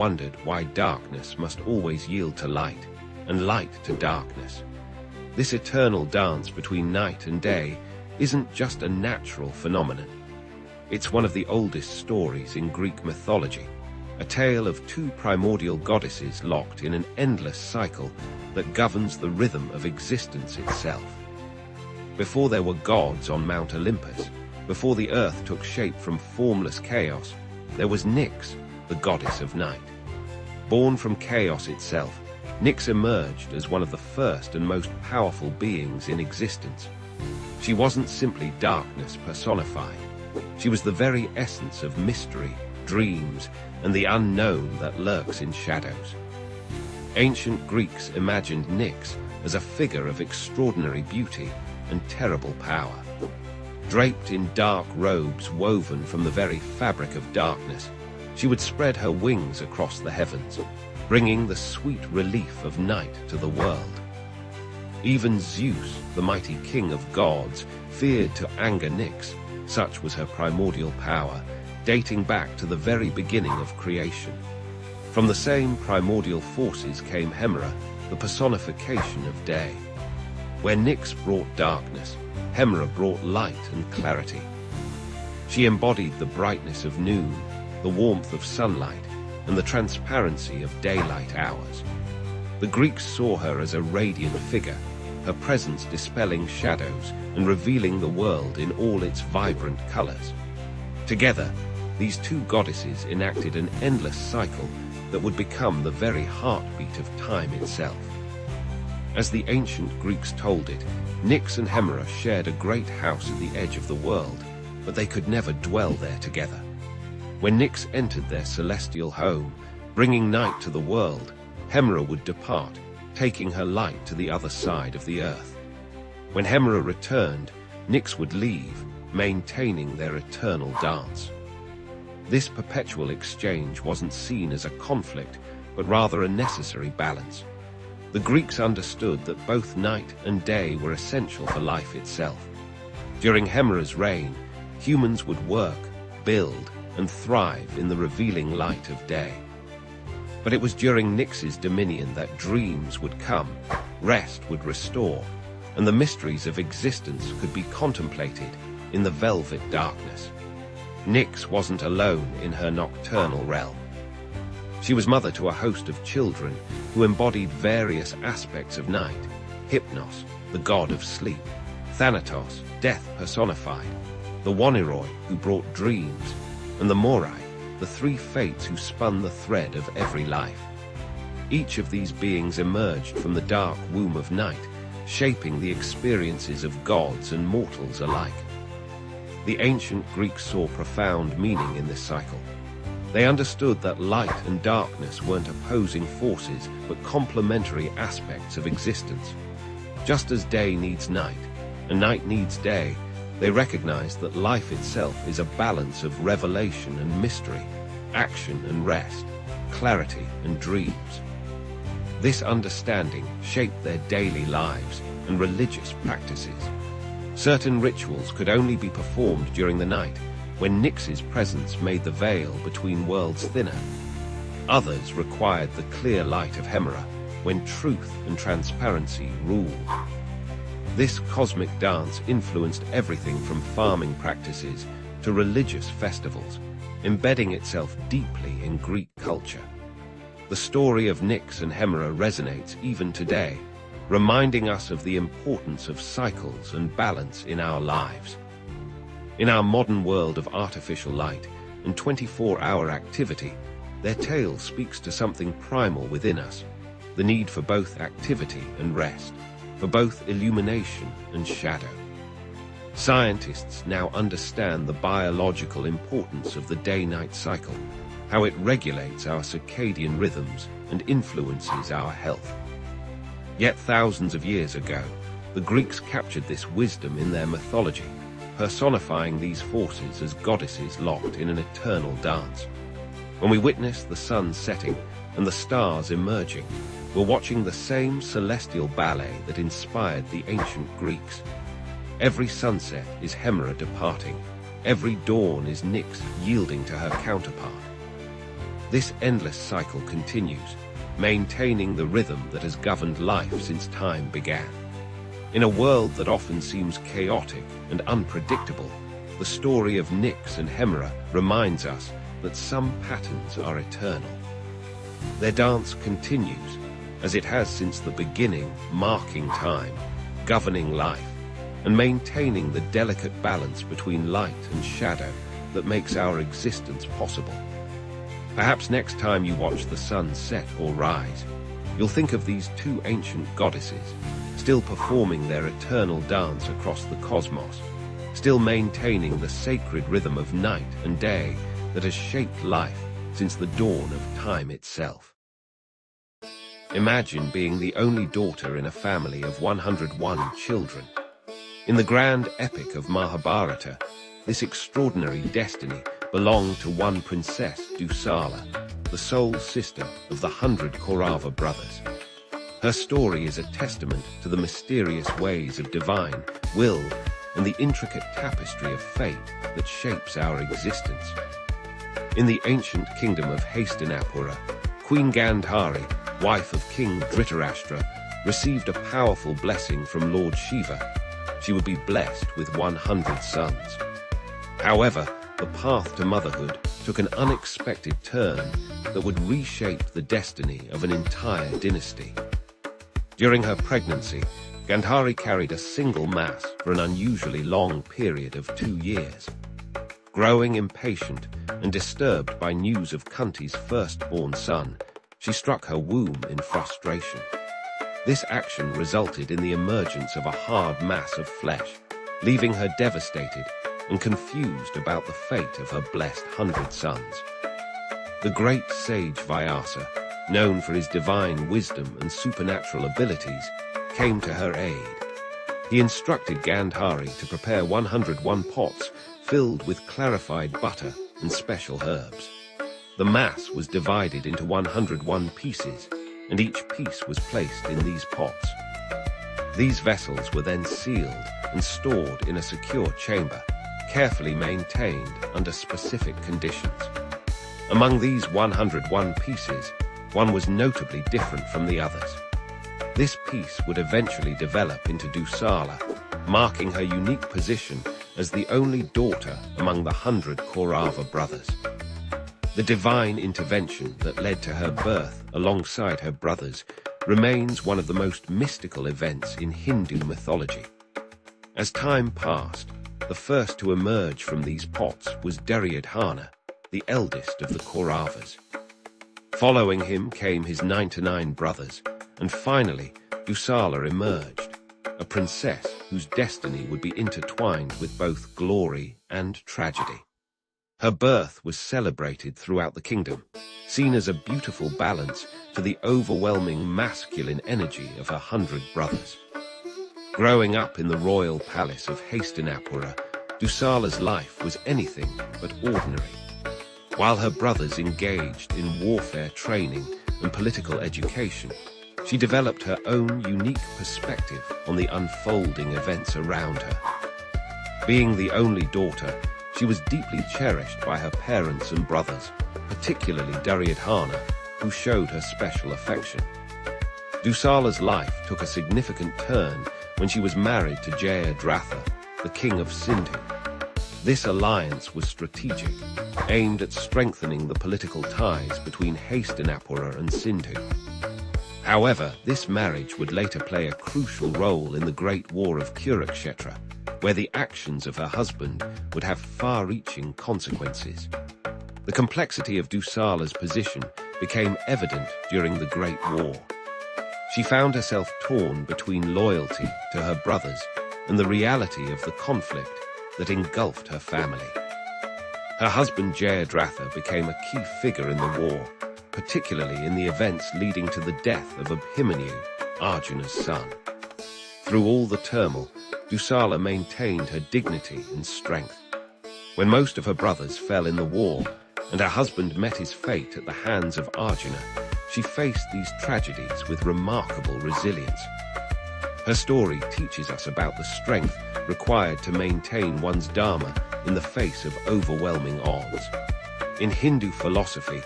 wondered why darkness must always yield to light, and light to darkness. This eternal dance between night and day isn't just a natural phenomenon. It's one of the oldest stories in Greek mythology, a tale of two primordial goddesses locked in an endless cycle that governs the rhythm of existence itself. Before there were gods on Mount Olympus, before the earth took shape from formless chaos, there was Nyx, the goddess of night. Born from chaos itself, Nyx emerged as one of the first and most powerful beings in existence. She wasn't simply darkness personified. She was the very essence of mystery, dreams, and the unknown that lurks in shadows. Ancient Greeks imagined Nyx as a figure of extraordinary beauty and terrible power. Draped in dark robes woven from the very fabric of darkness, she would spread her wings across the heavens, bringing the sweet relief of night to the world. Even Zeus, the mighty king of gods, feared to anger Nyx, such was her primordial power, dating back to the very beginning of creation. From the same primordial forces came Hemera, the personification of day. Where Nyx brought darkness, Hemera brought light and clarity. She embodied the brightness of noon, the warmth of sunlight, and the transparency of daylight hours. The Greeks saw her as a radiant figure, her presence dispelling shadows and revealing the world in all its vibrant colors. Together, these two goddesses enacted an endless cycle that would become the very heartbeat of time itself. As the ancient Greeks told it, Nyx and Hemera shared a great house at the edge of the world, but they could never dwell there together. When Nyx entered their celestial home, bringing night to the world, Hemera would depart, taking her light to the other side of the earth. When Hemera returned, Nyx would leave, maintaining their eternal dance. This perpetual exchange wasn't seen as a conflict, but rather a necessary balance. The Greeks understood that both night and day were essential for life itself. During Hemera's reign, humans would work, build, and thrive in the revealing light of day. But it was during Nyx's dominion that dreams would come, rest would restore, and the mysteries of existence could be contemplated in the velvet darkness. Nyx wasn't alone in her nocturnal realm. She was mother to a host of children who embodied various aspects of night: Hypnos, the god of sleep; Thanatos, death personified; the Waniroi, who brought dreams; and the Morai, the three fates who spun the thread of every life. Each of these beings emerged from the dark womb of night, shaping the experiences of gods and mortals alike. The ancient Greeks saw profound meaning in this cycle. They understood that light and darkness weren't opposing forces, but complementary aspects of existence. Just as day needs night, and night needs day, they recognized that life itself is a balance of revelation and mystery, action and rest, clarity and dreams. This understanding shaped their daily lives and religious practices. Certain rituals could only be performed during the night, when Nyx's presence made the veil between worlds thinner. Others required the clear light of Hemera, when truth and transparency ruled. This cosmic dance influenced everything from farming practices to religious festivals, embedding itself deeply in Greek culture. The story of Nyx and Hemera resonates even today, reminding us of the importance of cycles and balance in our lives. In our modern world of artificial light and 24-hour activity, their tale speaks to something primal within us: the need for both activity and rest, for both illumination and shadow. Scientists now understand the biological importance of the day-night cycle, how it regulates our circadian rhythms and influences our health. Yet thousands of years ago, the Greeks captured this wisdom in their mythology, personifying these forces as goddesses locked in an eternal dance. When we witness the sun setting and the stars emerging, we're watching the same celestial ballet that inspired the ancient Greeks. Every sunset is Hemera departing. Every dawn is Nyx yielding to her counterpart. This endless cycle continues, maintaining the rhythm that has governed life since time began. In a world that often seems chaotic and unpredictable, the story of Nyx and Hemera reminds us that some patterns are eternal. Their dance continues, as it has since the beginning, marking time, governing life, and maintaining the delicate balance between light and shadow that makes our existence possible. Perhaps next time you watch the sun set or rise, you'll think of these two ancient goddesses, still performing their eternal dance across the cosmos, still maintaining the sacred rhythm of night and day that has shaped life since the dawn of time itself. Imagine being the only daughter in a family of 101 children. In the grand epic of Mahabharata, this extraordinary destiny belonged to one princess, Dusala, the sole sister of the 100 Kaurava brothers. Her story is a testament to the mysterious ways of divine will and the intricate tapestry of fate that shapes our existence. In the ancient kingdom of Hastinapura, Queen Gandhari, wife of King Dhritarashtra, received a powerful blessing from Lord Shiva. She would be blessed with 100 sons. However, the path to motherhood took an unexpected turn that would reshape the destiny of an entire dynasty. During her pregnancy, Gandhari carried a single mass for an unusually long period of 2 years. Growing impatient and disturbed by news of Kunti's firstborn son, she struck her womb in frustration. This action resulted in the emergence of a hard mass of flesh, leaving her devastated and confused about the fate of her blessed 100 sons. The great sage Vyasa, known for his divine wisdom and supernatural abilities, came to her aid. He instructed Gandhari to prepare 101 pots filled with clarified butter and special herbs. The mass was divided into 101 pieces, and each piece was placed in these pots. These vessels were then sealed and stored in a secure chamber, carefully maintained under specific conditions. Among these 101 pieces, one was notably different from the others. This piece would eventually develop into Dusala, marking her unique position as the only daughter among the 100 Kaurava brothers. The divine intervention that led to her birth alongside her brothers remains one of the most mystical events in Hindu mythology. As time passed, the first to emerge from these pots was Duryodhana, the eldest of the Kauravas. Following him came his 99 brothers, and finally, Dusala emerged, a princess whose destiny would be intertwined with both glory and tragedy. Her birth was celebrated throughout the kingdom, seen as a beautiful balance to the overwhelming masculine energy of her 100 brothers. Growing up in the royal palace of Hastinapura, Dusala's life was anything but ordinary. While her brothers engaged in warfare training and political education, she developed her own unique perspective on the unfolding events around her. Being the only daughter, she was deeply cherished by her parents and brothers, particularly Duryodhana, who showed her special affection. Dusala's life took a significant turn when she was married to Jayadratha, the king of Sindhu. This alliance was strategic, aimed at strengthening the political ties between Hastinapura and Sindhu. However, this marriage would later play a crucial role in the Great War of Kurukshetra, where the actions of her husband would have far-reaching consequences. The complexity of Dusala's position became evident during the Great War. She found herself torn between loyalty to her brothers and the reality of the conflict that engulfed her family. Her husband Jayadratha became a key figure in the war, particularly in the events leading to the death of Abhimanyu, Arjuna's son. Through all the turmoil, Dusala maintained her dignity and strength. When most of her brothers fell in the war, and her husband met his fate at the hands of Arjuna, she faced these tragedies with remarkable resilience. Her story teaches us about the strength required to maintain one's dharma in the face of overwhelming odds. In Hindu philosophy,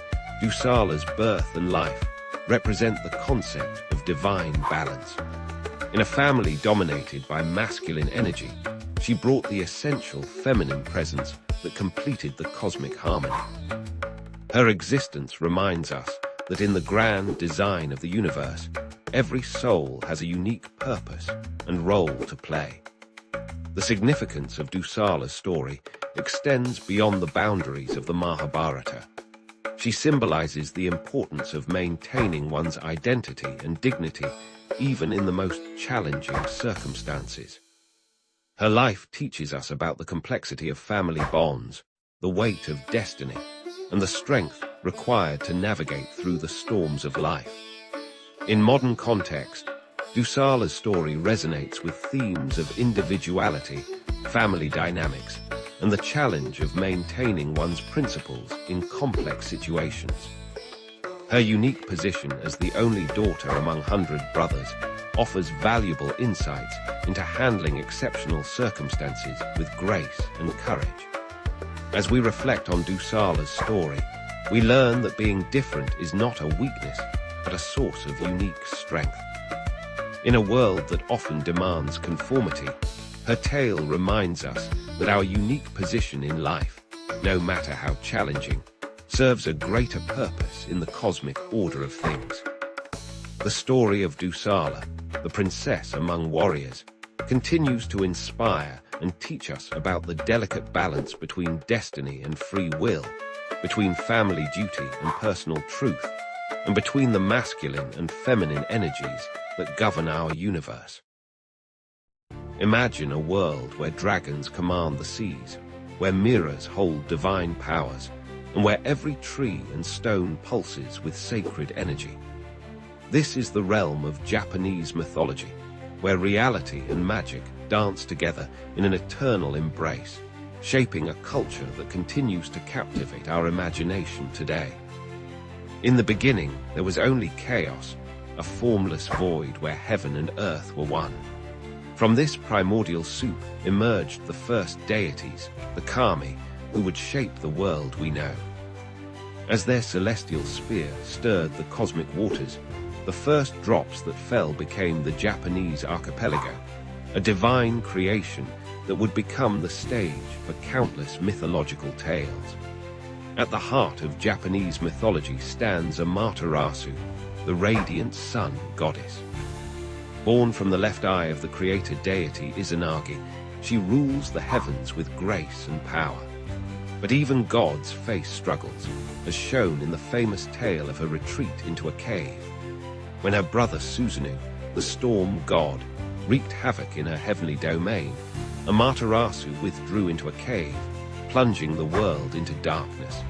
Dusala's birth and life represent the concept of divine balance. In a family dominated by masculine energy, she brought the essential feminine presence that completed the cosmic harmony. Her existence reminds us that in the grand design of the universe, every soul has a unique purpose and role to play. The significance of Dusala's story extends beyond the boundaries of the Mahabharata. She symbolizes the importance of maintaining one's identity and dignity even in the most challenging circumstances. Her life teaches us about the complexity of family bonds, the weight of destiny, and the strength required to navigate through the storms of life. In modern context, Dusala's story resonates with themes of individuality, family dynamics, and the challenge of maintaining one's principles in complex situations. Her unique position as the only daughter among 100 brothers offers valuable insights into handling exceptional circumstances with grace and courage. As we reflect on Dusala's story, we learn that being different is not a weakness, but a source of unique strength. In a world that often demands conformity, her tale reminds us that our unique position in life, no matter how challenging, serves a greater purpose in the cosmic order of things. The story of Dusala, the princess among warriors, continues to inspire and teach us about the delicate balance between destiny and free will, between family duty and personal truth, and between the masculine and feminine energies that govern our universe. Imagine a world where dragons command the seas, where mirrors hold divine powers, and where every tree and stone pulses with sacred energy. This is the realm of Japanese mythology, where reality and magic dance together in an eternal embrace, shaping a culture that continues to captivate our imagination today. In the beginning, there was only chaos, a formless void where heaven and earth were one. From this primordial soup emerged the first deities, the kami, who would shape the world we know. As their celestial spear stirred the cosmic waters, the first drops that fell became the Japanese archipelago, a divine creation that would become the stage for countless mythological tales. At the heart of Japanese mythology stands Amaterasu, the radiant sun goddess. Born from the left eye of the creator deity Izanagi, she rules the heavens with grace and power. But even gods face struggles, as shown in the famous tale of her retreat into a cave. When her brother Susanoo, the storm god, wreaked havoc in her heavenly domain, Amaterasu withdrew into a cave, plunging the world into darkness.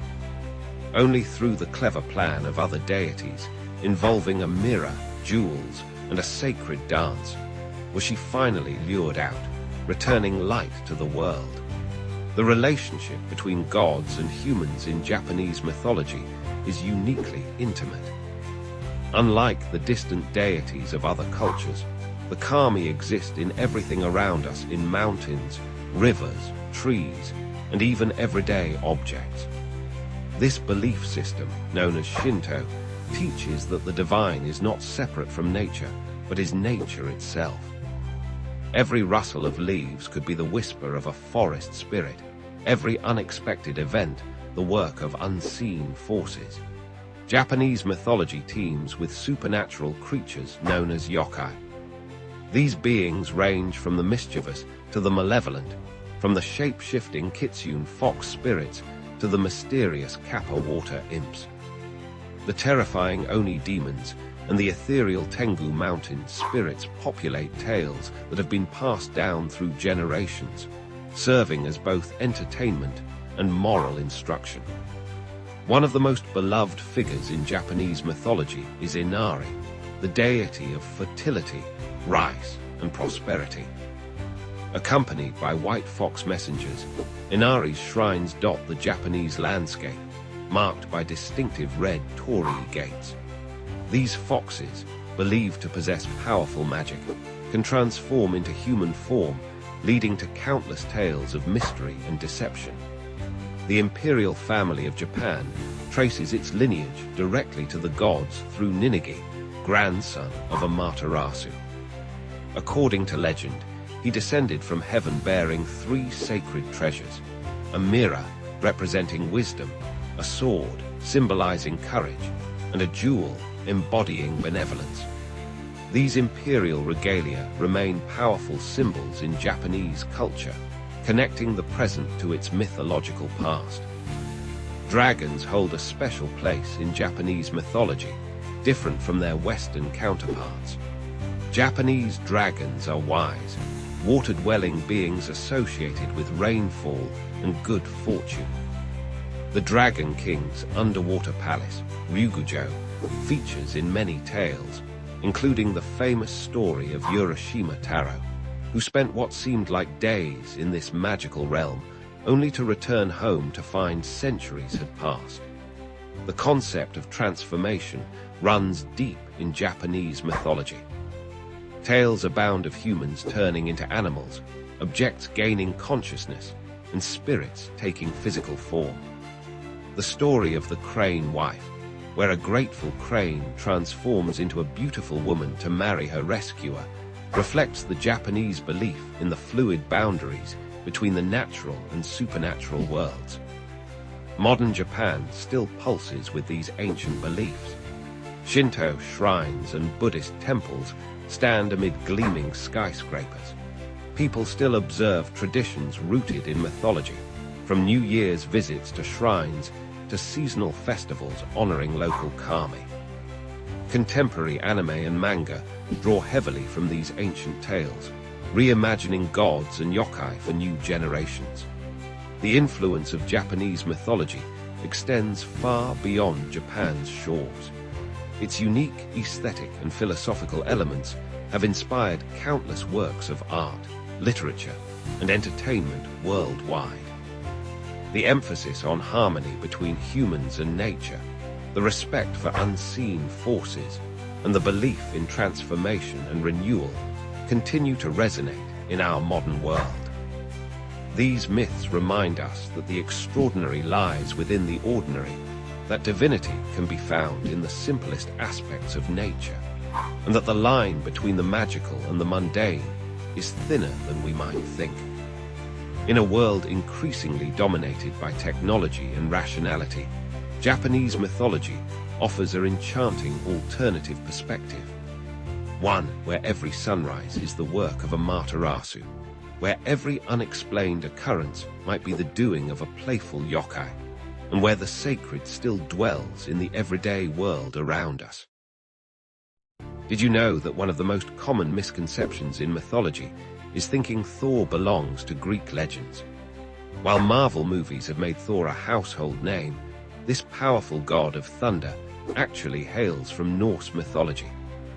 Only through the clever plan of other deities, involving a mirror, jewels, and a sacred dance, was she finally lured out, returning light to the world. The relationship between gods and humans in Japanese mythology is uniquely intimate. Unlike the distant deities of other cultures, the kami exist in everything around us, in mountains, rivers, trees, and even everyday objects. This belief system, known as Shinto, teaches that the divine is not separate from nature, but is nature itself. Every rustle of leaves could be the whisper of a forest spirit, every unexpected event the work of unseen forces. Japanese mythology teems with supernatural creatures known as yokai. These beings range from the mischievous to the malevolent, from the shape-shifting kitsune fox spirits to the mysterious kappa water imps. The terrifying Oni demons and the ethereal Tengu mountain spirits populate tales that have been passed down through generations, serving as both entertainment and moral instruction. One of the most beloved figures in Japanese mythology is Inari, the deity of fertility, rice, and prosperity. Accompanied by white fox messengers, Inari's shrines dot the Japanese landscape, marked by distinctive red torii gates. These foxes, believed to possess powerful magic, can transform into human form, leading to countless tales of mystery and deception. The imperial family of Japan traces its lineage directly to the gods through Ninigi, grandson of Amaterasu. According to legend, he descended from heaven bearing 3 sacred treasures: a mirror representing wisdom, a sword symbolizing courage, and a jewel embodying benevolence. These imperial regalia remain powerful symbols in Japanese culture, connecting the present to its mythological past. Dragons hold a special place in Japanese mythology, different from their Western counterparts. Japanese dragons are wise, water-dwelling beings associated with rainfall and good fortune. The Dragon King's underwater palace, Ryugujo, features in many tales, including the famous story of Urashima Taro, who spent what seemed like days in this magical realm, only to return home to find centuries had passed. The concept of transformation runs deep in Japanese mythology. Tales abound of humans turning into animals, objects gaining consciousness, and spirits taking physical form. The story of the crane wife, where a grateful crane transforms into a beautiful woman to marry her rescuer, reflects the Japanese belief in the fluid boundaries between the natural and supernatural worlds. Modern Japan still pulses with these ancient beliefs. Shinto shrines and Buddhist temples stand amid gleaming skyscrapers. People still observe traditions rooted in mythology, from New Year's visits to shrines to seasonal festivals honoring local kami. Contemporary anime and manga draw heavily from these ancient tales, reimagining gods and yokai for new generations. The influence of Japanese mythology extends far beyond Japan's shores. Its unique aesthetic and philosophical elements have inspired countless works of art, literature, and entertainment worldwide. The emphasis on harmony between humans and nature, the respect for unseen forces, and the belief in transformation and renewal continue to resonate in our modern world. These myths remind us that the extraordinary lies within the ordinary, that divinity can be found in the simplest aspects of nature, and that the line between the magical and the mundane is thinner than we might think. In a world increasingly dominated by technology and rationality, Japanese mythology offers an enchanting alternative perspective. One where every sunrise is the work of Amaterasu, where every unexplained occurrence might be the doing of a playful yokai, and where the sacred still dwells in the everyday world around us. Did you know that one of the most common misconceptions in mythology is thinking Thor belongs to Greek legends? While Marvel movies have made Thor a household name, this powerful god of thunder actually hails from Norse mythology,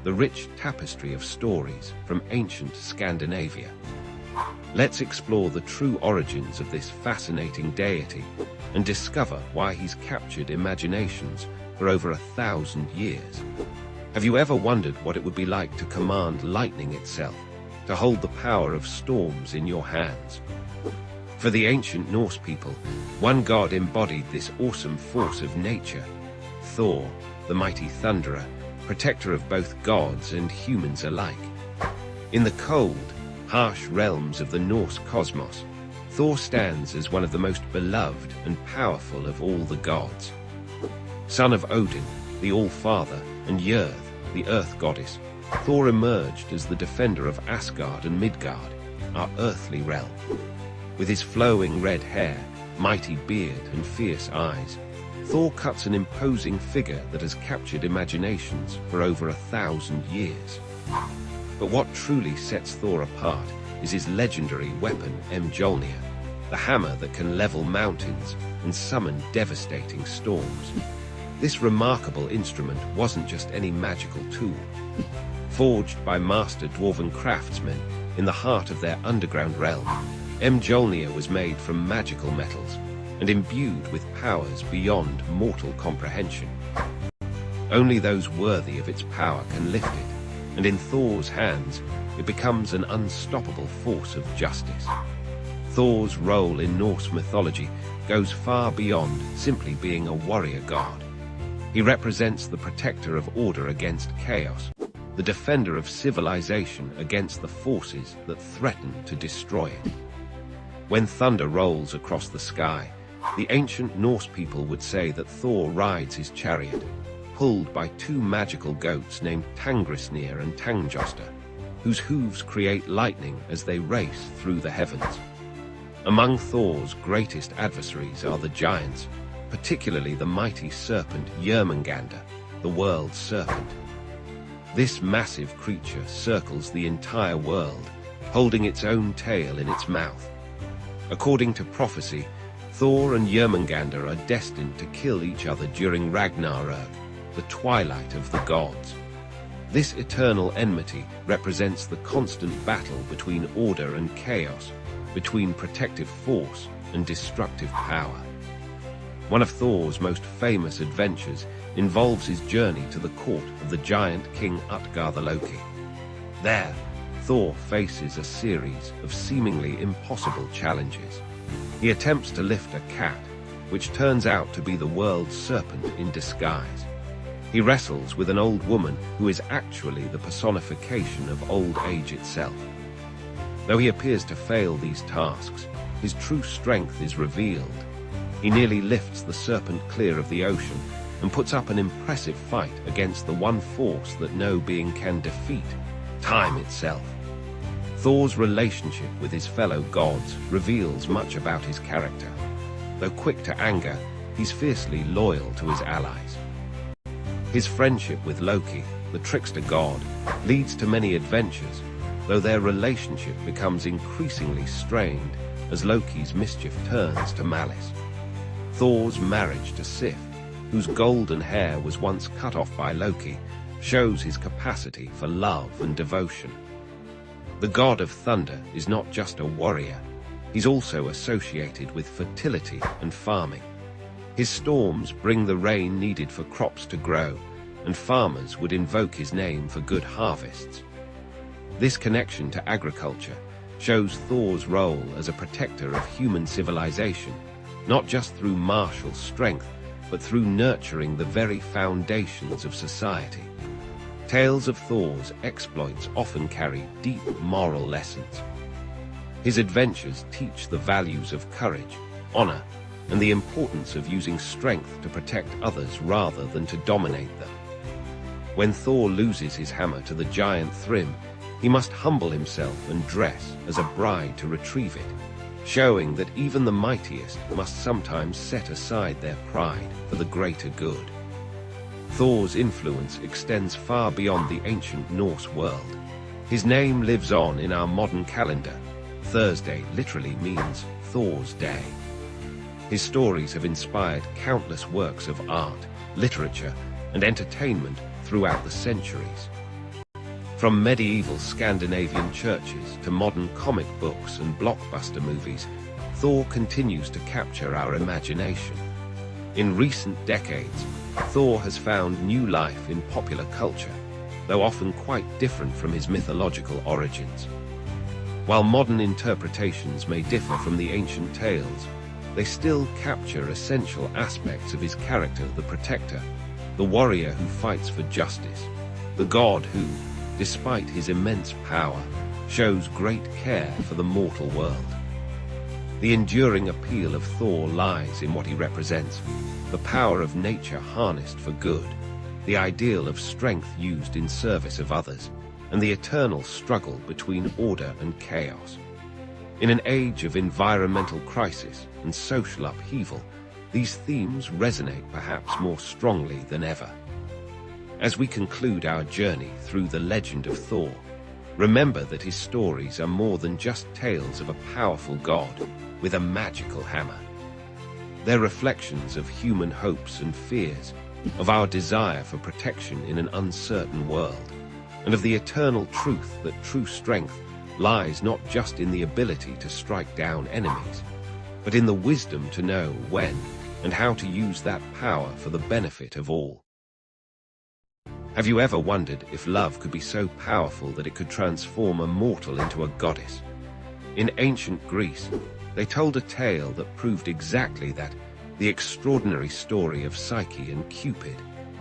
the rich tapestry of stories from ancient Scandinavia. Let's explore the true origins of this fascinating deity and discover why he's captured imaginations for over 1,000 years. Have you ever wondered what it would be like to command lightning itself, to hold the power of storms in your hands? For the ancient Norse people, one god embodied this awesome force of nature: Thor, the mighty thunderer, protector of both gods and humans alike. In the cold, harsh realms of the Norse cosmos, Thor stands as one of the most beloved and powerful of all the gods. Son of Odin, the All-Father, and Jörð, the Earth Goddess, Thor emerged as the defender of Asgard and Midgard, our earthly realm. With his flowing red hair, mighty beard, and fierce eyes, Thor cuts an imposing figure that has captured imaginations for over 1,000 years. But what truly sets Thor apart is his legendary weapon, Mjolnir, the hammer that can level mountains and summon devastating storms. This remarkable instrument wasn't just any magical tool. Forged by master dwarven craftsmen in the heart of their underground realm, Mjolnir was made from magical metals and imbued with powers beyond mortal comprehension. Only those worthy of its power can lift it, and in Thor's hands, it becomes an unstoppable force of justice. Thor's role in Norse mythology goes far beyond simply being a warrior god. He represents the protector of order against chaos, the defender of civilization against the forces that threaten to destroy it. When thunder rolls across the sky, the ancient Norse people would say that Thor rides his chariot, pulled by two magical goats named Tangrisnir and Tangjosta, whose hooves create lightning as they race through the heavens. Among Thor's greatest adversaries are the giants, particularly the mighty serpent Jörmungandr, the world's serpent. This massive creature circles the entire world, holding its own tail in its mouth. According to prophecy, Thor and Jörmungandr are destined to kill each other during Ragnarök, the twilight of the gods. This eternal enmity represents the constant battle between order and chaos, between protective force and destructive power. One of Thor's most famous adventures involves his journey to the court of the giant king Utgarda-Loki. There, Thor faces a series of seemingly impossible challenges. He attempts to lift a cat, which turns out to be the world's serpent in disguise. He wrestles with an old woman who is actually the personification of old age itself. Though he appears to fail these tasks, his true strength is revealed. He nearly lifts the serpent clear of the ocean and puts up an impressive fight against the one force that no being can defeat, time itself. Thor's relationship with his fellow gods reveals much about his character. Though quick to anger, he's fiercely loyal to his allies. His friendship with Loki, the trickster god, leads to many adventures, though their relationship becomes increasingly strained as Loki's mischief turns to malice. Thor's marriage to Sif, whose golden hair was once cut off by Loki, shows his capacity for love and devotion. The god of thunder is not just a warrior, he's also associated with fertility and farming. His storms bring the rain needed for crops to grow, and farmers would invoke his name for good harvests. This connection to agriculture shows Thor's role as a protector of human civilization, not just through martial strength, but through nurturing the very foundations of society. Tales of Thor's exploits often carry deep moral lessons. His adventures teach the values of courage, honor, and the importance of using strength to protect others rather than to dominate them. When Thor loses his hammer to the giant Thrym, he must humble himself and dress as a bride to retrieve it, showing that even the mightiest must sometimes set aside their pride for the greater good. Thor's influence extends far beyond the ancient Norse world. His name lives on in our modern calendar. Thursday literally means Thor's Day. His stories have inspired countless works of art, literature, and entertainment throughout the centuries. From medieval Scandinavian churches to modern comic books and blockbuster movies, Thor continues to capture our imagination. In recent decades, Thor has found new life in popular culture, though often quite different from his mythological origins. While modern interpretations may differ from the ancient tales, they still capture essential aspects of his character, the protector, the warrior who fights for justice, the god who, despite his immense power, shows great care for the mortal world. The enduring appeal of Thor lies in what he represents, the power of nature harnessed for good, the ideal of strength used in service of others, and the eternal struggle between order and chaos. In an age of environmental crisis and social upheaval, these themes resonate perhaps more strongly than ever. As we conclude our journey through the legend of Thor, remember that his stories are more than just tales of a powerful god with a magical hammer. They're reflections of human hopes and fears, of our desire for protection in an uncertain world, and of the eternal truth that true strength lies not just in the ability to strike down enemies, but in the wisdom to know when and how to use that power for the benefit of all. Have you ever wondered if love could be so powerful that it could transform a mortal into a goddess? In ancient Greece, They told a tale that proved exactly that, the extraordinary story of Psyche and Cupid,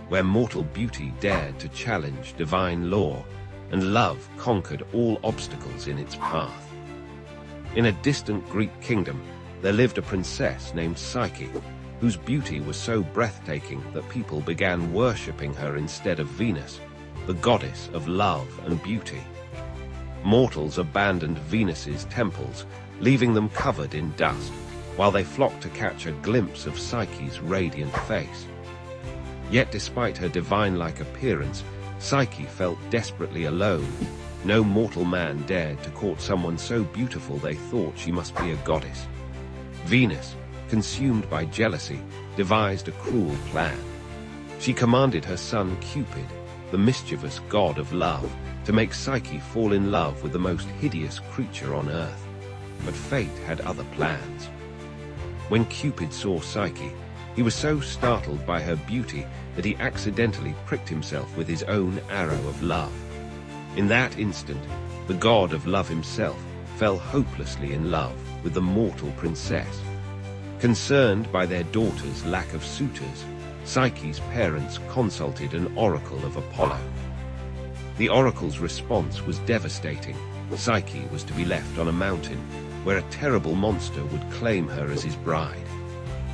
where mortal beauty dared to challenge divine law, and love conquered all obstacles in its path. In a distant Greek kingdom, there lived a princess named Psyche, whose beauty was so breathtaking that people began worshipping her instead of Venus, the goddess of love and beauty. Mortals abandoned Venus's temples, leaving them covered in dust, while they flocked to catch a glimpse of Psyche's radiant face. Yet despite her divine-like appearance, Psyche felt desperately alone. No mortal man dared to court someone so beautiful they thought she must be a goddess. Venus, consumed by jealousy, devised a cruel plan. She commanded her son Cupid, the mischievous god of love, to make Psyche fall in love with the most hideous creature on earth. But fate had other plans. When Cupid saw Psyche, he was so startled by her beauty that he accidentally pricked himself with his own arrow of love. In that instant, the god of love himself fell hopelessly in love with the mortal princess. Concerned by their daughter's lack of suitors, Psyche's parents consulted an oracle of Apollo. The oracle's response was devastating. Psyche was to be left on a mountain where a terrible monster would claim her as his bride.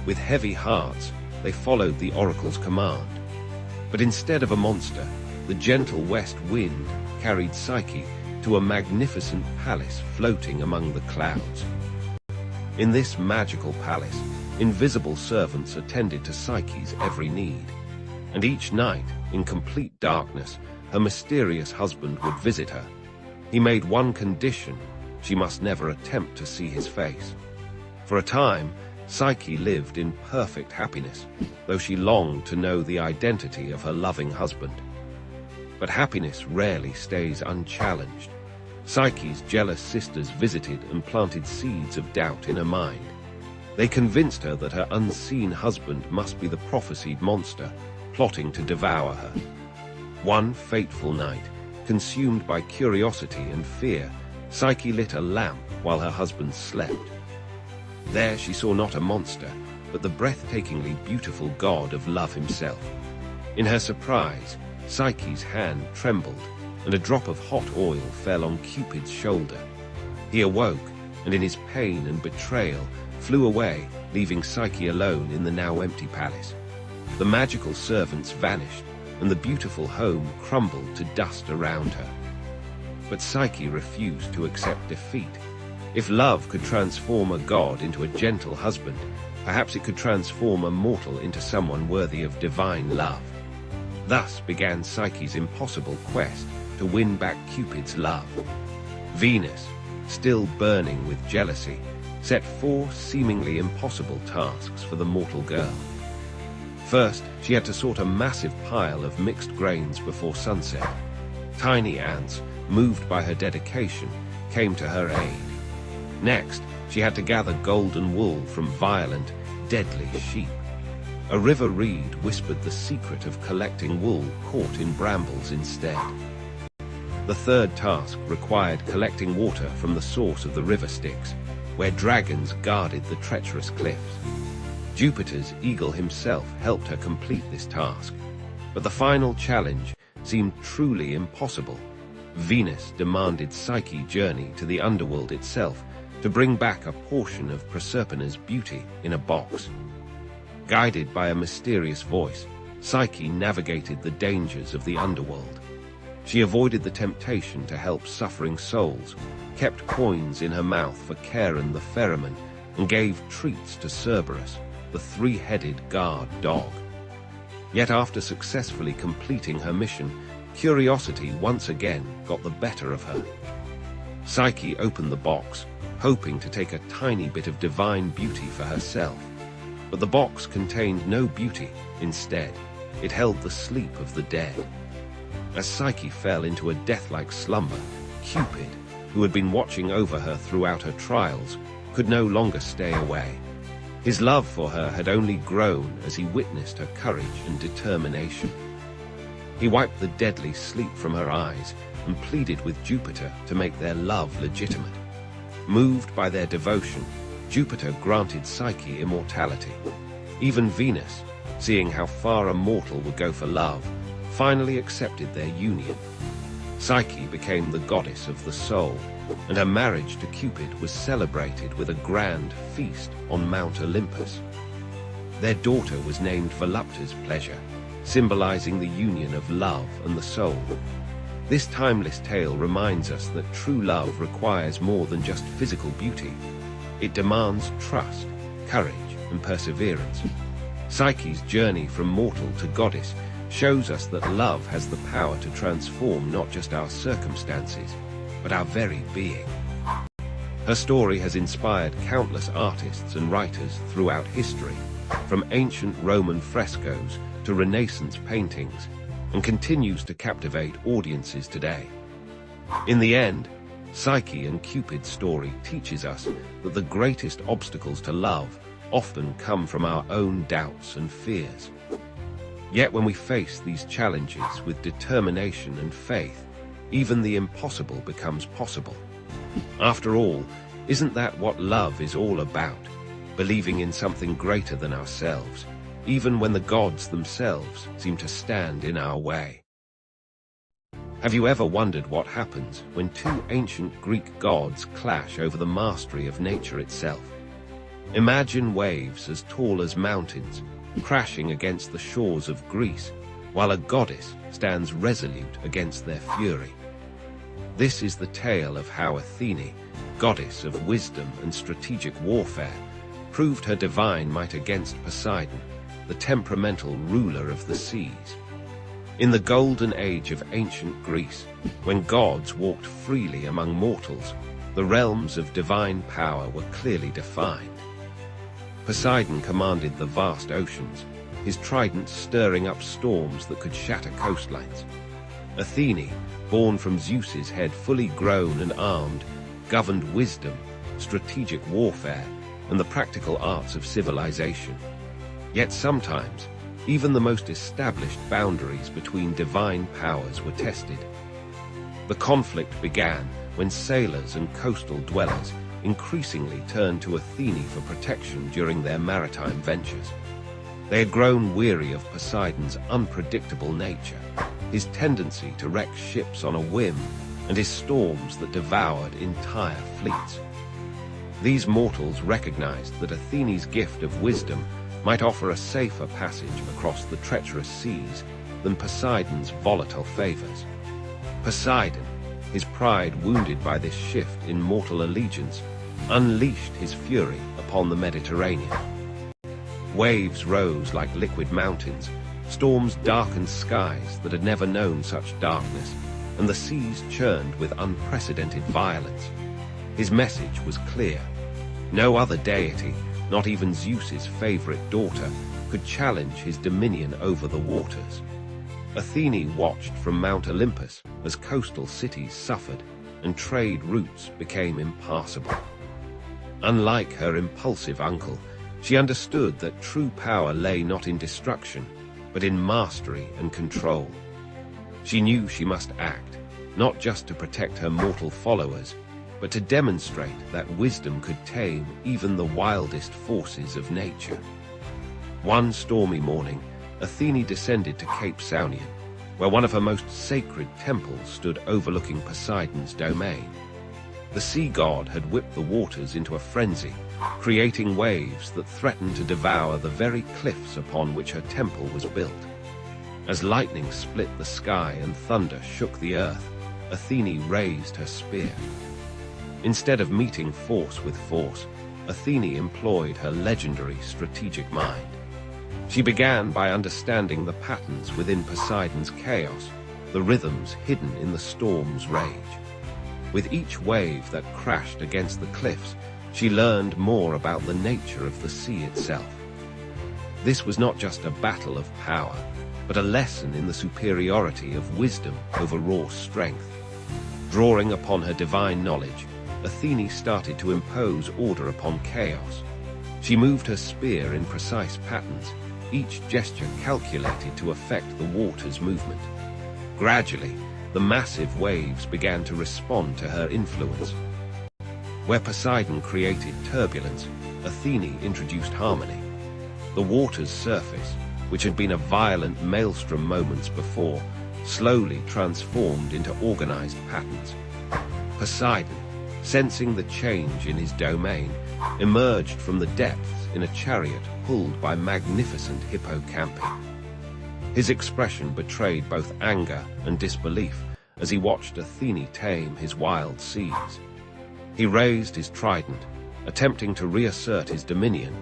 With heavy hearts, they followed the oracle's command. But instead of a monster, the gentle west wind carried Psyche to a magnificent palace floating among the clouds. In this magical palace, invisible servants attended to Psyche's every need. And each night, in complete darkness, her mysterious husband would visit her. He made one condition: she must never attempt to see his face. For a time, Psyche lived in perfect happiness, though she longed to know the identity of her loving husband. But happiness rarely stays unchallenged. Psyche's jealous sisters visited and planted seeds of doubt in her mind. They convinced her that her unseen husband must be the prophesied monster, plotting to devour her. One fateful night, consumed by curiosity and fear, Psyche lit a lamp while her husband slept. There she saw not a monster, but the breathtakingly beautiful god of love himself. In her surprise, Psyche's hand trembled, and a drop of hot oil fell on Cupid's shoulder. He awoke, and in his pain and betrayal, flew away, leaving Psyche alone in the now empty palace. The magical servants vanished, and the beautiful home crumbled to dust around her. But Psyche refused to accept defeat. If love could transform a god into a gentle husband, perhaps it could transform a mortal into someone worthy of divine love. Thus began Psyche's impossible quest to win back Cupid's love. Venus, still burning with jealousy, set 4 seemingly impossible tasks for the mortal girl. First, she had to sort a massive pile of mixed grains before sunset. Tiny ants, moved by her dedication, came to her aid. Next, she had to gather golden wool from violent, deadly sheep. A river reed whispered the secret of collecting wool caught in brambles instead. The third task required collecting water from the source of the river Styx, where dragons guarded the treacherous cliffs. Jupiter's eagle himself helped her complete this task, but the final challenge seemed truly impossible. Venus demanded Psyche journey to the underworld itself to bring back a portion of Prosperna's beauty in a box. Guided by a mysterious voice, Psyche navigated the dangers of the underworld. She avoided the temptation to help suffering souls, kept coins in her mouth for Charon the ferryman, and gave treats to Cerberus, the 3-headed guard dog. Yet after successfully completing her mission, curiosity once again got the better of her. Psyche opened the box, hoping to take a tiny bit of divine beauty for herself. But the box contained no beauty. Instead, it held the sleep of the dead. As Psyche fell into a death-like slumber, Cupid, who had been watching over her throughout her trials, could no longer stay away. His love for her had only grown as he witnessed her courage and determination. He wiped the deadly sleep from her eyes and pleaded with Jupiter to make their love legitimate. Moved by their devotion, Jupiter granted Psyche immortality. Even Venus, seeing how far a mortal would go for love, finally accepted their union. Psyche became the goddess of the soul, and her marriage to Cupid was celebrated with a grand feast on Mount Olympus. Their daughter was named Volupta's pleasure, symbolizing the union of love and the soul. This timeless tale reminds us that true love requires more than just physical beauty. It demands trust, courage, and perseverance. Psyche's journey from mortal to goddess shows us that love has the power to transform not just our circumstances, but our very being. Her story has inspired countless artists and writers throughout history, from ancient Roman frescoes to Renaissance paintings, and continues to captivate audiences today. In the end, Psyche and Cupid's story teaches us that the greatest obstacles to love often come from our own doubts and fears. Yet when we face these challenges with determination and faith, even the impossible becomes possible. After all, isn't that what love is all about? Believing in something greater than ourselves, even when the gods themselves seem to stand in our way. Have you ever wondered what happens when two ancient Greek gods clash over the mastery of nature itself? Imagine waves as tall as mountains crashing against the shores of Greece, while a goddess stands resolute against their fury. This is the tale of how Athene, goddess of wisdom and strategic warfare, proved her divine might against Poseidon, the temperamental ruler of the seas. In the golden age of ancient Greece, when gods walked freely among mortals, the realms of divine power were clearly defined. Poseidon commanded the vast oceans, his trident stirring up storms that could shatter coastlines. Athene, born from Zeus's head fully grown and armed, governed wisdom, strategic warfare, and the practical arts of civilization. Yet sometimes, even the most established boundaries between divine powers were tested. The conflict began when sailors and coastal dwellers increasingly turned to Athene for protection during their maritime ventures. They had grown weary of Poseidon's unpredictable nature, his tendency to wreck ships on a whim, and his storms that devoured entire fleets. These mortals recognized that Athene's gift of wisdom might offer a safer passage across the treacherous seas than Poseidon's volatile favors. Poseidon, his pride wounded by this shift in mortal allegiance, unleashed his fury upon the Mediterranean. Waves rose like liquid mountains, storms darkened skies that had never known such darkness, and the seas churned with unprecedented violence. His message was clear. No other deity, not even Zeus's favorite daughter, could challenge his dominion over the waters. Athene watched from Mount Olympus as coastal cities suffered and trade routes became impassable. Unlike her impulsive uncle, she understood that true power lay not in destruction, but in mastery and control. She knew she must act, not just to protect her mortal followers, but to demonstrate that wisdom could tame even the wildest forces of nature. One stormy morning, Athene descended to Cape Saunian, where one of her most sacred temples stood overlooking Poseidon's domain. The sea god had whipped the waters into a frenzy, creating waves that threatened to devour the very cliffs upon which her temple was built. As lightning split the sky and thunder shook the earth, Athene raised her spear. Instead of meeting force with force, Athene employed her legendary strategic mind. She began by understanding the patterns within Poseidon's chaos, the rhythms hidden in the storm's rage. With each wave that crashed against the cliffs, she learned more about the nature of the sea itself. This was not just a battle of power, but a lesson in the superiority of wisdom over raw strength. Drawing upon her divine knowledge, Athene started to impose order upon chaos. She moved her spear in precise patterns, each gesture calculated to affect the water's movement. Gradually, the massive waves began to respond to her influence. Where Poseidon created turbulence, Athene introduced harmony. The water's surface, which had been a violent maelstrom moments before, slowly transformed into organized patterns. Poseidon, sensing the change in his domain, emerged from the depths in a chariot pulled by magnificent hippocampi. His expression betrayed both anger and disbelief as he watched Athene tame his wild seas. He raised his trident, attempting to reassert his dominion,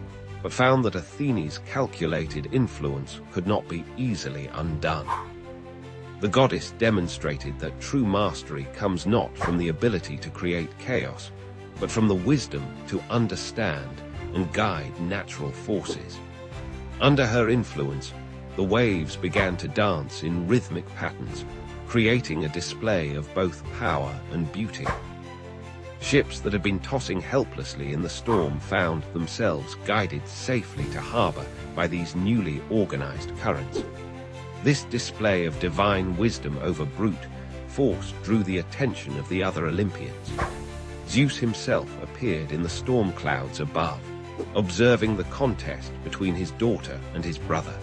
but found that Athene's calculated influence could not be easily undone. The goddess demonstrated that true mastery comes not from the ability to create chaos, but from the wisdom to understand and guide natural forces. Under her influence, the waves began to dance in rhythmic patterns, creating a display of both power and beauty. Ships that had been tossing helplessly in the storm found themselves guided safely to harbor by these newly organized currents. This display of divine wisdom over brute force drew the attention of the other Olympians. Zeus himself appeared in the storm clouds above, observing the contest between his daughter and his brother.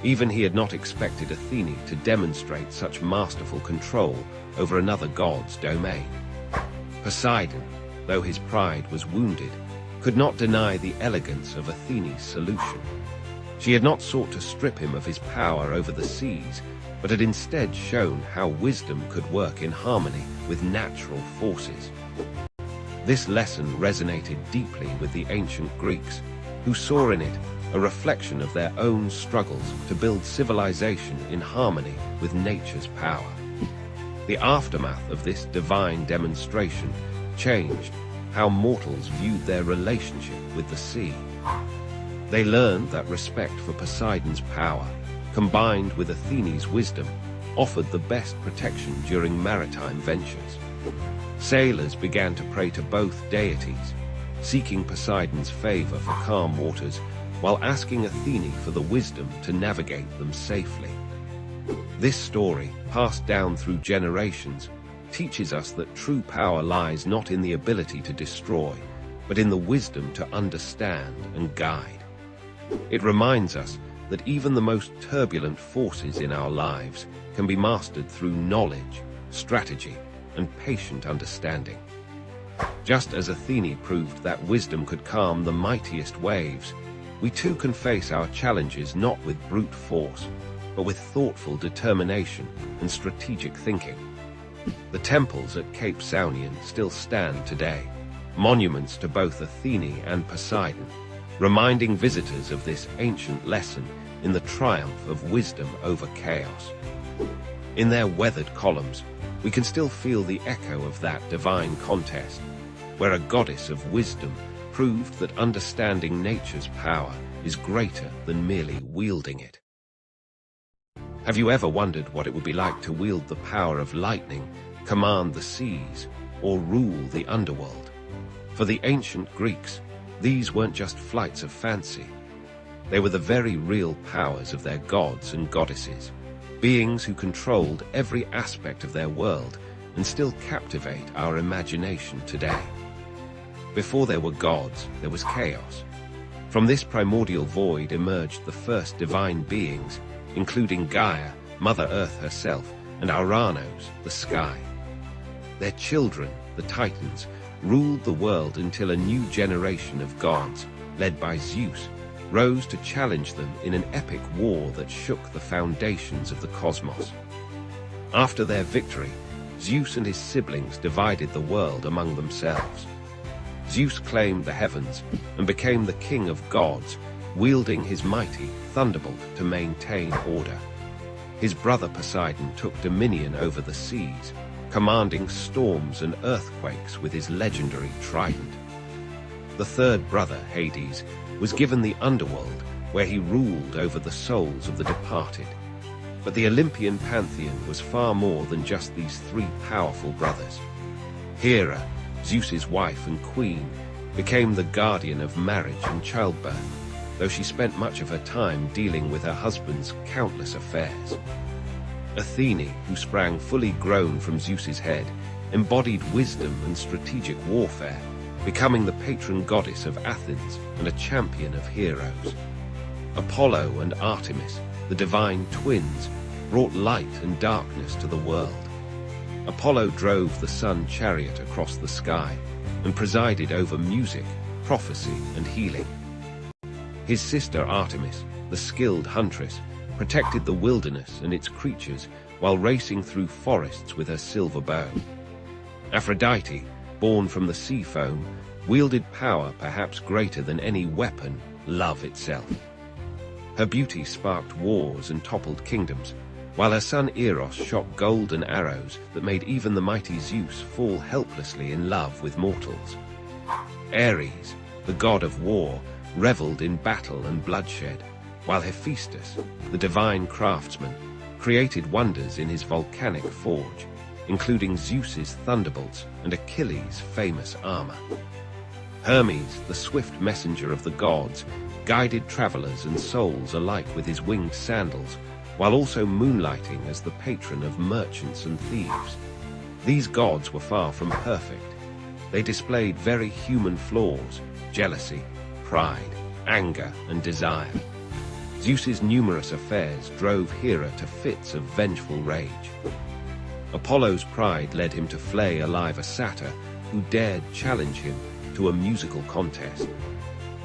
Even he had not expected Athene to demonstrate such masterful control over another god's domain. Poseidon, though his pride was wounded, could not deny the elegance of Athene's solution. She had not sought to strip him of his power over the seas, but had instead shown how wisdom could work in harmony with natural forces. This lesson resonated deeply with the ancient Greeks, who saw in it a reflection of their own struggles to build civilization in harmony with nature's power. The aftermath of this divine demonstration changed how mortals viewed their relationship with the sea. They learned that respect for Poseidon's power, combined with Athene's wisdom, offered the best protection during maritime ventures. Sailors began to pray to both deities, seeking Poseidon's favor for calm waters, while asking Athene for the wisdom to navigate them safely. This story, passed down through generations, teaches us that true power lies not in the ability to destroy, but in the wisdom to understand and guide. It reminds us that even the most turbulent forces in our lives can be mastered through knowledge, strategy, and patient understanding. Just as Athene proved that wisdom could calm the mightiest waves, we too can face our challenges not with brute force, but with thoughtful determination and strategic thinking. The temples at Cape Saunian still stand today, monuments to both Athene and Poseidon, reminding visitors of this ancient lesson in the triumph of wisdom over chaos. In their weathered columns, we can still feel the echo of that divine contest, where a goddess of wisdom proved that understanding nature's power is greater than merely wielding it. Have you ever wondered what it would be like to wield the power of lightning, command the seas, or rule the underworld? For the ancient Greeks, these weren't just flights of fancy. They were the very real powers of their gods and goddesses, beings who controlled every aspect of their world and still captivate our imagination today. Before there were gods, there was chaos. From this primordial void emerged the first divine beings, including Gaia, Mother Earth herself, and Uranos, the sky. Their children, the Titans, ruled the world until a new generation of gods, led by Zeus, rose to challenge them in an epic war that shook the foundations of the cosmos. After their victory, Zeus and his siblings divided the world among themselves. Zeus claimed the heavens and became the king of gods, wielding his mighty thunderbolt to maintain order. His brother Poseidon took dominion over the seas, commanding storms and earthquakes with his legendary trident. The third brother, Hades, was given the underworld, where he ruled over the souls of the departed. But the Olympian pantheon was far more than just these three powerful brothers. Hera, Zeus's wife and queen, became the guardian of marriage and childbirth, though she spent much of her time dealing with her husband's countless affairs. Athene, who sprang fully grown from Zeus's head, embodied wisdom and strategic warfare, becoming the patron goddess of Athens and a champion of heroes. Apollo and Artemis, the divine twins, brought light and darkness to the world. Apollo drove the sun chariot across the sky and presided over music, prophecy, and healing. His sister Artemis, the skilled huntress, protected the wilderness and its creatures while racing through forests with her silver bow. Aphrodite, born from the sea foam, wielded power perhaps greater than any weapon, love itself. Her beauty sparked wars and toppled kingdoms, while her son Eros shot golden arrows that made even the mighty Zeus fall helplessly in love with mortals. Ares, the god of war, reveled in battle and bloodshed, while Hephaestus, the divine craftsman, created wonders in his volcanic forge, including Zeus's thunderbolts and Achilles' famous armor. Hermes, the swift messenger of the gods, guided travelers and souls alike with his winged sandals, while also moonlighting as the patron of merchants and thieves. These gods were far from perfect. They displayed very human flaws: jealousy, pride, anger, and desire. Zeus's numerous affairs drove Hera to fits of vengeful rage. Apollo's pride led him to flay alive a satyr who dared challenge him to a musical contest.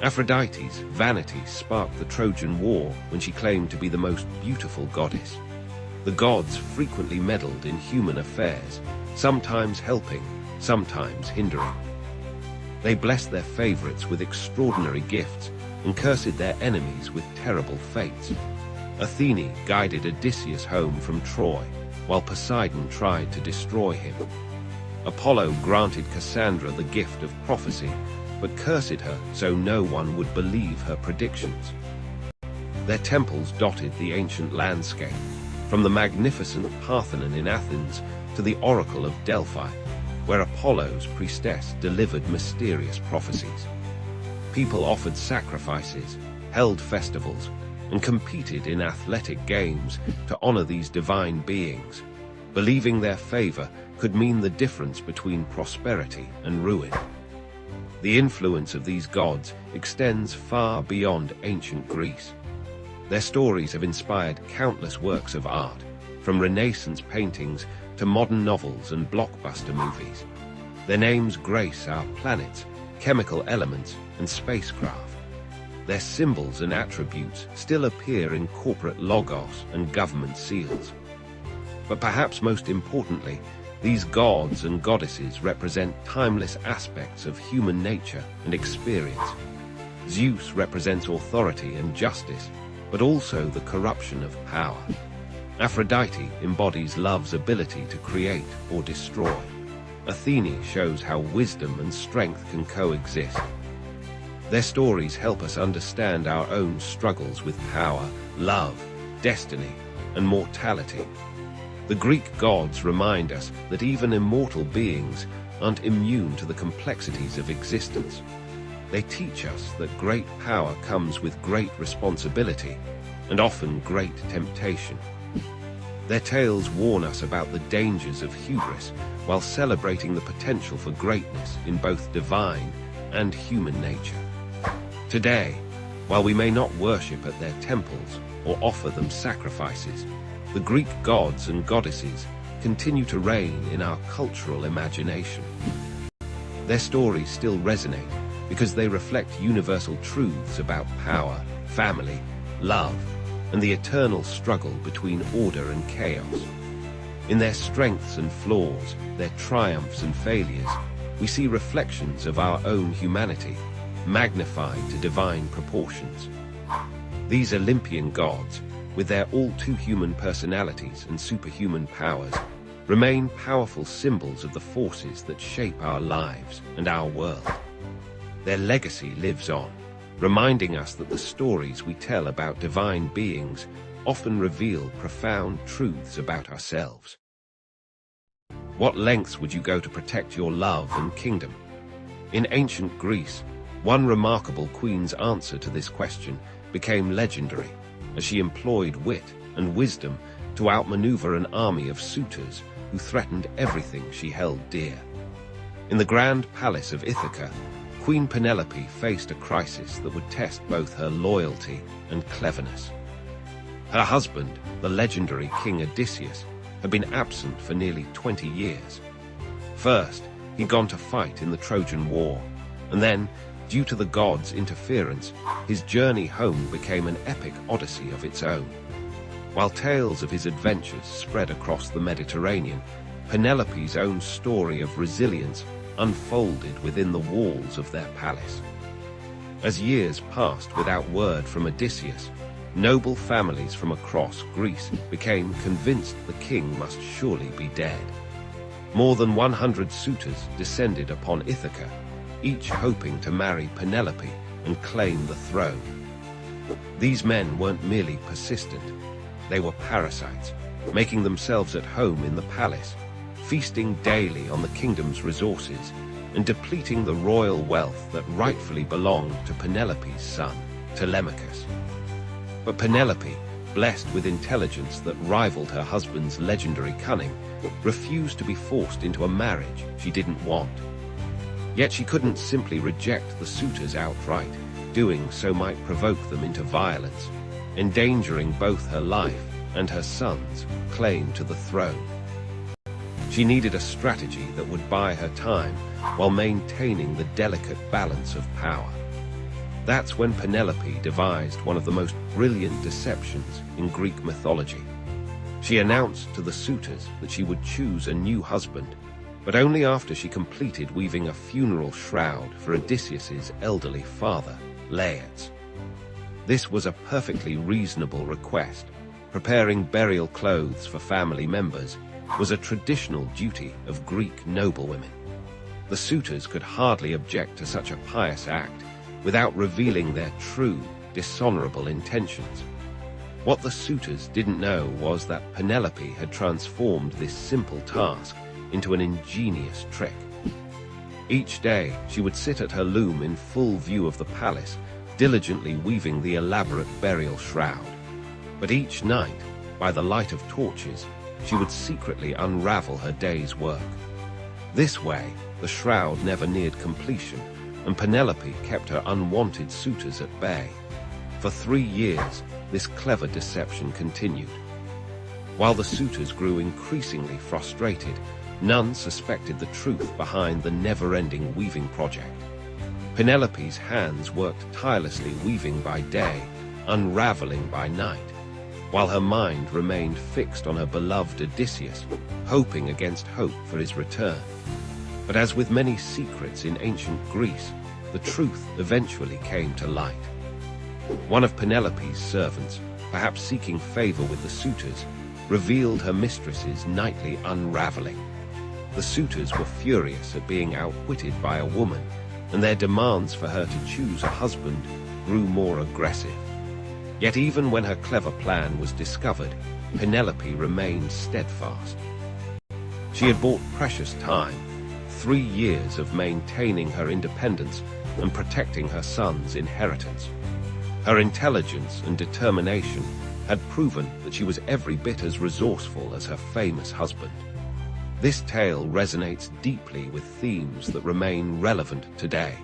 Aphrodite's vanity sparked the Trojan War when she claimed to be the most beautiful goddess. The gods frequently meddled in human affairs, sometimes helping, sometimes hindering. They blessed their favorites with extraordinary gifts and cursed their enemies with terrible fates. Athene guided Odysseus home from Troy, while Poseidon tried to destroy him. Apollo granted Cassandra the gift of prophecy, but cursed her so no one would believe her predictions. Their temples dotted the ancient landscape, from the magnificent Parthenon in Athens to the Oracle of Delphi, where Apollo's priestess delivered mysterious prophecies. People offered sacrifices, held festivals, and competed in athletic games to honor these divine beings, believing their favor could mean the difference between prosperity and ruin. The influence of these gods extends far beyond ancient Greece. Their stories have inspired countless works of art, from Renaissance paintings to modern novels and blockbuster movies. Their names grace our planets, chemical elements, and spacecraft. Their symbols and attributes still appear in corporate logos and government seals. But perhaps most importantly, these gods and goddesses represent timeless aspects of human nature and experience. Zeus represents authority and justice, but also the corruption of power. Aphrodite embodies love's ability to create or destroy. Athene shows how wisdom and strength can coexist. Their stories help us understand our own struggles with power, love, destiny, and mortality. The Greek gods remind us that even immortal beings aren't immune to the complexities of existence. They teach us that great power comes with great responsibility and often great temptation. Their tales warn us about the dangers of hubris while celebrating the potential for greatness in both divine and human nature. Today, while we may not worship at their temples or offer them sacrifices, the Greek gods and goddesses continue to reign in our cultural imagination. Their stories still resonate because they reflect universal truths about power, family, love, and the eternal struggle between order and chaos. In their strengths and flaws, their triumphs and failures, we see reflections of our own humanity, magnified to divine proportions. These Olympian gods, with their all-too-human personalities and superhuman powers, remain powerful symbols of the forces that shape our lives and our world. Their legacy lives on, reminding us that the stories we tell about divine beings often reveal profound truths about ourselves. What lengths would you go to protect your love and kingdom? In ancient Greece, one remarkable queen's answer to this question became legendary, as she employed wit and wisdom to outmaneuver an army of suitors who threatened everything she held dear. In the grand palace of Ithaca, Queen Penelope faced a crisis that would test both her loyalty and cleverness. Her husband, the legendary King Odysseus, had been absent for nearly 20 years. First, he'd gone to fight in the Trojan War, and then, due to the gods' interference, his journey home became an epic odyssey of its own. While tales of his adventures spread across the Mediterranean, Penelope's own story of resilience unfolded within the walls of their palace. As years passed without word from Odysseus, noble families from across Greece became convinced the king must surely be dead. More than 100 suitors descended upon Ithaca, each hoping to marry Penelope and claim the throne. These men weren't merely persistent, they were parasites, making themselves at home in the palace, feasting daily on the kingdom's resources and depleting the royal wealth that rightfully belonged to Penelope's son, Telemachus. But Penelope, blessed with intelligence that rivaled her husband's legendary cunning, refused to be forced into a marriage she didn't want. Yet she couldn't simply reject the suitors outright. Doing so might provoke them into violence, endangering both her life and her son's claim to the throne. She needed a strategy that would buy her time while maintaining the delicate balance of power. That's when Penelope devised one of the most brilliant deceptions in Greek mythology. She announced to the suitors that she would choose a new husband, but only after she completed weaving a funeral shroud for Odysseus's elderly father, Laertes. This was a perfectly reasonable request. Preparing burial clothes for family members was a traditional duty of Greek noblewomen. The suitors could hardly object to such a pious act without revealing their true, dishonorable intentions. What the suitors didn't know was that Penelope had transformed this simple task into an ingenious trick. Each day, she would sit at her loom in full view of the palace, diligently weaving the elaborate burial shroud. But each night, by the light of torches, she would secretly unravel her day's work. This way, the shroud never neared completion, and Penelope kept her unwanted suitors at bay. For 3 years, this clever deception continued. While the suitors grew increasingly frustrated, none suspected the truth behind the never-ending weaving project. Penelope's hands worked tirelessly, weaving by day, unraveling by night, while her mind remained fixed on her beloved Odysseus, hoping against hope for his return. But as with many secrets in ancient Greece, the truth eventually came to light. One of Penelope's servants, perhaps seeking favor with the suitors, revealed her mistress's nightly unraveling. The suitors were furious at being outwitted by a woman, and their demands for her to choose a husband grew more aggressive. Yet even when her clever plan was discovered, Penelope remained steadfast. She had bought precious time, 3 years of maintaining her independence and protecting her son's inheritance. Her intelligence and determination had proven that she was every bit as resourceful as her famous husband. This tale resonates deeply with themes that remain relevant today.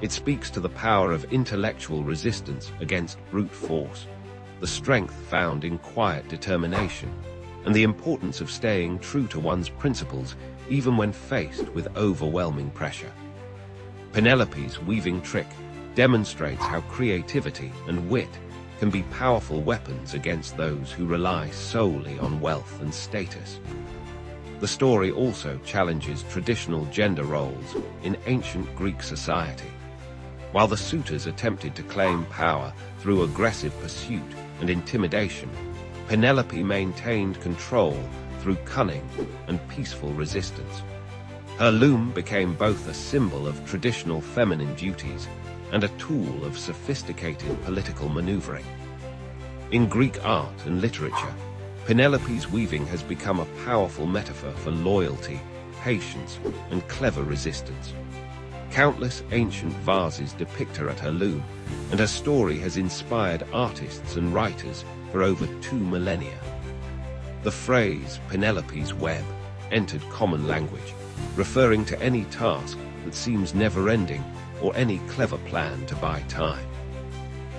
It speaks to the power of intellectual resistance against brute force, the strength found in quiet determination, and the importance of staying true to one's principles even when faced with overwhelming pressure. Penelope's weaving trick demonstrates how creativity and wit can be powerful weapons against those who rely solely on wealth and status. The story also challenges traditional gender roles in ancient Greek society. While the suitors attempted to claim power through aggressive pursuit and intimidation, Penelope maintained control through cunning and peaceful resistance. Her loom became both a symbol of traditional feminine duties and a tool of sophisticated political maneuvering. In Greek art and literature, Penelope's weaving has become a powerful metaphor for loyalty, patience, and clever resistance. Countless ancient vases depict her at her loom, and her story has inspired artists and writers for over 2 millennia. The phrase Penelope's web entered common language, referring to any task that seems never-ending or any clever plan to buy time.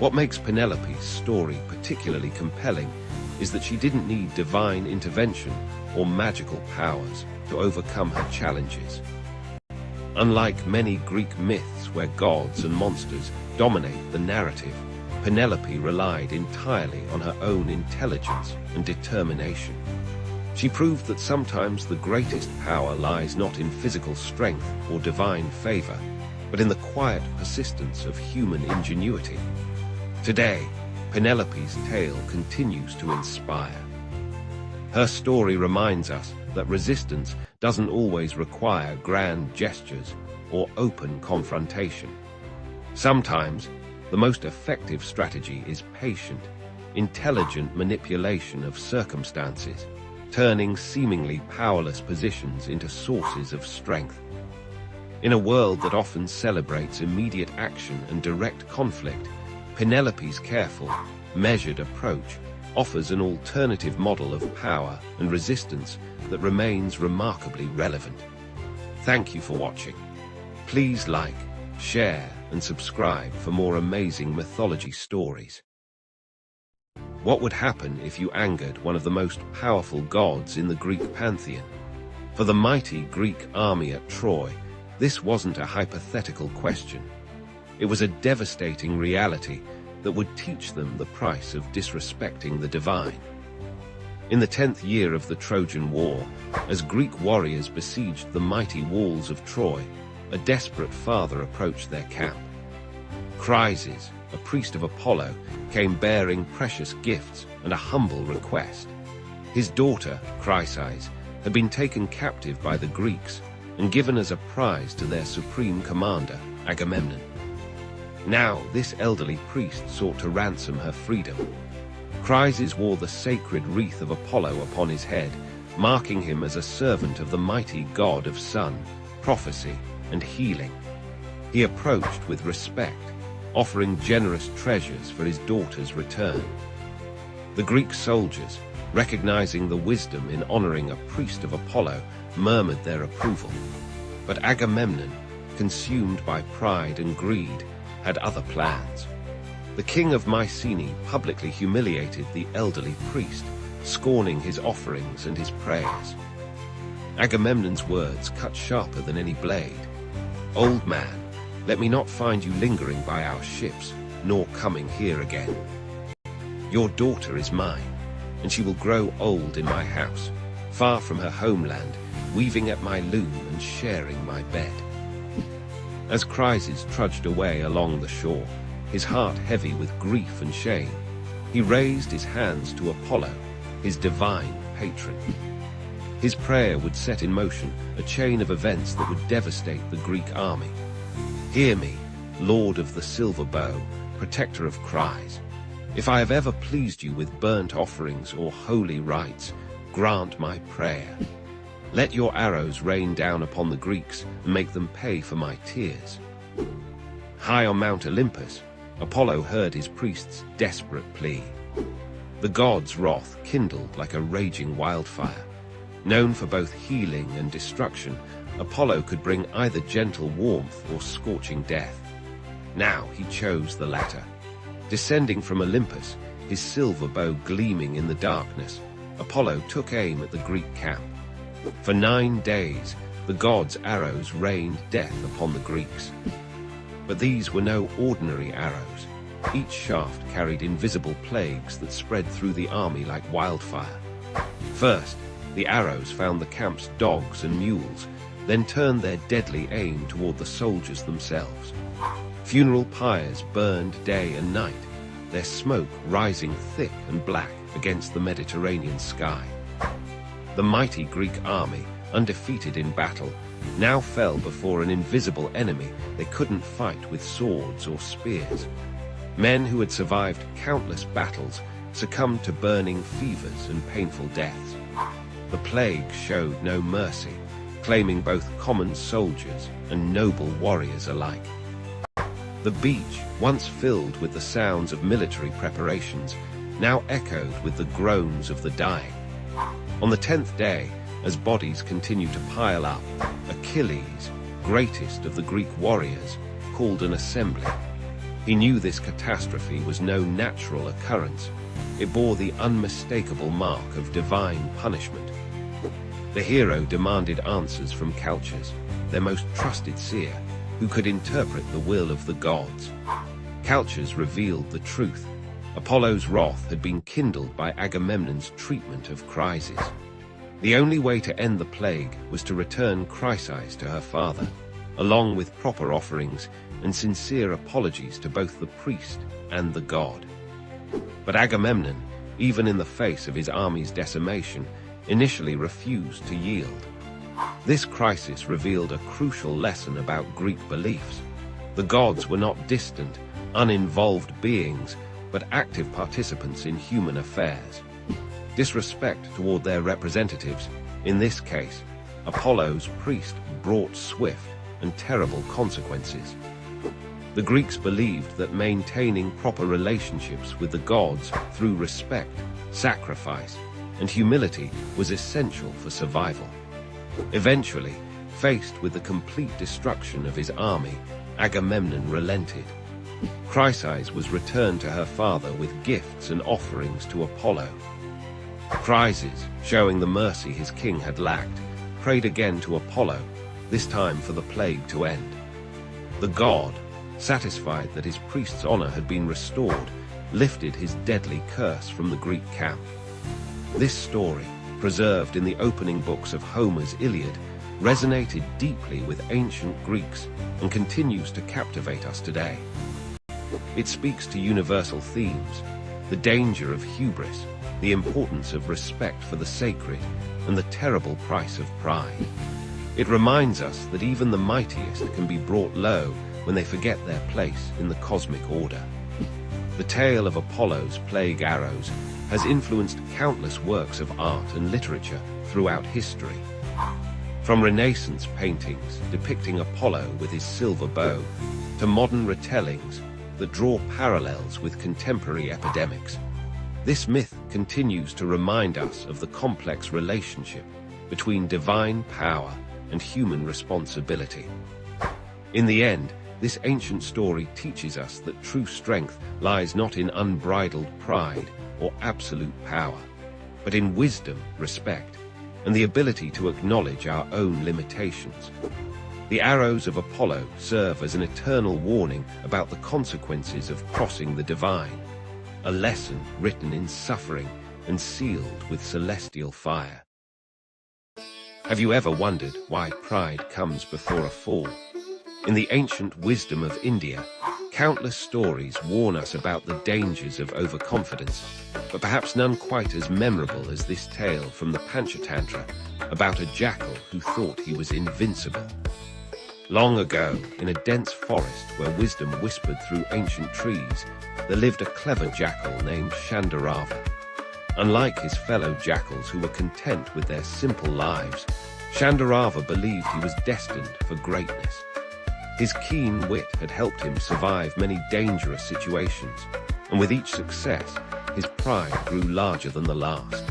What makes Penelope's story particularly compelling is that she didn't need divine intervention or magical powers to overcome her challenges. Unlike many Greek myths where gods and monsters dominate the narrative, Penelope relied entirely on her own intelligence and determination. She proved that sometimes the greatest power lies not in physical strength or divine favor, but in the quiet persistence of human ingenuity. Today, Penelope's tale continues to inspire. Her story reminds us that resistance doesn't always require grand gestures or open confrontation. Sometimes, the most effective strategy is patient, intelligent manipulation of circumstances, turning seemingly powerless positions into sources of strength. In a world that often celebrates immediate action and direct conflict, Penelope's careful, measured approach offers an alternative model of power and resistance that remains remarkably relevant. Thank you for watching. Please like, share, and subscribe for more amazing mythology stories. What would happen if you angered one of the most powerful gods in the Greek pantheon? For the mighty Greek army at Troy, this wasn't a hypothetical question. It was a devastating reality that would teach them the price of disrespecting the divine. In the 10th year of the Trojan War, as Greek warriors besieged the mighty walls of Troy, a desperate father approached their camp. Chryses, a priest of Apollo, came bearing precious gifts and a humble request. His daughter, Chryses, had been taken captive by the Greeks and given as a prize to their supreme commander, Agamemnon. Now, this elderly priest sought to ransom her freedom. Chryses wore the sacred wreath of Apollo upon his head, marking him as a servant of the mighty god of sun, prophecy, and healing. He approached with respect, offering generous treasures for his daughter's return. The Greek soldiers, recognizing the wisdom in honoring a priest of Apollo, murmured their approval. But Agamemnon, consumed by pride and greed, had other plans. The king of Mycenae publicly humiliated the elderly priest, scorning his offerings and his prayers. Agamemnon's words cut sharper than any blade. "Old man, let me not find you lingering by our ships, nor coming here again. Your daughter is mine, and she will grow old in my house, far from her homeland, weaving at my loom and sharing my bed." As Chryses trudged away along the shore, his heart heavy with grief and shame, he raised his hands to Apollo, his divine patron. His prayer would set in motion a chain of events that would devastate the Greek army. "Hear me, Lord of the silver bow, protector of cries. If I have ever pleased you with burnt offerings or holy rites, grant my prayer. Let your arrows rain down upon the Greeks and make them pay for my tears." High on Mount Olympus, Apollo heard his priest's desperate plea. The god's wrath kindled like a raging wildfire. Known for both healing and destruction, Apollo could bring either gentle warmth or scorching death. Now he chose the latter. Descending from Olympus, his silver bow gleaming in the darkness, Apollo took aim at the Greek camp. For 9 days, the god's arrows rained death upon the Greeks. But these were no ordinary arrows. Each shaft carried invisible plagues that spread through the army like wildfire. First, the arrows found the camp's dogs and mules, then turned their deadly aim toward the soldiers themselves. Funeral pyres burned day and night, their smoke rising thick and black against the Mediterranean sky. The mighty Greek army, undefeated in battle, now fell before an invisible enemy they couldn't fight with swords or spears. Men who had survived countless battles succumbed to burning fevers and painful deaths. The plague showed no mercy, claiming both common soldiers and noble warriors alike. The beach, once filled with the sounds of military preparations, now echoed with the groans of the dying. On the 10th day, as bodies continue to pile up, Achilles, greatest of the Greek warriors, called an assembly. He knew this catastrophe was no natural occurrence. It bore the unmistakable mark of divine punishment. The hero demanded answers from Calchas, their most trusted seer, who could interpret the will of the gods. Calchas revealed the truth. Apollo's wrath had been kindled by Agamemnon's treatment of Chryses. The only way to end the plague was to return Chryses to her father, along with proper offerings and sincere apologies to both the priest and the god. But Agamemnon, even in the face of his army's decimation, initially refused to yield. This crisis revealed a crucial lesson about Greek beliefs. The gods were not distant, uninvolved beings, but active participants in human affairs. Disrespect toward their representatives, in this case, Apollo's priest, brought swift and terrible consequences. The Greeks believed that maintaining proper relationships with the gods through respect, sacrifice, and humility was essential for survival. Eventually, faced with the complete destruction of his army, Agamemnon relented. Chryses was returned to her father with gifts and offerings to Apollo. Chryses, showing the mercy his king had lacked, prayed again to Apollo, this time for the plague to end. The god, satisfied that his priest's honor had been restored, lifted his deadly curse from the Greek camp. This story, preserved in the opening books of Homer's Iliad, resonated deeply with ancient Greeks and continues to captivate us today. It speaks to universal themes: the danger of hubris, the importance of respect for the sacred, and the terrible price of pride. It reminds us that even the mightiest can be brought low when they forget their place in the cosmic order. The tale of Apollo's plague arrows has influenced countless works of art and literature throughout history. From Renaissance paintings depicting Apollo with his silver bow, to modern retellings that draw parallels with contemporary epidemics, this myth continues to remind us of the complex relationship between divine power and human responsibility. In the end, this ancient story teaches us that true strength lies not in unbridled pride or absolute power, but in wisdom, respect, and the ability to acknowledge our own limitations. The arrows of Apollo serve as an eternal warning about the consequences of crossing the divine, a lesson written in suffering and sealed with celestial fire. Have you ever wondered why pride comes before a fall? In the ancient wisdom of India, countless stories warn us about the dangers of overconfidence, but perhaps none quite as memorable as this tale from the Panchatantra about a jackal who thought he was invincible. Long ago, in a dense forest where wisdom whispered through ancient trees, there lived a clever jackal named Shandarava. Unlike his fellow jackals who were content with their simple lives, Shandarava believed he was destined for greatness. His keen wit had helped him survive many dangerous situations, and with each success, his pride grew larger than the last.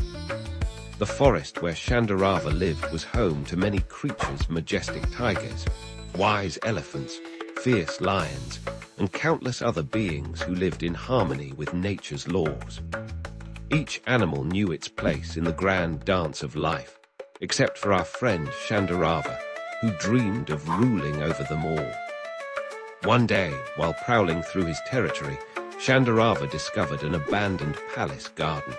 The forest where Shandarava lived was home to many creatures: majestic tigers, wise elephants, fierce lions, and countless other beings who lived in harmony with nature's laws. Each animal knew its place in the grand dance of life, except for our friend Shandarava, who dreamed of ruling over them all. One day, while prowling through his territory, Shandarava discovered an abandoned palace garden.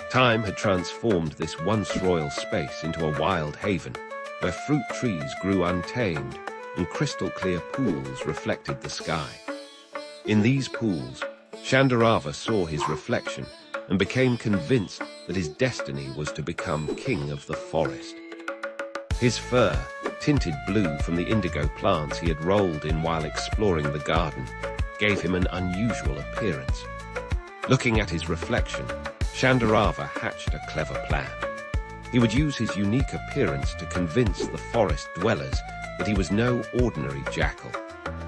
Time had transformed this once royal space into a wild haven, where fruit trees grew untamed and crystal-clear pools reflected the sky. In these pools, Shandarava saw his reflection and became convinced that his destiny was to become king of the forest. His fur, tinted blue from the indigo plants he had rolled in while exploring the garden, gave him an unusual appearance. Looking at his reflection, Shandarava hatched a clever plan. He would use his unique appearance to convince the forest dwellers that he was no ordinary jackal,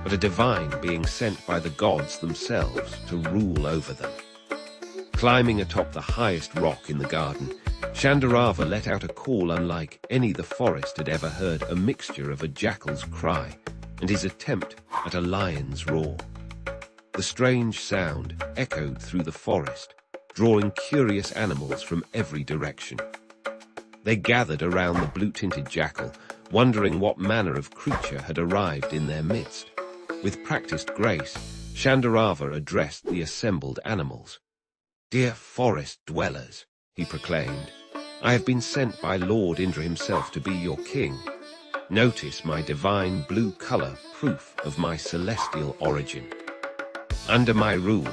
but a divine being sent by the gods themselves to rule over them. Climbing atop the highest rock in the garden, Shandarava let out a call unlike any the forest had ever heard, a mixture of a jackal's cry and his attempt at a lion's roar. The strange sound echoed through the forest, drawing curious animals from every direction. They gathered around the blue-tinted jackal, wondering what manner of creature had arrived in their midst. With practiced grace, Shandarava addressed the assembled animals. "Dear forest dwellers," he proclaimed, "I have been sent by Lord Indra himself to be your king. Notice my divine blue color, proof of my celestial origin. Under my rule,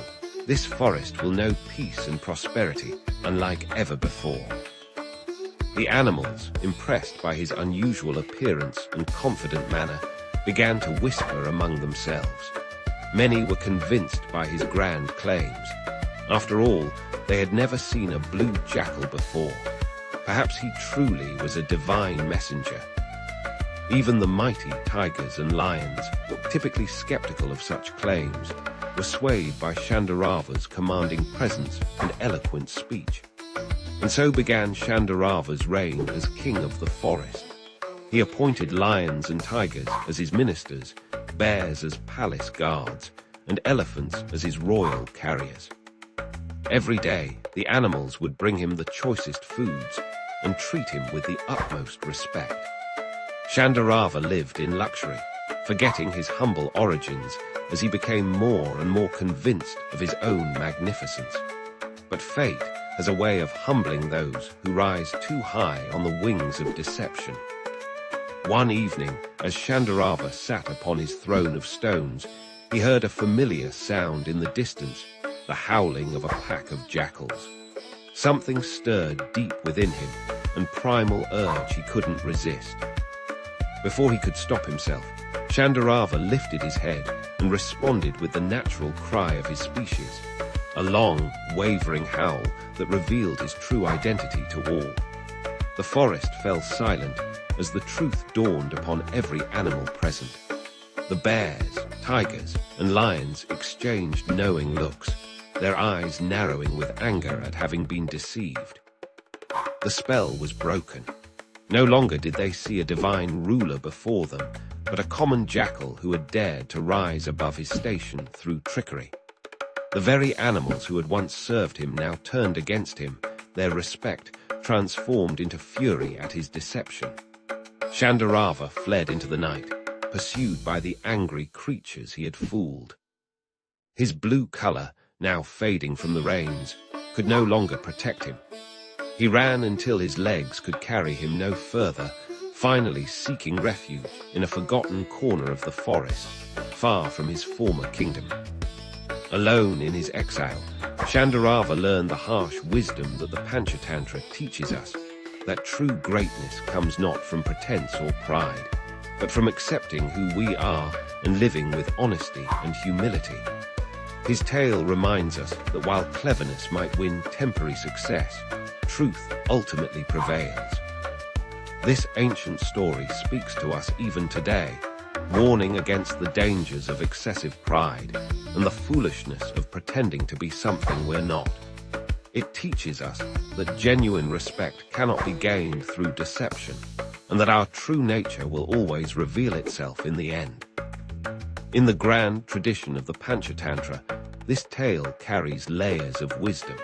this forest will know peace and prosperity unlike ever before." The animals, impressed by his unusual appearance and confident manner, began to whisper among themselves. Many were convinced by his grand claims. After all, they had never seen a blue jackal before. Perhaps he truly was a divine messenger. Even the mighty tigers and lions, typically skeptical of such claims, were swayed by Shandarava's commanding presence and eloquent speech. And so began Shandarava's reign as king of the forest. He appointed lions and tigers as his ministers, bears as palace guards, and elephants as his royal carriers. Every day, the animals would bring him the choicest foods and treat him with the utmost respect. Shandarava lived in luxury, forgetting his humble origins as he became more and more convinced of his own magnificence. But fate has a way of humbling those who rise too high on the wings of deception. One evening, as Shandarava sat upon his throne of stones, he heard a familiar sound in the distance, the howling of a pack of jackals. Something stirred deep within him, an primal urge he couldn't resist. Before he could stop himself, Shandarava lifted his head and responded with the natural cry of his species, a long, wavering howl that revealed his true identity to all. The forest fell silent as the truth dawned upon every animal present. The bears, tigers, and lions exchanged knowing looks, their eyes narrowing with anger at having been deceived. The spell was broken. No longer did they see a divine ruler before them, but a common jackal who had dared to rise above his station through trickery. The very animals who had once served him now turned against him, their respect transformed into fury at his deception. Shandarava fled into the night, pursued by the angry creatures he had fooled. His blue color, now fading from the rains, could no longer protect him. He ran until his legs could carry him no further, finally seeking refuge in a forgotten corner of the forest, far from his former kingdom. Alone in his exile, Shandarava learned the harsh wisdom that the Panchatantra teaches us, that true greatness comes not from pretense or pride, but from accepting who we are and living with honesty and humility. His tale reminds us that while cleverness might win temporary success, truth ultimately prevails. This ancient story speaks to us even today, warning against the dangers of excessive pride and the foolishness of pretending to be something we're not. It teaches us that genuine respect cannot be gained through deception, and that our true nature will always reveal itself in the end. In the grand tradition of the Panchatantra, this tale carries layers of wisdom.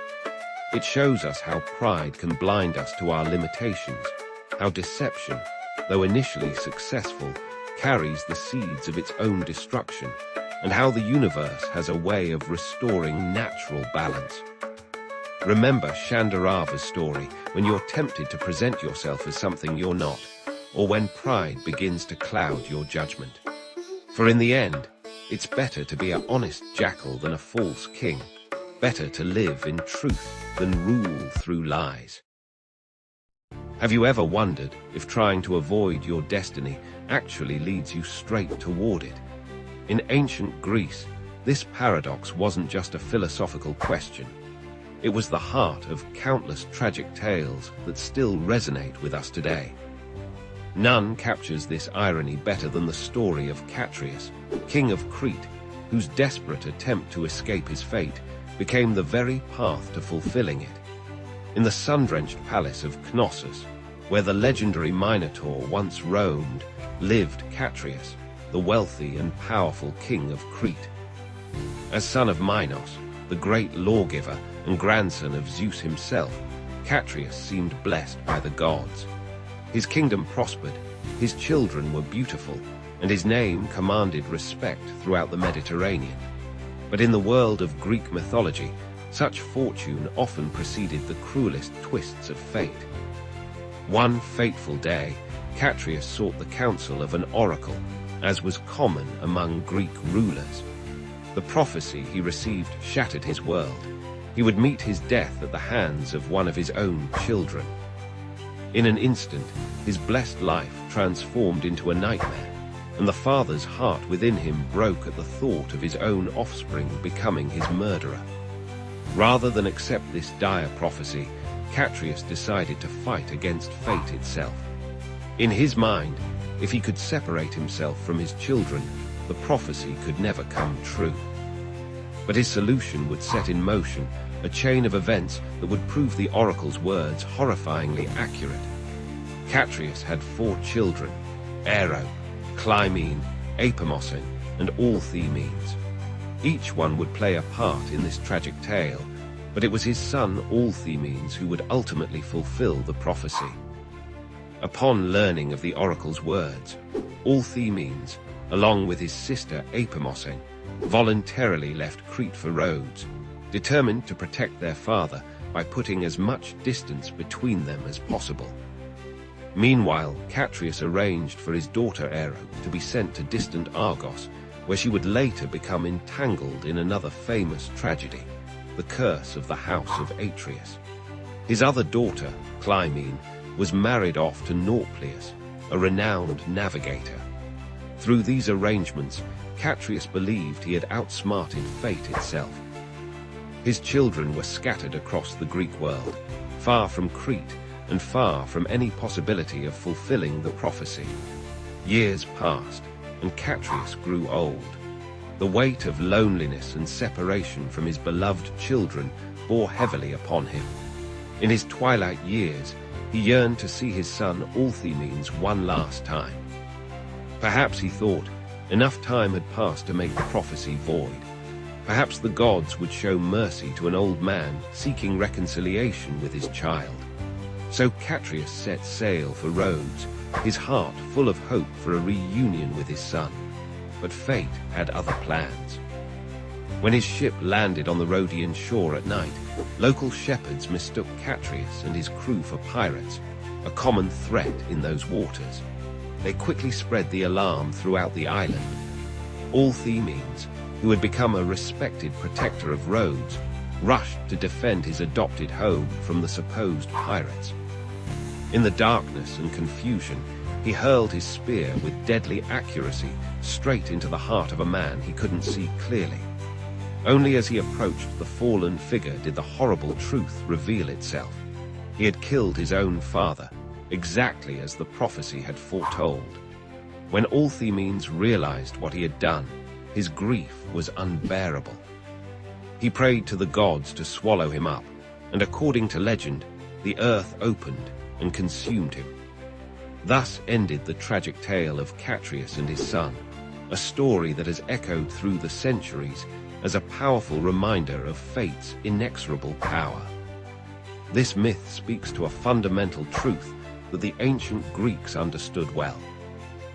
It shows us how pride can blind us to our limitations, how deception, though initially successful, carries the seeds of its own destruction, and how the universe has a way of restoring natural balance. Remember Shandarava's story when you're tempted to present yourself as something you're not, or when pride begins to cloud your judgment. For in the end, it's better to be an honest jackal than a false king, better to live in truth than rule through lies. Have you ever wondered if trying to avoid your destiny actually leads you straight toward it? In ancient Greece, this paradox wasn't just a philosophical question. It was the heart of countless tragic tales that still resonate with us today. None captures this irony better than the story of Catreus, king of Crete, whose desperate attempt to escape his fate became the very path to fulfilling it. In the sun-drenched palace of Knossos, where the legendary Minotaur once roamed, lived Catreus, the wealthy and powerful king of Crete. As son of Minos, the great lawgiver and grandson of Zeus himself, Catreus seemed blessed by the gods. His kingdom prospered, his children were beautiful, and his name commanded respect throughout the Mediterranean. But in the world of Greek mythology, such fortune often preceded the cruelest twists of fate. One fateful day, Catreus sought the counsel of an oracle, as was common among Greek rulers. The prophecy he received shattered his world. He would meet his death at the hands of one of his own children. In an instant, his blessed life transformed into a nightmare, and the father's heart within him broke at the thought of his own offspring becoming his murderer. Rather than accept this dire prophecy, Catreus decided to fight against fate itself. In his mind, if he could separate himself from his children, the prophecy could never come true. But his solution would set in motion a chain of events that would prove the oracle's words horrifyingly accurate. Catreus had 4 children: Aero, Clymene, Apamosine, and Allthemenes. Each one would play a part in this tragic tale, but it was his son Allthemenes who would ultimately fulfill the prophecy. Upon learning of the oracle's words, Allthemenes, along with his sister Apamosine, voluntarily left Crete for Rhodes, determined to protect their father by putting as much distance between them as possible. Meanwhile, Catreus arranged for his daughter Aero to be sent to distant Argos, where she would later become entangled in another famous tragedy, the curse of the house of Atreus. His other daughter, Clymene, was married off to Nauplius, a renowned navigator. Through these arrangements, Catreus believed he had outsmarted fate itself. His children were scattered across the Greek world, far from Crete and far from any possibility of fulfilling the prophecy. Years passed, and Catreus grew old. The weight of loneliness and separation from his beloved children bore heavily upon him. In his twilight years, he yearned to see his son Allthemenes one last time. Perhaps, he thought, enough time had passed to make the prophecy void. Perhaps the gods would show mercy to an old man seeking reconciliation with his child. So Catreus set sail for Rhodes, his heart full of hope for a reunion with his son. But fate had other plans. When his ship landed on the Rhodian shore at night, local shepherds mistook Catreus and his crew for pirates, a common threat in those waters. They quickly spread the alarm throughout the island. Allthemenes, who had become a respected protector of Rhodes, rushed to defend his adopted home from the supposed pirates. In the darkness and confusion, he hurled his spear with deadly accuracy straight into the heart of a man he couldn't see clearly. Only as he approached the fallen figure did the horrible truth reveal itself. He had killed his own father, exactly as the prophecy had foretold. When Allthemenes realized what he had done, his grief was unbearable. He prayed to the gods to swallow him up, and according to legend, the earth opened and consumed him. Thus ended the tragic tale of Catreus and his son, a story that has echoed through the centuries as a powerful reminder of fate's inexorable power. This myth speaks to a fundamental truth that the ancient Greeks understood well.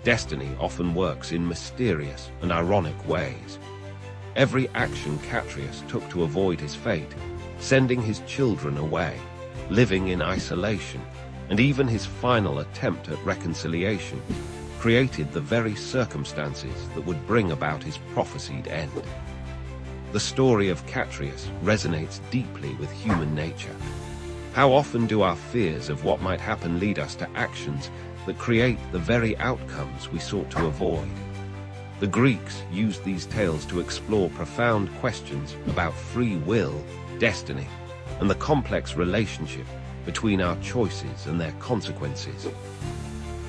Destiny often works in mysterious and ironic ways. Every action Catreus took to avoid his fate, sending his children away, living in isolation, and even his final attempt at reconciliation, created the very circumstances that would bring about his prophesied end. The story of Catreus resonates deeply with human nature. How often do our fears of what might happen lead us to actions that create the very outcomes we sought to avoid? The Greeks used these tales to explore profound questions about free will, destiny, and the complex relationship between our choices and their consequences.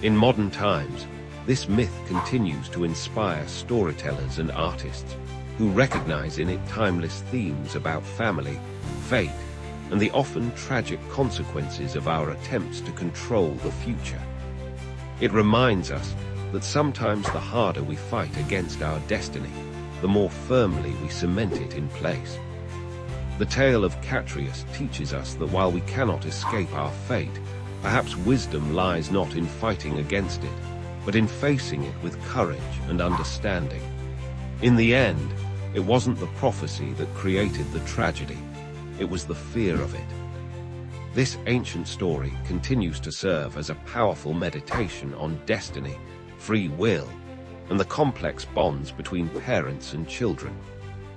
In modern times, this myth continues to inspire storytellers and artists who recognize in it timeless themes about family, fate, and the often tragic consequences of our attempts to control the future. It reminds us that sometimes the harder we fight against our destiny, the more firmly we cement it in place. The tale of Catrius teaches us that while we cannot escape our fate, perhaps wisdom lies not in fighting against it, but in facing it with courage and understanding. In the end, it wasn't the prophecy that created the tragedy, it was the fear of it. This ancient story continues to serve as a powerful meditation on destiny, free will, and the complex bonds between parents and children,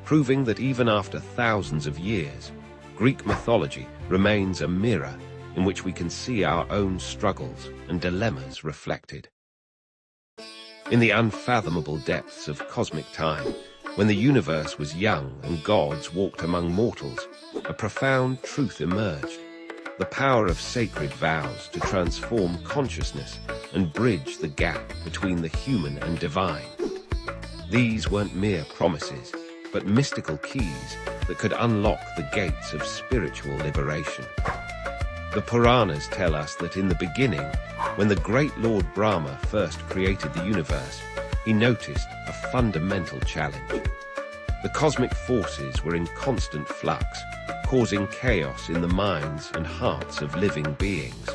proving that even after thousands of years, Greek mythology remains a mirror in which we can see our own struggles and dilemmas reflected. In the unfathomable depths of cosmic time, when the universe was young and gods walked among mortals, a profound truth emerged: the power of sacred vows to transform consciousness and bridge the gap between the human and divine. These weren't mere promises, but mystical keys that could unlock the gates of spiritual liberation. The Puranas tell us that in the beginning, when the great Lord Brahma first created the universe, he noticed a fundamental challenge. The cosmic forces were in constant flux, causing chaos in the minds and hearts of living beings.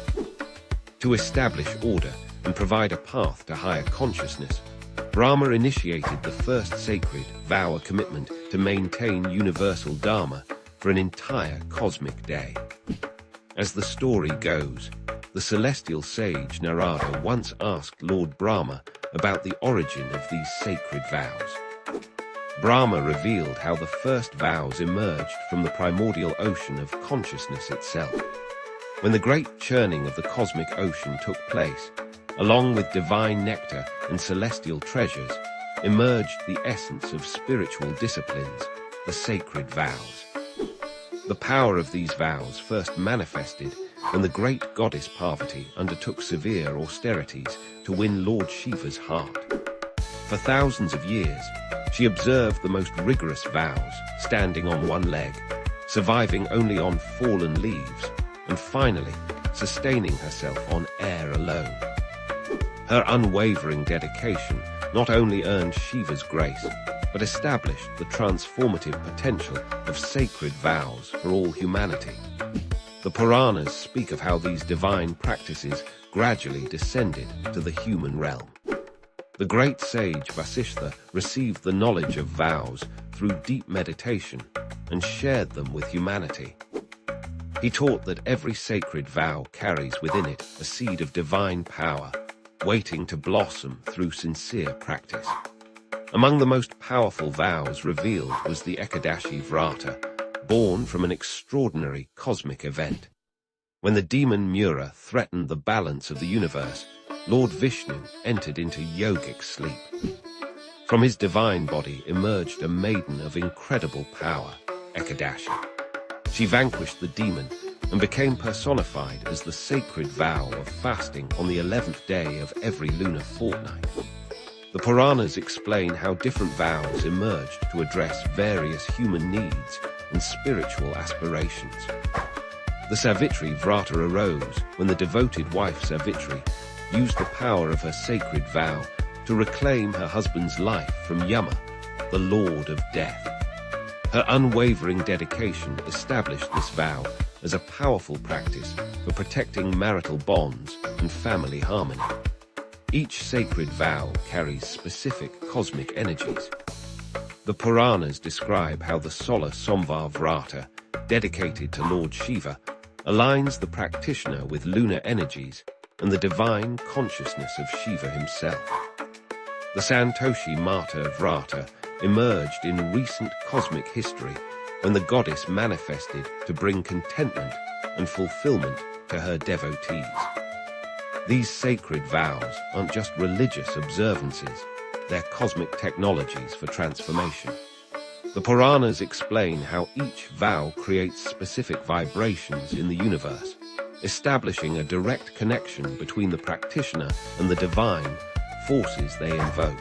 To establish order and provide a path to higher consciousness, Brahma initiated the first sacred vow, a commitment to maintain universal dharma for an entire cosmic day. As the story goes, the celestial sage Narada once asked Lord Brahma about the origin of these sacred vows. Brahma revealed how the first vows emerged from the primordial ocean of consciousness itself. When the great churning of the cosmic ocean took place, along with divine nectar and celestial treasures, emerged the essence of spiritual disciplines, the sacred vows. The power of these vows first manifested when the great goddess Parvati undertook severe austerities to win Lord Shiva's heart. For thousands of years, she observed the most rigorous vows, standing on one leg, surviving only on fallen leaves, and finally sustaining herself on air alone. Her unwavering dedication not only earned Shiva's grace, but established the transformative potential of sacred vows for all humanity. The Puranas speak of how these divine practices gradually descended to the human realm. The great sage Vasishtha received the knowledge of vows through deep meditation and shared them with humanity. He taught that every sacred vow carries within it a seed of divine power, waiting to blossom through sincere practice. Among the most powerful vows revealed was the Ekadashi Vrata, born from an extraordinary cosmic event. When the demon Mura threatened the balance of the universe, Lord Vishnu entered into yogic sleep. From his divine body emerged a maiden of incredible power, Ekadashi. She vanquished the demon and became personified as the sacred vow of fasting on the 11th day of every lunar fortnight. The Puranas explain how different vows emerged to address various human needs and spiritual aspirations. The Savitri Vrata arose when the devoted wife Savitri used the power of her sacred vow to reclaim her husband's life from Yama, the Lord of Death. Her unwavering dedication established this vow as a powerful practice for protecting marital bonds and family harmony. Each sacred vow carries specific cosmic energies. The Puranas describe how the Solar Somvar Vrata, dedicated to Lord Shiva, aligns the practitioner with lunar energies and the divine consciousness of Shiva himself. The Santoshi Mata Vrata emerged in recent cosmic history when the goddess manifested to bring contentment and fulfillment to her devotees. These sacred vows aren't just religious observances, they're cosmic technologies for transformation. The Puranas explain how each vow creates specific vibrations in the universe, establishing a direct connection between the practitioner and the divine forces they invoke.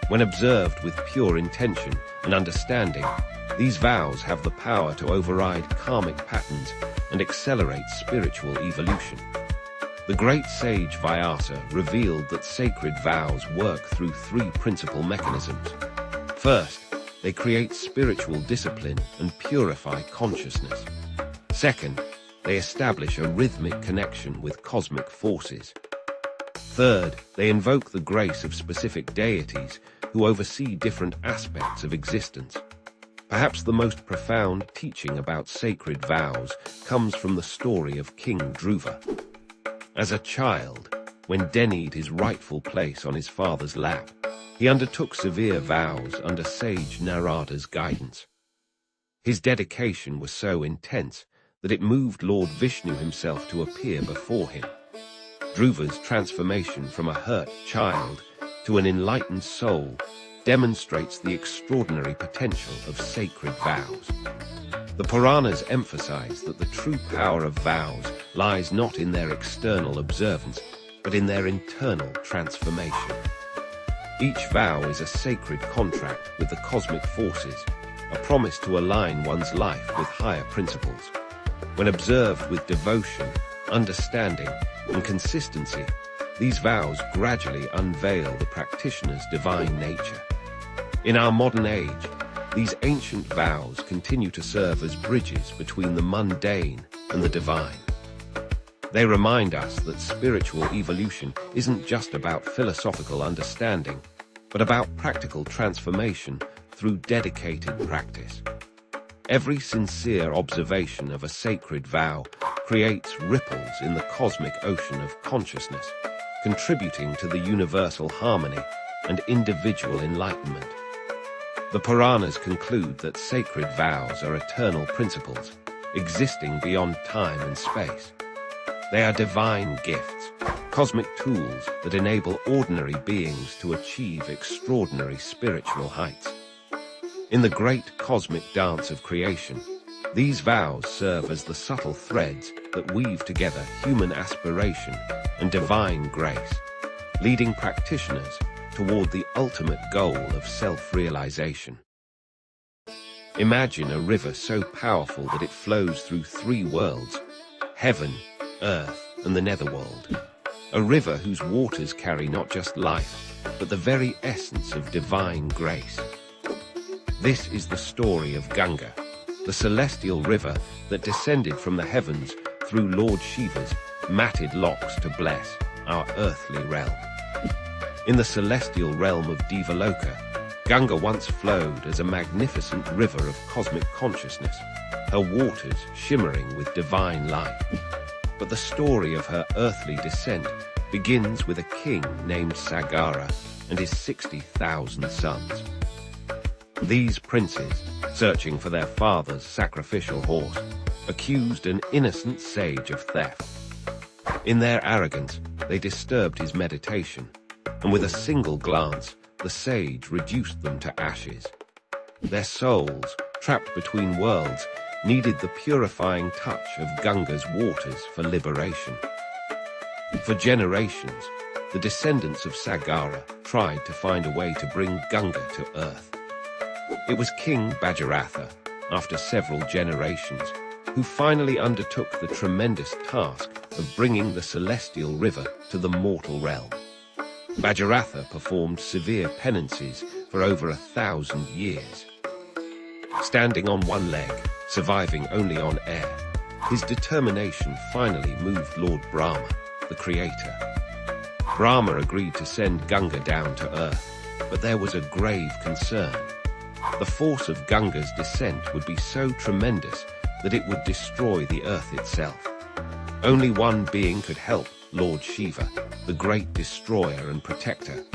When observed with pure intention and understanding, These vows have the power to override karmic patterns and accelerate spiritual evolution. The great sage Vyasa revealed that sacred vows work through three principal mechanisms. First, they create spiritual discipline and purify consciousness. Second, they establish a rhythmic connection with cosmic forces. Third, they invoke the grace of specific deities who oversee different aspects of existence. Perhaps the most profound teaching about sacred vows comes from the story of King Dhruva. As a child, when denied his rightful place on his father's lap, he undertook severe vows under sage Narada's guidance. His dedication was so intense that it moved Lord Vishnu himself to appear before him. Dhruva's transformation from a hurt child to an enlightened soul demonstrates the extraordinary potential of sacred vows. The Puranas emphasize that the true power of vows lies not in their external observance, but in their internal transformation. Each vow is a sacred contract with the cosmic forces, a promise to align one's life with higher principles. When observed with devotion, understanding, and consistency, these vows gradually unveil the practitioner's divine nature. In our modern age, these ancient vows continue to serve as bridges between the mundane and the divine. They remind us that spiritual evolution isn't just about philosophical understanding, but about practical transformation through dedicated practice. Every sincere observation of a sacred vow creates ripples in the cosmic ocean of consciousness, contributing to the universal harmony and individual enlightenment. The Puranas conclude that sacred vows are eternal principles, existing beyond time and space. They are divine gifts, cosmic tools that enable ordinary beings to achieve extraordinary spiritual heights. In the great cosmic dance of creation, these vows serve as the subtle threads that weave together human aspiration and divine grace, leading practitioners toward the ultimate goal of self-realization. Imagine a river so powerful that it flows through three worlds: heaven, earth, and the netherworld. A river whose waters carry not just life, but the very essence of divine grace. This is the story of Ganga, the celestial river that descended from the heavens through Lord Shiva's matted locks to bless our earthly realm. In the celestial realm of Devaloka, Ganga once flowed as a magnificent river of cosmic consciousness, her waters shimmering with divine light. But the story of her earthly descent begins with a king named Sagara and his 60,000 sons. These princes, searching for their father's sacrificial horse, accused an innocent sage of theft. In their arrogance, they disturbed his meditation, and with a single glance, the sage reduced them to ashes. Their souls, trapped between worlds, needed the purifying touch of Ganga's waters for liberation. For generations, the descendants of Sagara tried to find a way to bring Ganga to earth. It was King Bhajaratha, after several generations, who finally undertook the tremendous task of bringing the celestial river to the mortal realm. Bhajaratha performed severe penances for over 1,000 years. Standing on one leg, surviving only on air, his determination finally moved Lord Brahma, the creator. Brahma agreed to send Ganga down to earth, but there was a grave concern. The force of Ganga's descent would be so tremendous that it would destroy the earth itself. Only one being could help Lord Shiva, the great destroyer and protector.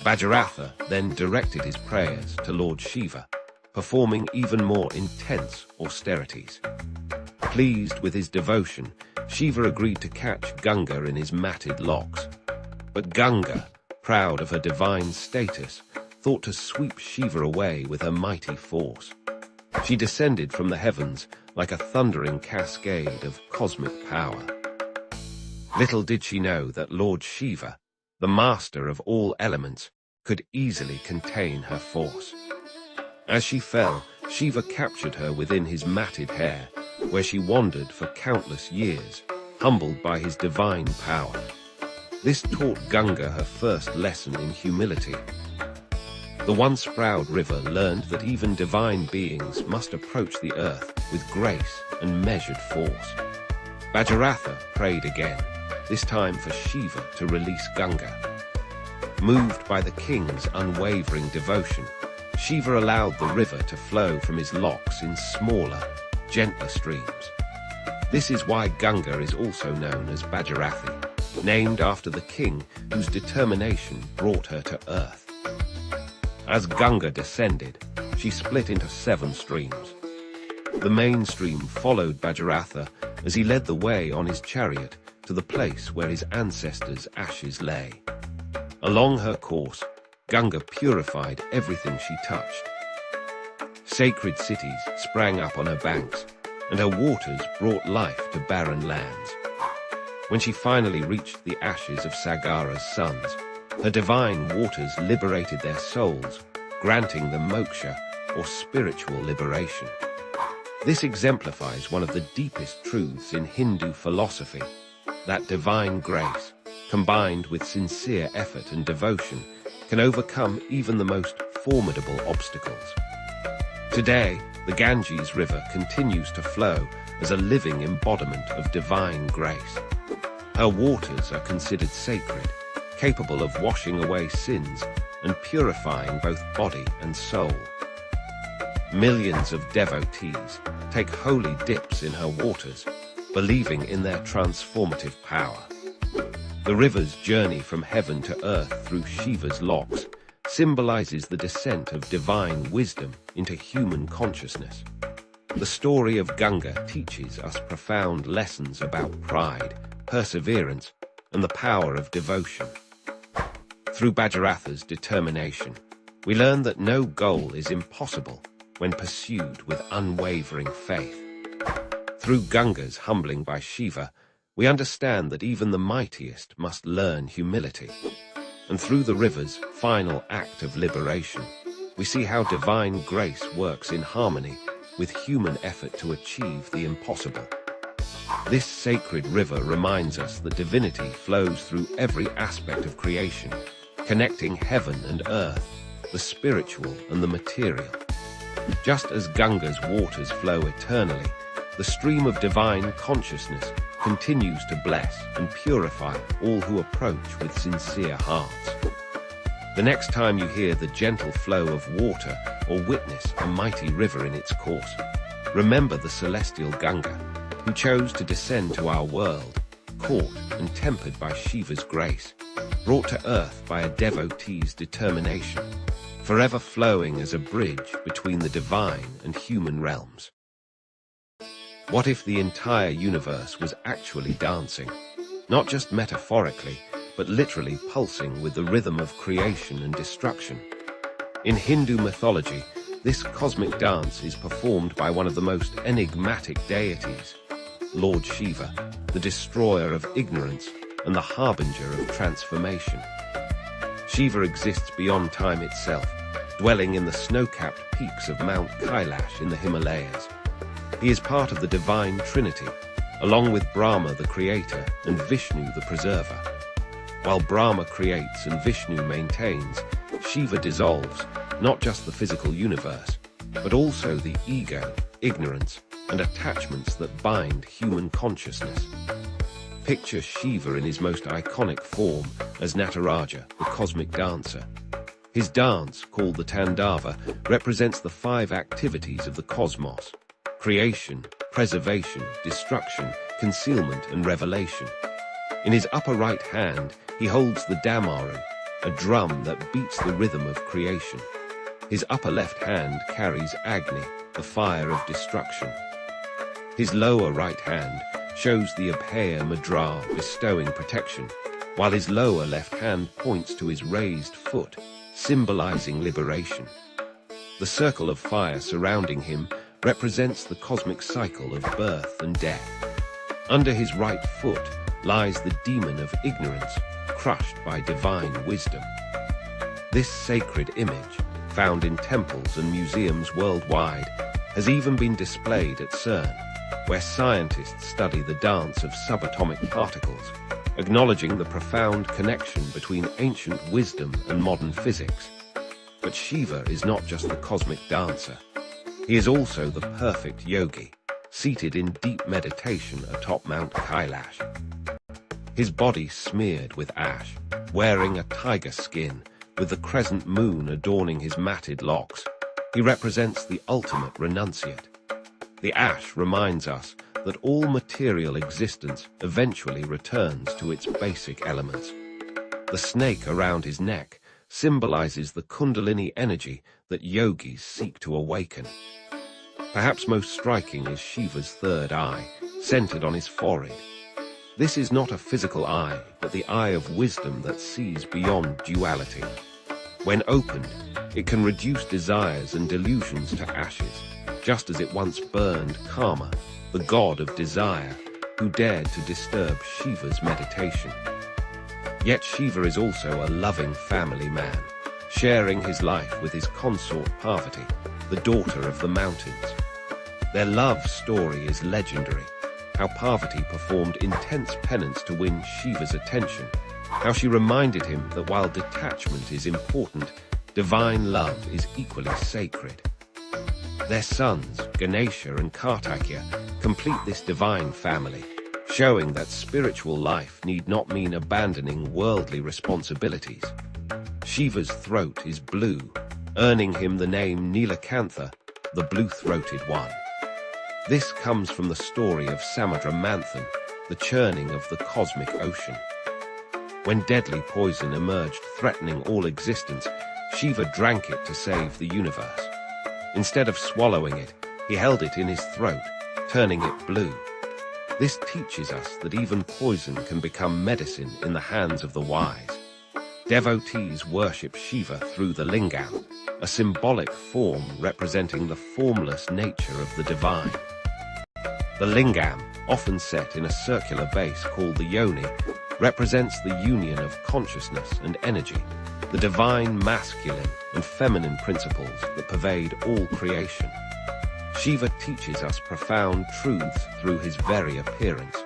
Bhajaratha then directed his prayers to Lord Shiva, performing even more intense austerities. Pleased with his devotion, Shiva agreed to catch Ganga in his matted locks. But Ganga, proud of her divine status, thought to sweep Shiva away with her mighty force. She descended from the heavens like a thundering cascade of cosmic power. Little did she know that Lord Shiva, the master of all elements, could easily contain her force. As she fell, Shiva captured her within his matted hair, where she wandered for countless years, humbled by his divine power. This taught Ganga her first lesson in humility. The once proud river learned that even divine beings must approach the earth with grace and measured force. Bhagiratha prayed again, this time for Shiva to release Ganga. Moved by the king's unwavering devotion, Shiva allowed the river to flow from his locks in smaller, gentler streams. This is why Ganga is also known as Bhagirathi, named after the king whose determination brought her to earth. As Ganga descended, she split into 7 streams. The main stream followed Bhagiratha as he led the way on his chariot to the place where his ancestors' ashes lay. Along her course, Ganga purified everything she touched. Sacred cities sprang up on her banks, and her waters brought life to barren lands. When she finally reached the ashes of Sagara's sons, her divine waters liberated their souls, granting them moksha, or spiritual liberation. This exemplifies one of the deepest truths in Hindu philosophy, that divine grace, combined with sincere effort and devotion, can overcome even the most formidable obstacles. Today, the Ganges River continues to flow as a living embodiment of divine grace. Her waters are considered sacred, capable of washing away sins and purifying both body and soul. Millions of devotees take holy dips in her waters, believing in their transformative power. The river's journey from heaven to earth through Shiva's locks symbolizes the descent of divine wisdom into human consciousness. The story of Ganga teaches us profound lessons about pride, perseverance, and the power of devotion. Through Bhagiratha's determination, we learn that no goal is impossible when pursued with unwavering faith. Through Ganga's humbling by Shiva, we understand that even the mightiest must learn humility. And through the river's final act of liberation, we see how divine grace works in harmony with human effort to achieve the impossible. This sacred river reminds us that divinity flows through every aspect of creation, connecting heaven and earth, the spiritual and the material. Just as Ganga's waters flow eternally, the stream of divine consciousness continues to bless and purify all who approach with sincere hearts. The next time you hear the gentle flow of water or witness a mighty river in its course, remember the celestial Ganga, who chose to descend to our world, caught and tempered by Shiva's grace, brought to earth by a devotee's determination, forever flowing as a bridge between the divine and human realms. What if the entire universe was actually dancing, not just metaphorically, but literally pulsing with the rhythm of creation and destruction? In Hindu mythology, this cosmic dance is performed by one of the most enigmatic deities, Lord Shiva, the destroyer of ignorance and the harbinger of transformation. Shiva exists beyond time itself, dwelling in the snow-capped peaks of Mount Kailash in the Himalayas. He is part of the divine trinity, along with Brahma the creator and Vishnu the preserver. While Brahma creates and Vishnu maintains, Shiva dissolves not just the physical universe, but also the ego, ignorance, and attachments that bind human consciousness. Picture Shiva in his most iconic form as Nataraja, the cosmic dancer. His dance, called the Tandava, represents the 5 activities of the cosmos: creation, preservation, destruction, concealment, and revelation. In his upper right hand, he holds the Damaru, a drum that beats the rhythm of creation. His upper left hand carries Agni, the fire of destruction. His lower right hand shows the Abhaya Mudra, bestowing protection, while his lower left hand points to his raised foot, symbolizing liberation. The circle of fire surrounding him represents the cosmic cycle of birth and death. Under his right foot lies the demon of ignorance, crushed by divine wisdom. This sacred image, found in temples and museums worldwide, has even been displayed at CERN, where scientists study the dance of subatomic particles, acknowledging the profound connection between ancient wisdom and modern physics. But Shiva is not just the cosmic dancer. He is also the perfect yogi, seated in deep meditation atop Mount Kailash. His body smeared with ash, wearing a tiger skin, with the crescent moon adorning his matted locks. He represents the ultimate renunciate. The ash reminds us that all material existence eventually returns to its basic elements. The snake around his neck symbolizes the Kundalini energy that yogis seek to awaken. Perhaps most striking is Shiva's third eye, centered on his forehead. This is not a physical eye, but the eye of wisdom that sees beyond duality. When opened, it can reduce desires and delusions to ashes, just as it once burned Karma, the god of desire, who dared to disturb Shiva's meditation. Yet Shiva is also a loving family man, sharing his life with his consort Parvati, the daughter of the mountains. Their love story is legendary, how Parvati performed intense penance to win Shiva's attention, how she reminded him that while detachment is important, divine love is equally sacred. Their sons, Ganesha and Kartikya, complete this divine family, showing that spiritual life need not mean abandoning worldly responsibilities. Shiva's throat is blue, earning him the name Nilakantha, the blue-throated one. This comes from the story of Samudra Manthan, the churning of the cosmic ocean. When deadly poison emerged threatening all existence, Shiva drank it to save the universe. Instead of swallowing it, he held it in his throat, turning it blue. This teaches us that even poison can become medicine in the hands of the wise. Devotees worship Shiva through the lingam, a symbolic form representing the formless nature of the divine. The lingam, often set in a circular base called the yoni, represents the union of consciousness and energy, the divine masculine and feminine principles that pervade all creation. Shiva teaches us profound truths through his very appearance.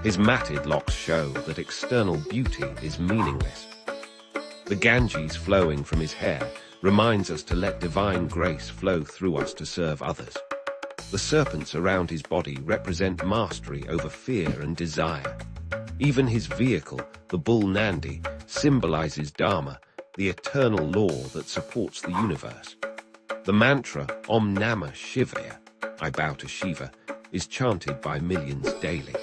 His matted locks show that external beauty is meaningless. The Ganges flowing from his hair reminds us to let divine grace flow through us to serve others. The serpents around his body represent mastery over fear and desire. Even his vehicle, the bull Nandi, symbolizes Dharma, the eternal law that supports the universe. The mantra Om Namah Shivaya, I bow to Shiva, is chanted by millions daily.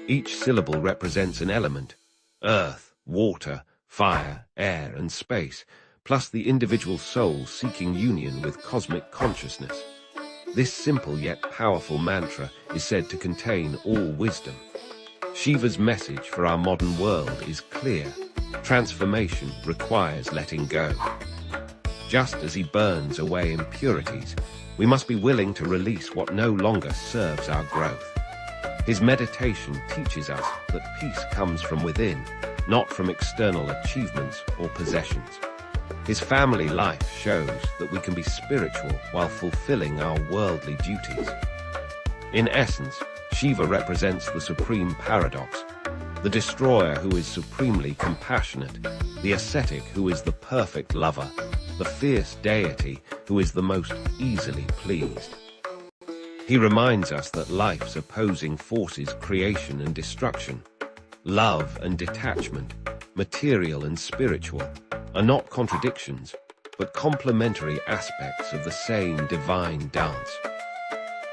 Each syllable represents an element: earth, water, fire, air, and space, plus the individual soul seeking union with cosmic consciousness. This simple yet powerful mantra is said to contain all wisdom. Shiva's message for our modern world is clear. Transformation requires letting go. Just as he burns away impurities, we must be willing to release what no longer serves our growth. His meditation teaches us that peace comes from within, not from external achievements or possessions. His family life shows that we can be spiritual while fulfilling our worldly duties. In essence, Shiva represents the supreme paradox, the destroyer who is supremely compassionate, the ascetic who is the perfect lover, the fierce deity who is the most easily pleased. He reminds us that life's opposing forces, creation and destruction, love and detachment, material and spiritual, are not contradictions, but complementary aspects of the same divine dance.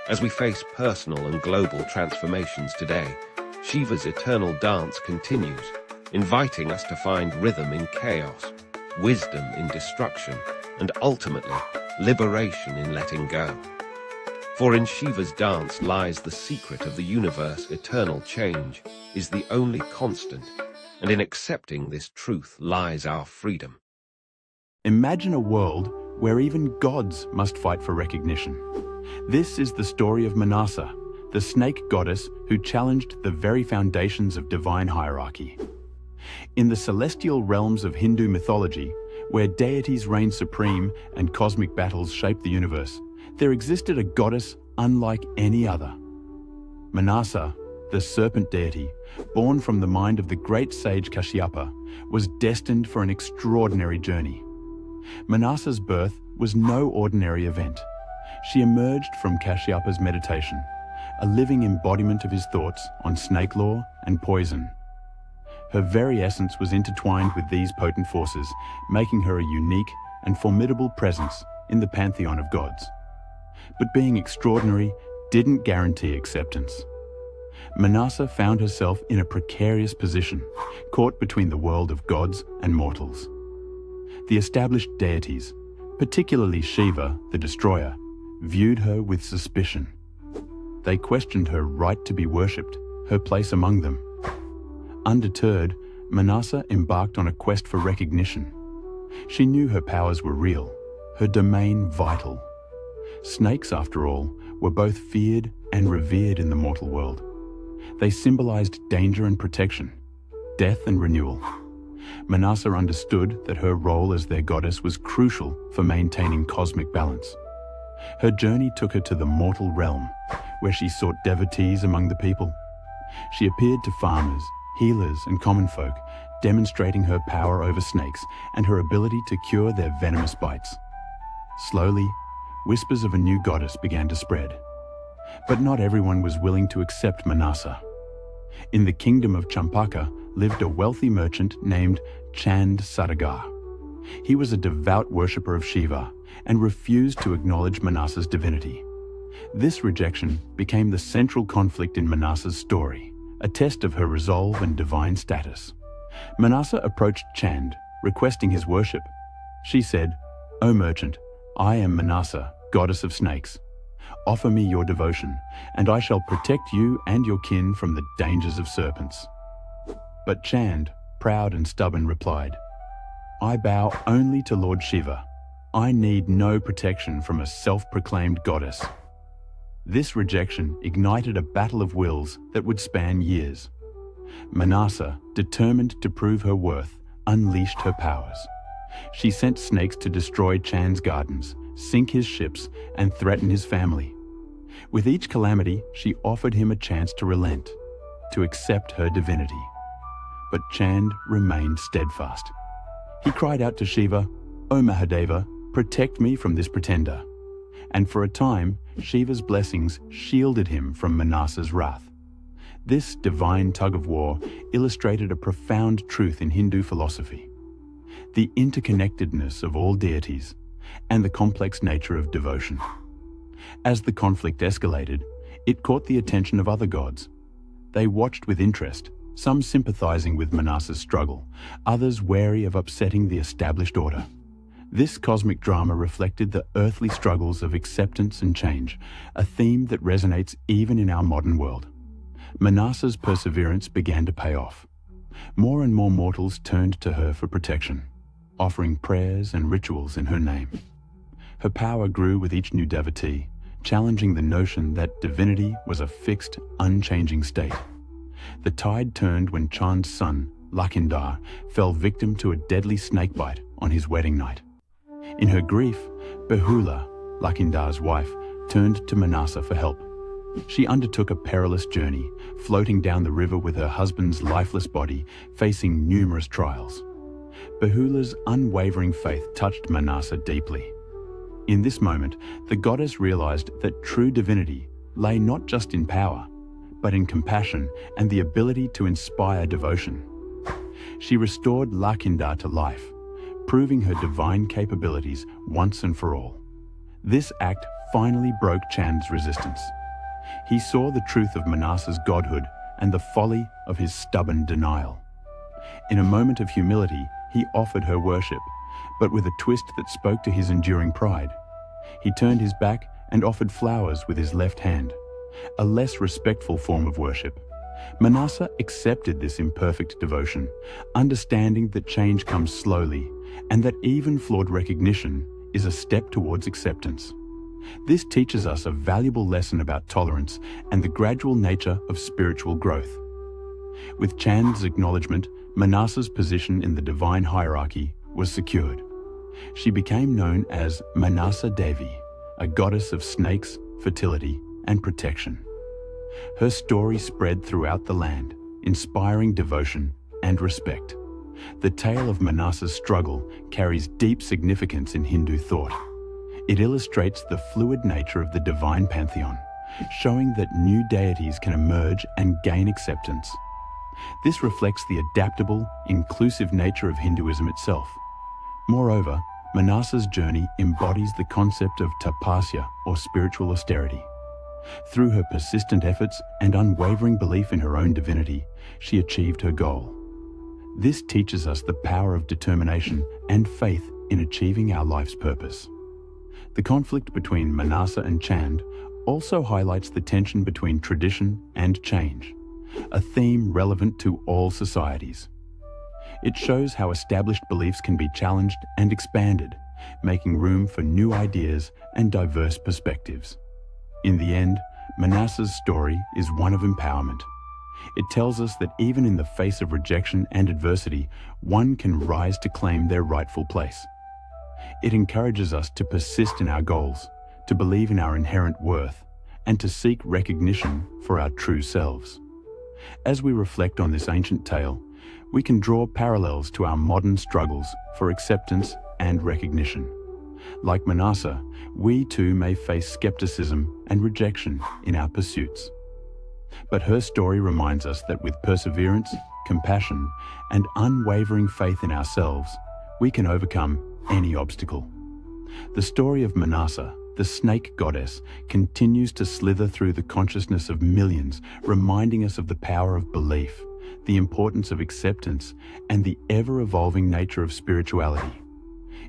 As we face personal and global transformations today, Shiva's eternal dance continues, inviting us to find rhythm in chaos, wisdom in destruction, and ultimately, liberation in letting go. For in Shiva's dance lies the secret of the universe. Eternal change is the only constant, and in accepting this truth lies our freedom. Imagine a world where even gods must fight for recognition. This is the story of Manasa, the snake goddess who challenged the very foundations of divine hierarchy. In the celestial realms of Hindu mythology, where deities reigned supreme and cosmic battles shaped the universe, there existed a goddess unlike any other. Manasa, the serpent deity, born from the mind of the great sage Kashyapa, was destined for an extraordinary journey. Manasa's birth was no ordinary event. She emerged from Kashyapa's meditation, a living embodiment of his thoughts on snake lore and poison. Her very essence was intertwined with these potent forces, making her a unique and formidable presence in the pantheon of gods. But being extraordinary didn't guarantee acceptance. Manasa found herself in a precarious position, caught between the world of gods and mortals. The established deities, particularly Shiva, the destroyer, viewed her with suspicion. They questioned her right to be worshipped, her place among them. Undeterred, Manasa embarked on a quest for recognition. She knew her powers were real, her domain vital. Snakes, after all, were both feared and revered in the mortal world. They symbolized danger and protection, death and renewal. Manasa understood that her role as their goddess was crucial for maintaining cosmic balance. Her journey took her to the mortal realm, where she sought devotees among the people. She appeared to farmers, healers, and common folk, demonstrating her power over snakes and her ability to cure their venomous bites. Slowly, whispers of a new goddess began to spread. But not everyone was willing to accept Manasa. In the kingdom of Champaka lived a wealthy merchant named Chand Sadagar. He was a devout worshipper of Shiva and refused to acknowledge Manasa's divinity. This rejection became the central conflict in Manasa's story, a test of her resolve and divine status. Manasa approached Chand, requesting his worship. She said, "O merchant, I am Manasa, goddess of snakes. Offer me your devotion, and I shall protect you and your kin from the dangers of serpents." But Chand, proud and stubborn, replied, "I bow only to Lord Shiva. I need no protection from a self-proclaimed goddess." This rejection ignited a battle of wills that would span years. Manasa, determined to prove her worth, unleashed her powers. She sent snakes to destroy Chand's gardens, sink his ships, and threaten his family. With each calamity, she offered him a chance to relent, to accept her divinity. But Chand remained steadfast. He cried out to Shiva, "O Mahadeva, protect me from this pretender." And for a time, Shiva's blessings shielded him from Manasa's wrath. This divine tug-of-war illustrated a profound truth in Hindu philosophy: the interconnectedness of all deities and the complex nature of devotion. As the conflict escalated, it caught the attention of other gods. They watched with interest, some sympathizing with Manasa's struggle, others wary of upsetting the established order. This cosmic drama reflected the earthly struggles of acceptance and change, a theme that resonates even in our modern world. Manasa's perseverance began to pay off. More and more mortals turned to her for protection, offering prayers and rituals in her name. Her power grew with each new devotee, challenging the notion that divinity was a fixed, unchanging state. The tide turned when Chand's son, Lakhinder, fell victim to a deadly snakebite on his wedding night. In her grief, Behula, Lakhindar's wife, turned to Manasa for help. She undertook a perilous journey, floating down the river with her husband's lifeless body, facing numerous trials. Behula's unwavering faith touched Manasa deeply. In this moment, the goddess realized that true divinity lay not just in power, but in compassion and the ability to inspire devotion. She restored Lakhinder to life, proving her divine capabilities once and for all. This act finally broke Chand's resistance. He saw the truth of Manasa's godhood and the folly of his stubborn denial. In a moment of humility, he offered her worship, but with a twist that spoke to his enduring pride. He turned his back and offered flowers with his left hand, a less respectful form of worship. Manasa accepted this imperfect devotion, understanding that change comes slowly and that even flawed recognition is a step towards acceptance. This teaches us a valuable lesson about tolerance and the gradual nature of spiritual growth. With Chand's acknowledgement, Manasa's position in the divine hierarchy was secured. She became known as Manasa Devi, a goddess of snakes, fertility, and protection. Her story spread throughout the land, inspiring devotion and respect. The tale of Manasa's struggle carries deep significance in Hindu thought. It illustrates the fluid nature of the divine pantheon, showing that new deities can emerge and gain acceptance. This reflects the adaptable, inclusive nature of Hinduism itself. Moreover, Manasa's journey embodies the concept of tapasya, or spiritual austerity. Through her persistent efforts and unwavering belief in her own divinity, she achieved her goal. This teaches us the power of determination and faith in achieving our life's purpose. The conflict between Manasa and Chand also highlights the tension between tradition and change, a theme relevant to all societies. It shows how established beliefs can be challenged and expanded, making room for new ideas and diverse perspectives. In the end, Manasa's story is one of empowerment. It tells us that even in the face of rejection and adversity, one can rise to claim their rightful place. It encourages us to persist in our goals, to believe in our inherent worth, and to seek recognition for our true selves. As we reflect on this ancient tale, we can draw parallels to our modern struggles for acceptance and recognition. Like Manasa, we too may face skepticism and rejection in our pursuits. But her story reminds us that with perseverance, compassion, and unwavering faith in ourselves, we can overcome any obstacle. The story of Manasa, the snake goddess, continues to slither through the consciousness of millions, reminding us of the power of belief, the importance of acceptance, and the ever-evolving nature of spirituality.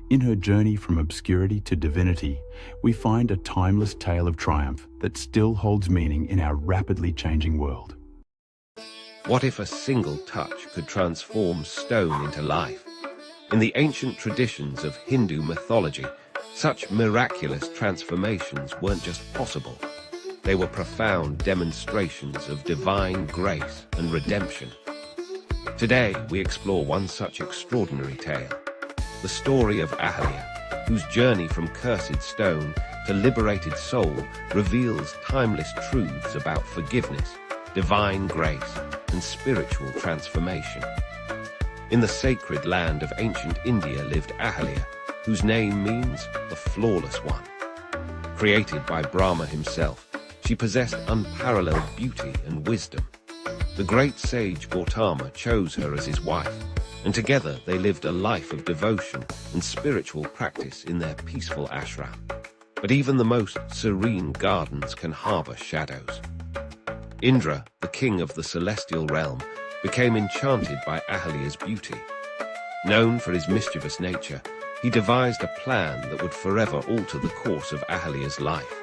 In her journey from obscurity to divinity, we find a timeless tale of triumph that still holds meaning in our rapidly changing world. What if a single touch could transform stone into life? In the ancient traditions of Hindu mythology, such miraculous transformations weren't just possible. They were profound demonstrations of divine grace and redemption. Today, we explore one such extraordinary tale, the story of Ahalya, whose journey from cursed stone to liberated soul reveals timeless truths about forgiveness, divine grace, and spiritual transformation. In the sacred land of ancient India lived Ahalya, whose name means the flawless one. Created by Brahma himself, she possessed unparalleled beauty and wisdom. The great sage Gautama chose her as his wife, and together they lived a life of devotion and spiritual practice in their peaceful ashram. But even the most serene gardens can harbor shadows. Indra, the king of the celestial realm, became enchanted by Ahalya's beauty. Known for his mischievous nature, he devised a plan that would forever alter the course of Ahalya's life.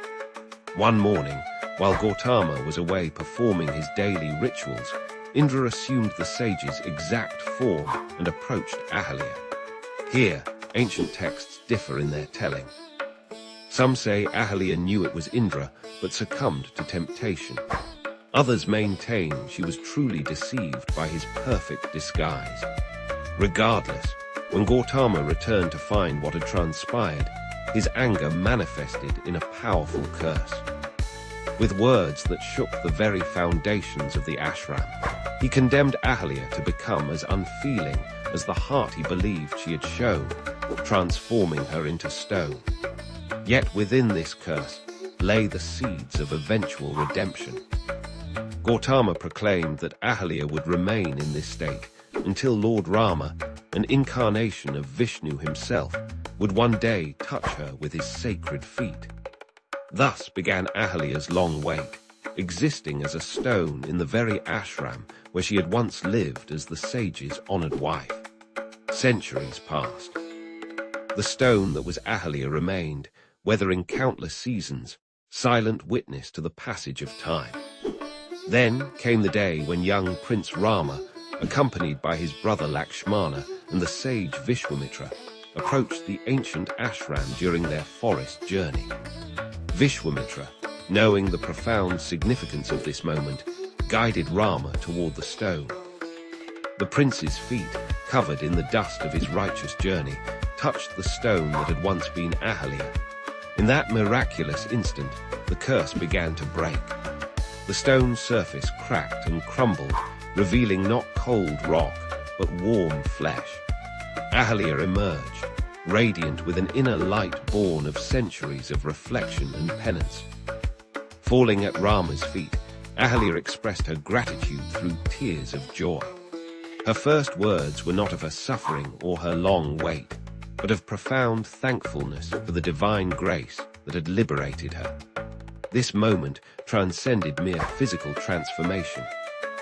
One morning, while Gautama was away performing his daily rituals, Indra assumed the sage's exact form and approached Ahalya. Here, ancient texts differ in their telling. Some say Ahalya knew it was Indra, but succumbed to temptation. Others maintain she was truly deceived by his perfect disguise. Regardless, when Gautama returned to find what had transpired, his anger manifested in a powerful curse. With words that shook the very foundations of the ashram, he condemned Ahalya to become as unfeeling as the heart he believed she had shown, transforming her into stone. Yet within this curse lay the seeds of eventual redemption. Gautama proclaimed that Ahalya would remain in this state until Lord Rama, an incarnation of Vishnu himself, would one day touch her with his sacred feet. Thus began Ahalya's long wait, existing as a stone in the very ashram where she had once lived as the sage's honored wife. Centuries passed. The stone that was Ahalya remained, weathering countless seasons, silent witness to the passage of time. Then came the day when young Prince Rama, accompanied by his brother Lakshmana and the sage Vishwamitra, approached the ancient ashram during their forest journey. Vishwamitra, knowing the profound significance of this moment, guided Rama toward the stone. The prince's feet, covered in the dust of his righteous journey, touched the stone that had once been Ahalia. In that miraculous instant, the curse began to break. The stone's surface cracked and crumbled, revealing not cold rock, but warm flesh. Ahalia emerged, radiant with an inner light born of centuries of reflection and penance. Falling at Rama's feet, Ahalia expressed her gratitude through tears of joy. Her first words were not of her suffering or her long wait, but of profound thankfulness for the divine grace that had liberated her. This moment transcended mere physical transformation.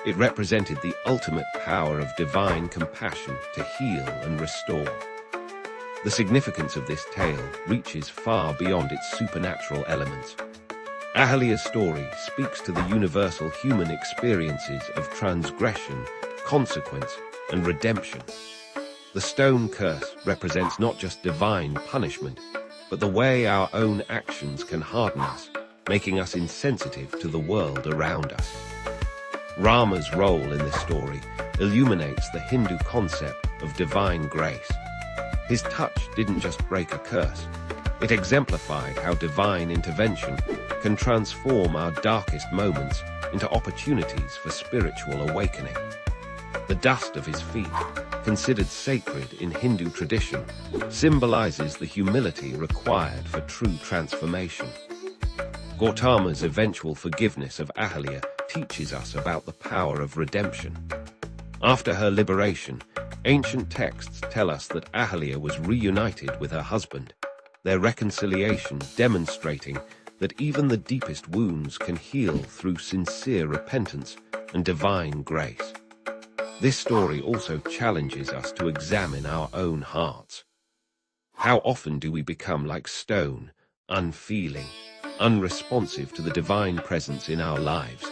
It represented the ultimate power of divine compassion to heal and restore. The significance of this tale reaches far beyond its supernatural elements. Ahalia's story speaks to the universal human experiences of transgression, consequence, and redemption. The stone curse represents not just divine punishment, but the way our own actions can harden us, making us insensitive to the world around us. Rama's role in this story illuminates the Hindu concept of divine grace. His touch didn't just break a curse, it exemplified how divine intervention can transform our darkest moments into opportunities for spiritual awakening. The dust of his feet, considered sacred in Hindu tradition, symbolizes the humility required for true transformation. Gautama's eventual forgiveness of Ahalia teaches us about the power of redemption. After her liberation, ancient texts tell us that Ahalia was reunited with her husband, their reconciliation demonstrating that even the deepest wounds can heal through sincere repentance and divine grace. This story also challenges us to examine our own hearts. How often do we become like stone, unfeeling, unresponsive to the divine presence in our lives?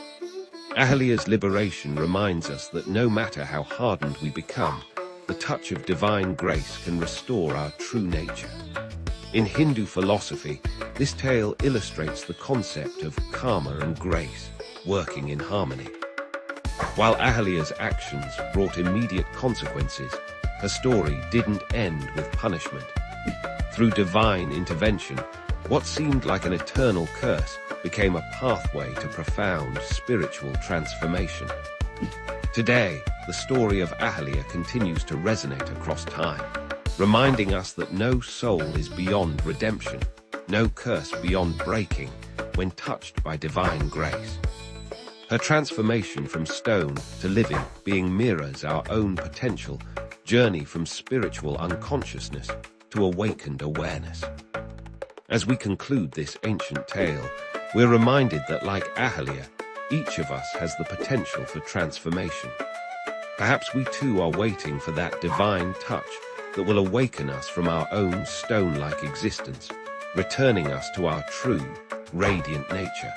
Ahalia's liberation reminds us that no matter how hardened we become, the touch of divine grace can restore our true nature. In Hindu philosophy, this tale illustrates the concept of karma and grace working in harmony. While Ahalia's actions brought immediate consequences, her story didn't end with punishment. Through divine intervention, what seemed like an eternal curse became a pathway to profound spiritual transformation. Today, the story of Ahalia continues to resonate across time, reminding us that no soul is beyond redemption, no curse beyond breaking when touched by divine grace. Her transformation from stone to living being mirrors our own potential journey from spiritual unconsciousness to awakened awareness. As we conclude this ancient tale, we're reminded that like Ahalia, each of us has the potential for transformation. Perhaps we too are waiting for that divine touch that will awaken us from our own stone-like existence, returning us to our true, radiant nature.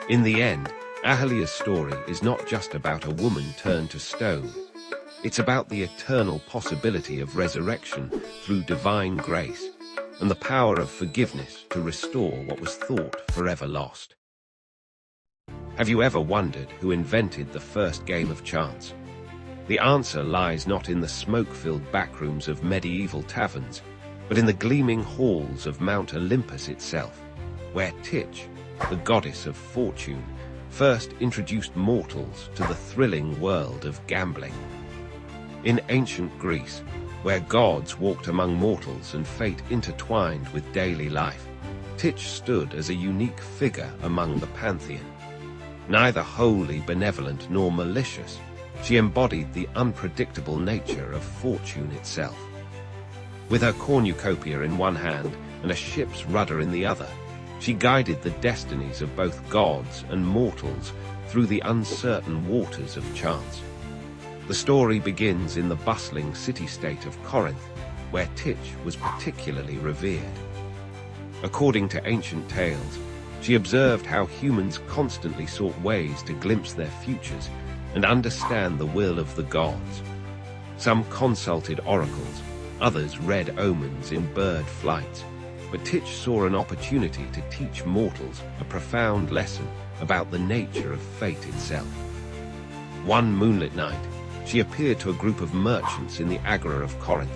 In the end, Ahalia's story is not just about a woman turned to stone. It's about the eternal possibility of resurrection through divine grace and the power of forgiveness to restore what was thought forever lost. Have you ever wondered who invented the first game of chance? The answer lies not in the smoke-filled backrooms of medieval taverns, but in the gleaming halls of Mount Olympus itself, where Titch, the goddess of fortune, first introduced mortals to the thrilling world of gambling. In ancient Greece, where gods walked among mortals and fate intertwined with daily life, Titch stood as a unique figure among the pantheon. Neither wholly benevolent nor malicious, she embodied the unpredictable nature of fortune itself. With her cornucopia in one hand and a ship's rudder in the other, she guided the destinies of both gods and mortals through the uncertain waters of chance. The story begins in the bustling city-state of Corinth, where Titch was particularly revered. According to ancient tales, she observed how humans constantly sought ways to glimpse their futures and understand the will of the gods. Some consulted oracles, others read omens in bird flights, but Titch saw an opportunity to teach mortals a profound lesson about the nature of fate itself. One moonlit night, she appeared to a group of merchants in the Agora of Corinth.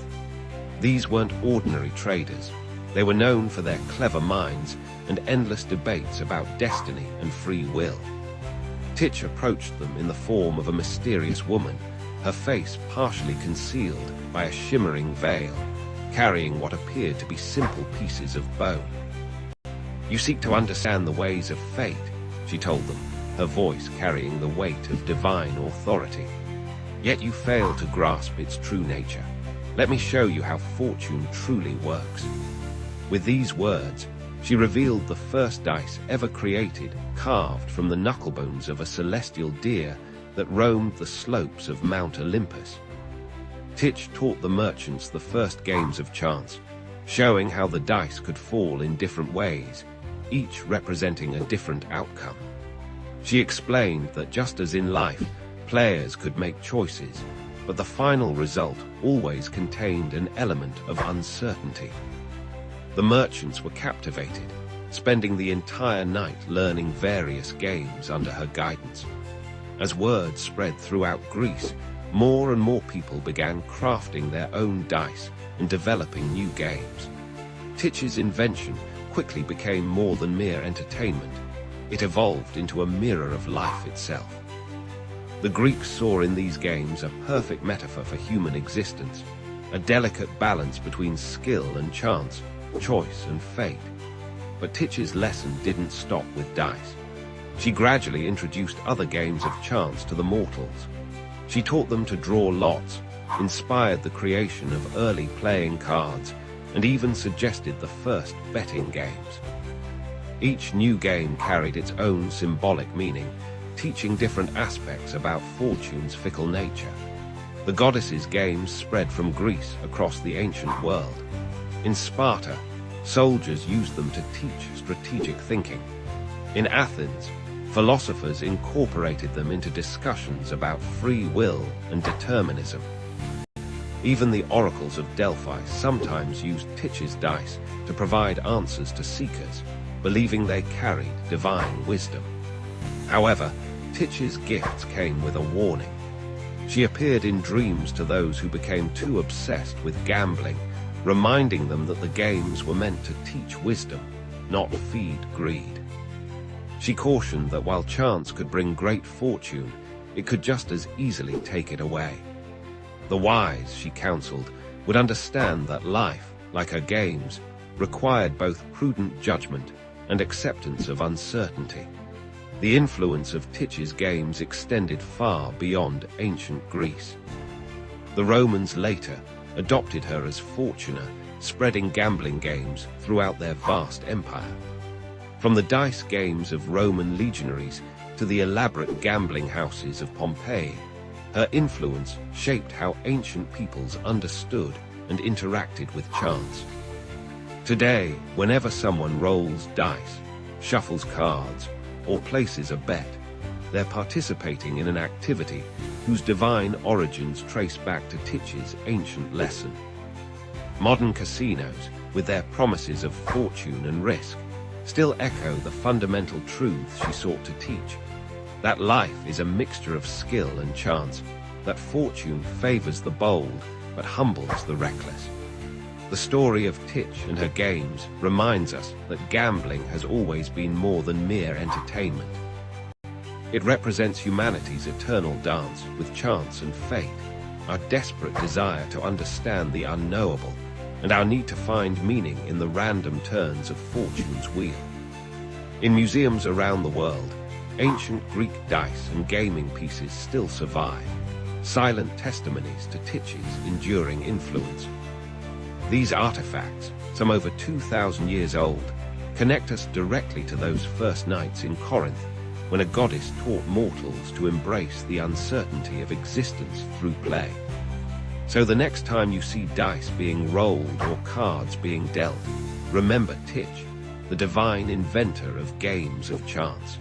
These weren't ordinary traders. They were known for their clever minds and endless debates about destiny and free will. Titch approached them in the form of a mysterious woman, her face partially concealed by a shimmering veil, carrying what appeared to be simple pieces of bone. "You seek to understand the ways of fate," she told them, her voice carrying the weight of divine authority. "Yet you fail to grasp its true nature. Let me show you how fortune truly works." With these words, she revealed the first dice ever created, carved from the knucklebones of a celestial deer that roamed the slopes of Mount Olympus. Titch taught the merchants the first games of chance, showing how the dice could fall in different ways, each representing a different outcome. She explained that just as in life, players could make choices, but the final result always contained an element of uncertainty. The merchants were captivated, spending the entire night learning various games under her guidance. As word spread throughout Greece, more and more people began crafting their own dice and developing new games. Titch's invention quickly became more than mere entertainment. It evolved into a mirror of life itself. The Greeks saw in these games a perfect metaphor for human existence, a delicate balance between skill and chance, choice and fate. But Titch's lesson didn't stop with dice. She gradually introduced other games of chance to the mortals. She taught them to draw lots, inspired the creation of early playing cards, and even suggested the first betting games. Each new game carried its own symbolic meaning, teaching different aspects about fortune's fickle nature. The goddesses' games spread from Greece across the ancient world. In Sparta, soldiers used them to teach strategic thinking. In Athens, philosophers incorporated them into discussions about free will and determinism. Even the oracles of Delphi sometimes used Titch's dice to provide answers to seekers, believing they carried divine wisdom. However, Titch's gifts came with a warning. She appeared in dreams to those who became too obsessed with gambling, reminding them that the games were meant to teach wisdom, not feed greed. She cautioned that while chance could bring great fortune, it could just as easily take it away. The wise, she counseled, would understand that life, like her games, required both prudent judgment and acceptance of uncertainty. The influence of Titch's games extended far beyond ancient Greece. The Romans later adopted her as Fortuna, spreading gambling games throughout their vast empire. From the dice games of Roman legionaries to the elaborate gambling houses of Pompeii, her influence shaped how ancient peoples understood and interacted with chance. Today, whenever someone rolls dice, shuffles cards, or places a bet, they're participating in an activity whose divine origins trace back to Titch's ancient lesson. Modern casinos, with their promises of fortune and risk, still echo the fundamental truths she sought to teach. That life is a mixture of skill and chance, that fortune favors the bold but humbles the reckless. The story of Titch and her games reminds us that gambling has always been more than mere entertainment. It represents humanity's eternal dance with chance and fate, our desperate desire to understand the unknowable, and our need to find meaning in the random turns of fortune's wheel. In museums around the world, ancient Greek dice and gaming pieces still survive, silent testimonies to Titch's enduring influence. These artifacts, some over 2,000 years old, connect us directly to those first nights in Corinth, when a goddess taught mortals to embrace the uncertainty of existence through play. So the next time you see dice being rolled or cards being dealt, remember Titch, the divine inventor of games of chance.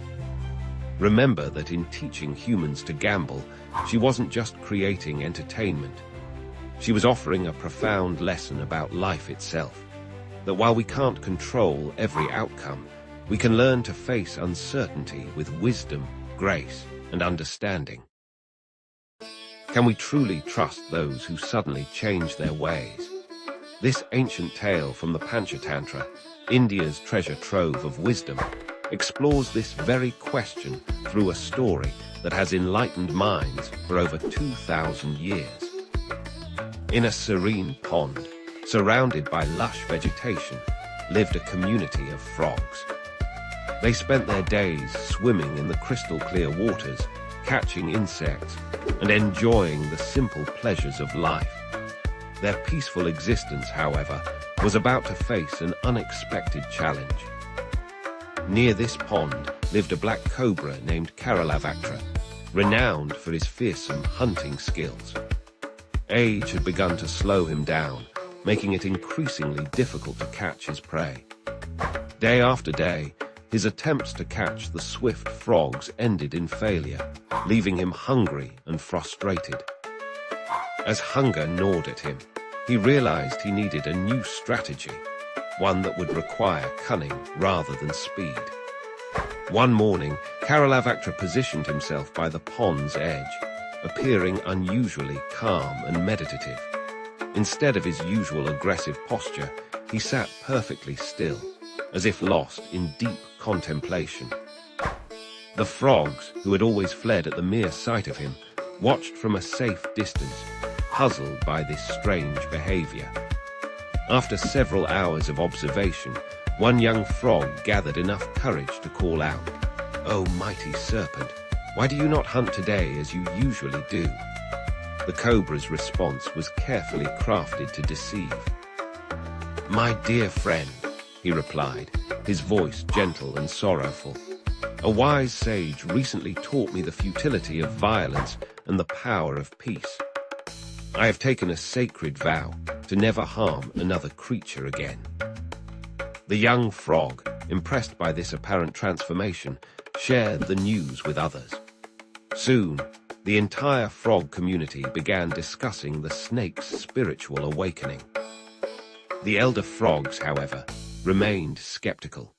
Remember that in teaching humans to gamble, she wasn't just creating entertainment. She was offering a profound lesson about life itself, that while we can't control every outcome, we can learn to face uncertainty with wisdom, grace, and understanding. Can we truly trust those who suddenly change their ways? This ancient tale from the Panchatantra, India's treasure trove of wisdom, explores this very question through a story that has enlightened minds for over 2,000 years. In a serene pond, surrounded by lush vegetation, lived a community of frogs. They spent their days swimming in the crystal-clear waters, catching insects, and enjoying the simple pleasures of life. Their peaceful existence, however, was about to face an unexpected challenge. Near this pond lived a black cobra named Karalavaktra, renowned for his fearsome hunting skills. Age had begun to slow him down, making it increasingly difficult to catch his prey. Day after day, his attempts to catch the swift frogs ended in failure, leaving him hungry and frustrated. As hunger gnawed at him, he realized he needed a new strategy, one that would require cunning rather than speed. One morning, Karalavaktra positioned himself by the pond's edge, appearing unusually calm and meditative. Instead of his usual aggressive posture, he sat perfectly still, as if lost in deep contemplation. The frogs, who had always fled at the mere sight of him, watched from a safe distance, puzzled by this strange behavior. After several hours of observation, one young frog gathered enough courage to call out, "Oh, mighty serpent, why do you not hunt today as you usually do?" The cobra's response was carefully crafted to deceive. "My dear friend," he replied, his voice gentle and sorrowful, "a wise sage recently taught me the futility of violence and the power of peace. I have taken a sacred vow to never harm another creature again." The young frog, impressed by this apparent transformation, shared the news with others. Soon, the entire frog community began discussing the snake's spiritual awakening. The elder frogs, however, remained skeptical.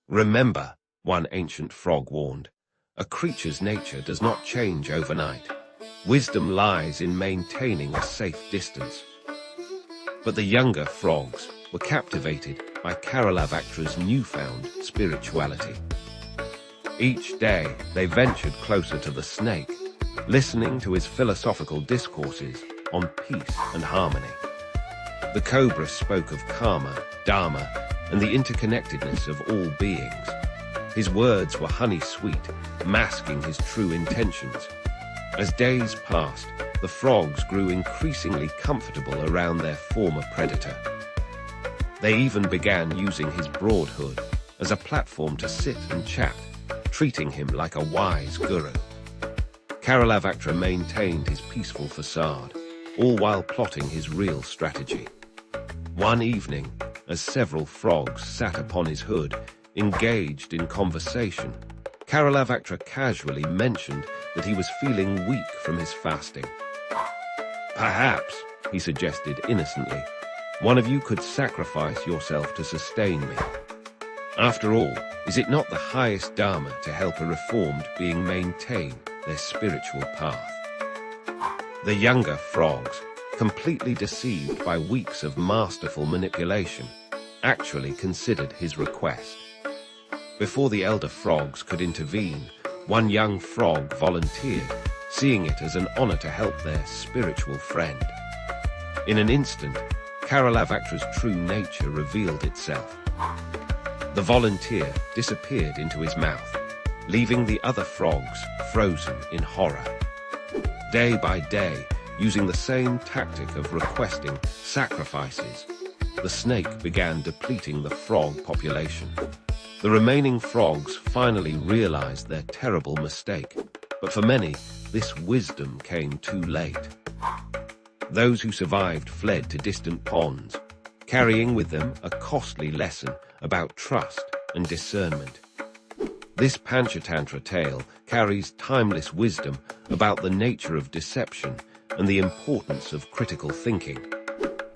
"Remember," one ancient frog warned, "a creature's nature does not change overnight. Wisdom lies in maintaining a safe distance." But the younger frogs were captivated by Karalavaktra's newfound spirituality. Each day, they ventured closer to the snake, listening to his philosophical discourses on peace and harmony. The cobra spoke of karma, dharma, and the interconnectedness of all beings. His words were honey-sweet, masking his true intentions. As days passed, the frogs grew increasingly comfortable around their former predator. They even began using his broad hood as a platform to sit and chat, treating him like a wise guru. Karalavaktra maintained his peaceful facade, all while plotting his real strategy. One evening, as several frogs sat upon his hood, engaged in conversation, Karalavaktra casually mentioned that he was feeling weak from his fasting. "Perhaps," he suggested innocently, "one of you could sacrifice yourself to sustain me. After all, is it not the highest dharma to help a reformed being maintain their spiritual path?" The younger frogs, completely deceived by weeks of masterful manipulation, actually considered his request. Before the elder frogs could intervene, one young frog volunteered, seeing it as an honor to help their spiritual friend. In an instant, Karalavaktra's true nature revealed itself. The volunteer disappeared into his mouth, leaving the other frogs frozen in horror. Day by day, using the same tactic of requesting sacrifices, the snake began depleting the frog population. The remaining frogs finally realized their terrible mistake, but for many, this wisdom came too late. Those who survived fled to distant ponds, carrying with them a costly lesson about trust and discernment. This Panchatantra tale carries timeless wisdom about the nature of deception and the importance of critical thinking.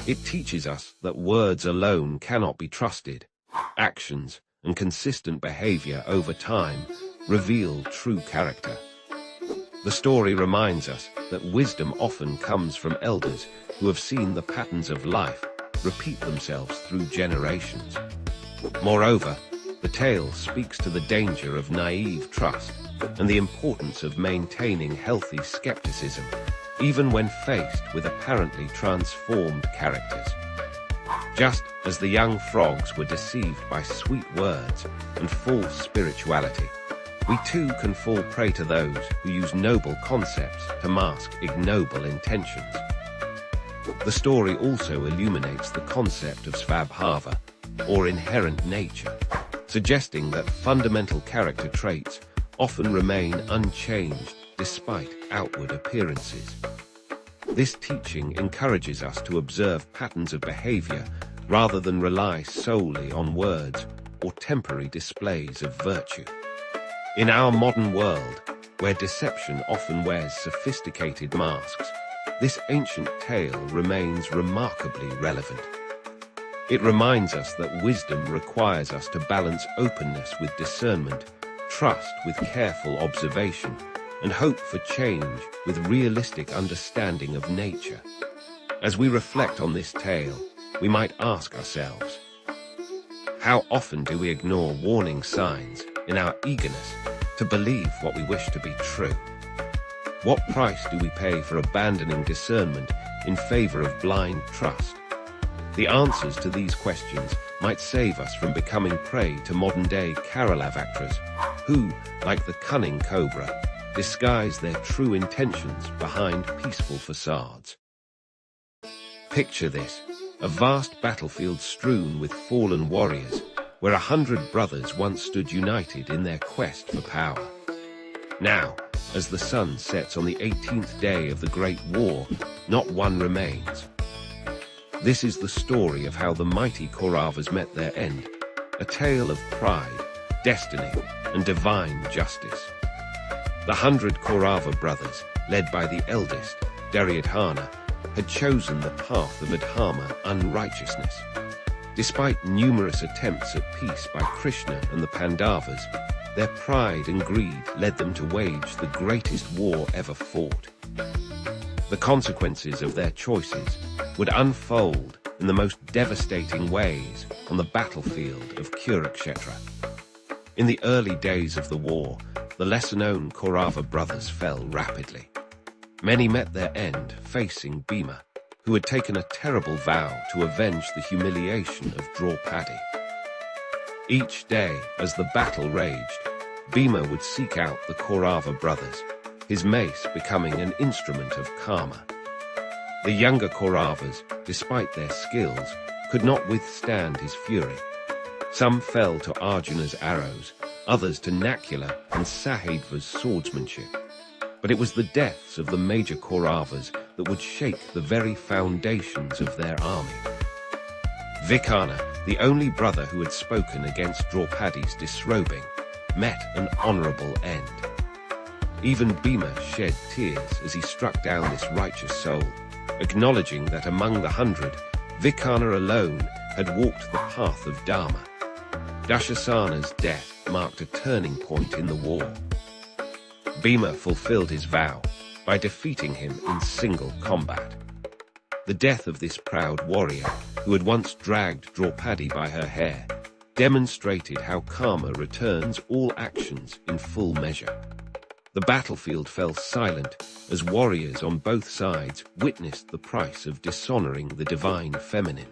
It teaches us that words alone cannot be trusted. Actions and consistent behavior over time reveal true character. The story reminds us that wisdom often comes from elders who have seen the patterns of life repeat themselves through generations. Moreover, the tale speaks to the danger of naive trust and the importance of maintaining healthy skepticism, even when faced with apparently transformed characters. Just as the young frogs were deceived by sweet words and false spirituality, we too can fall prey to those who use noble concepts to mask ignoble intentions. The story also illuminates the concept of svabhava, or inherent nature, suggesting that fundamental character traits often remain unchanged despite outward appearances. This teaching encourages us to observe patterns of behavior rather than rely solely on words or temporary displays of virtue. In our modern world, where deception often wears sophisticated masks, this ancient tale remains remarkably relevant. It reminds us that wisdom requires us to balance openness with discernment, trust with careful observation, and hope for change with realistic understanding of nature. As we reflect on this tale, we might ask ourselves, how often do we ignore warning signs in our eagerness to believe what we wish to be true? What price do we pay for abandoning discernment in favor of blind trust? The answers to these questions might save us from becoming prey to modern-day Karalavactras, who, like the cunning cobra, disguise their true intentions behind peaceful facades. Picture this, a vast battlefield strewn with fallen warriors, where 100 brothers once stood united in their quest for power. Now, as the sun sets on the 18th day of the Great War, not one remains. This is the story of how the mighty Kauravas met their end, a tale of pride, destiny, and divine justice. The 100 Kaurava brothers, led by the eldest, Duryodhana, had chosen the path of adharma, unrighteousness. Despite numerous attempts at peace by Krishna and the Pandavas, their pride and greed led them to wage the greatest war ever fought. The consequences of their choices would unfold in the most devastating ways on the battlefield of Kurukshetra. In the early days of the war, the lesser-known Kaurava brothers fell rapidly. Many met their end facing Bhima, who had taken a terrible vow to avenge the humiliation of Draupadi. Each day, as the battle raged, Bhima would seek out the Kaurava brothers, his mace becoming an instrument of karma. The younger Kauravas, despite their skills, could not withstand his fury. Some fell to Arjuna's arrows, others to Nakula and Sahadva's swordsmanship. But it was the deaths of the major Kauravas that would shake the very foundations of their army. Vikarna, the only brother who had spoken against Draupadi's disrobing, met an honorable end. Even Bhima shed tears as he struck down this righteous soul, acknowledging that among the 100, Vikarna alone had walked the path of Dharma. Dushasana's death marked a turning point in the war. Bhima fulfilled his vow by defeating him in single combat. The death of this proud warrior, who had once dragged Draupadi by her hair, demonstrated how karma returns all actions in full measure. The battlefield fell silent as warriors on both sides witnessed the price of dishonoring the divine feminine.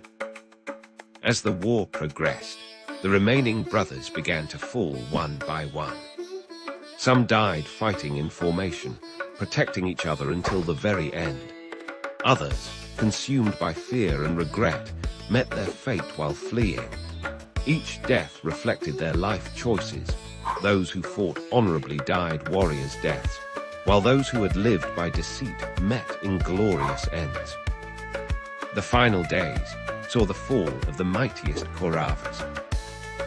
As the war progressed, the remaining brothers began to fall one by one. Some died fighting in formation, protecting each other until the very end. Others, consumed by fear and regret, met their fate while fleeing. Each death reflected their life choices. Those who fought honorably died warriors' deaths, while those who had lived by deceit met in glorious ends. The final days saw the fall of the mightiest Kauravas.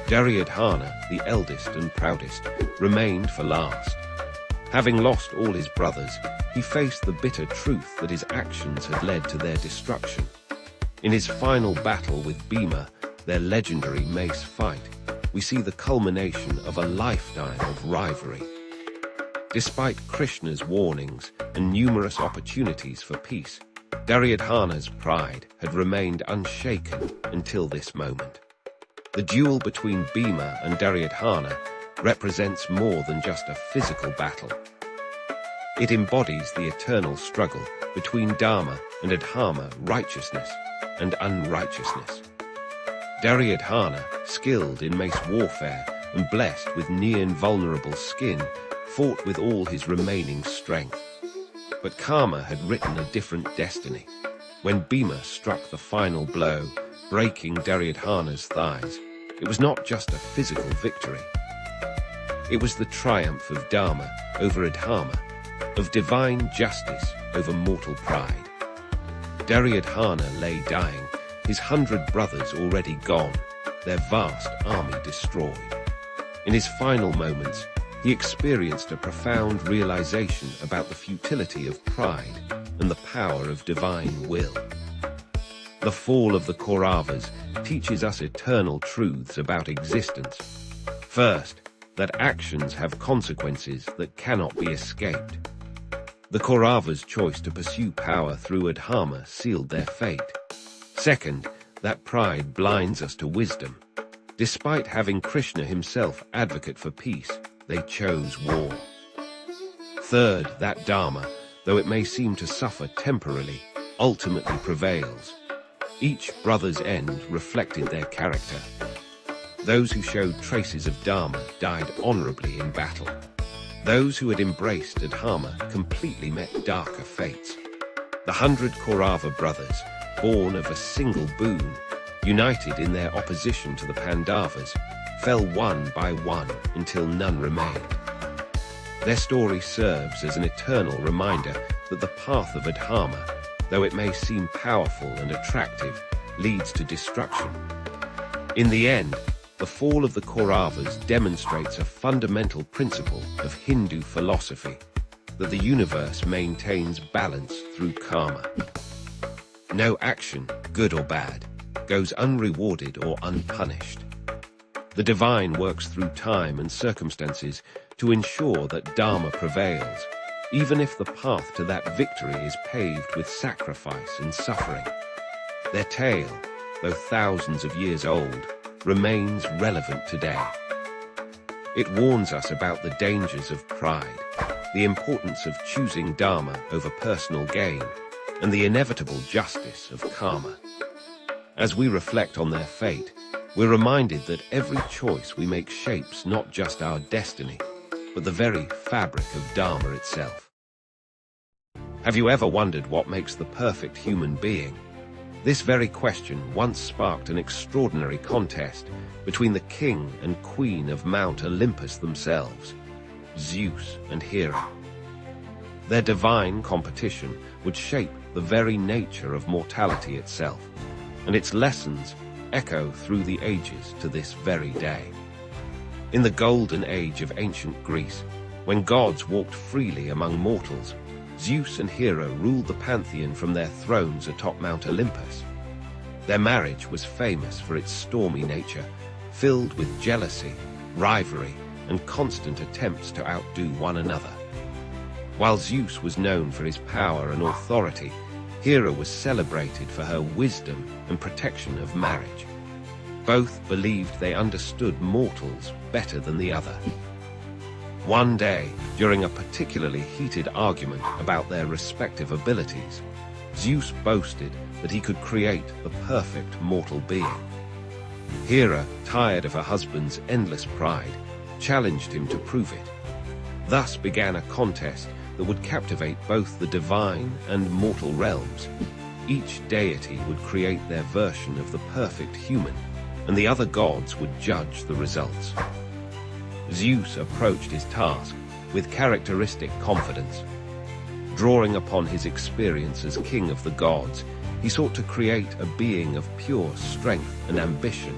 Duryodhana, the eldest and proudest, remained for last. Having lost all his brothers, he faced the bitter truth that his actions had led to their destruction. In his final battle with Bhima, their legendary mace fight, we see the culmination of a lifetime of rivalry. Despite Krishna's warnings and numerous opportunities for peace, Duryodhana's pride had remained unshaken until this moment. The duel between Bhima and Duryodhana represents more than just a physical battle. It embodies the eternal struggle between Dharma and Adharma, righteousness and unrighteousness. Duryodhana, skilled in mace warfare and blessed with near-invulnerable skin, fought with all his remaining strength. But karma had written a different destiny. When Bhima struck the final blow, breaking Duryodhana's thighs, it was not just a physical victory. It was the triumph of Dharma over Adharma, of divine justice over mortal pride. Duryodhana lay dying, his 100 brothers already gone, their vast army destroyed. In his final moments, he experienced a profound realization about the futility of pride and the power of divine will. The fall of the Kauravas teaches us eternal truths about existence. First, that actions have consequences that cannot be escaped. The Kauravas' choice to pursue power through Adharma sealed their fate. Second, that pride blinds us to wisdom. Despite having Krishna himself advocate for peace, they chose war. Third, that Dharma, though it may seem to suffer temporarily, ultimately prevails. Each brother's end reflected their character. Those who showed traces of Dharma died honorably in battle. Those who had embraced Adharma completely met darker fates. The 100 Kaurava brothers, born of a single boon, united in their opposition to the Pandavas, fell one by one until none remained. Their story serves as an eternal reminder that the path of Adharma, though it may seem powerful and attractive, leads to destruction. In the end, the fall of the Kauravas demonstrates a fundamental principle of Hindu philosophy, that the universe maintains balance through karma. No action, good or bad, goes unrewarded or unpunished. The divine works through time and circumstances to ensure that Dharma prevails, even if the path to that victory is paved with sacrifice and suffering. Their tale, though thousands of years old, remains relevant today. It warns us about the dangers of pride, the importance of choosing Dharma over personal gain, and the inevitable justice of karma. As we reflect on their fate, we're reminded that every choice we make shapes not just our destiny, but the very fabric of Dharma itself. Have you ever wondered what makes the perfect human being? This very question once sparked an extraordinary contest between the king and queen of Mount Olympus themselves, Zeus and Hera. Their divine competition would shape the very nature of mortality itself, and its lessons echo through the ages to this very day. In the golden age of ancient Greece, when gods walked freely among mortals, Zeus and Hera ruled the pantheon from their thrones atop Mount Olympus. Their marriage was famous for its stormy nature, filled with jealousy, rivalry, and constant attempts to outdo one another. While Zeus was known for his power and authority, Hera was celebrated for her wisdom and protection of marriage. Both believed they understood mortals better than the other. One day, during a particularly heated argument about their respective abilities, Zeus boasted that he could create the perfect mortal being. Hera, tired of her husband's endless pride, challenged him to prove it. Thus began a contest that would captivate both the divine and mortal realms. Each deity would create their version of the perfect human, and the other gods would judge the results. Zeus approached his task with characteristic confidence. Drawing upon his experience as king of the gods, he sought to create a being of pure strength and ambition.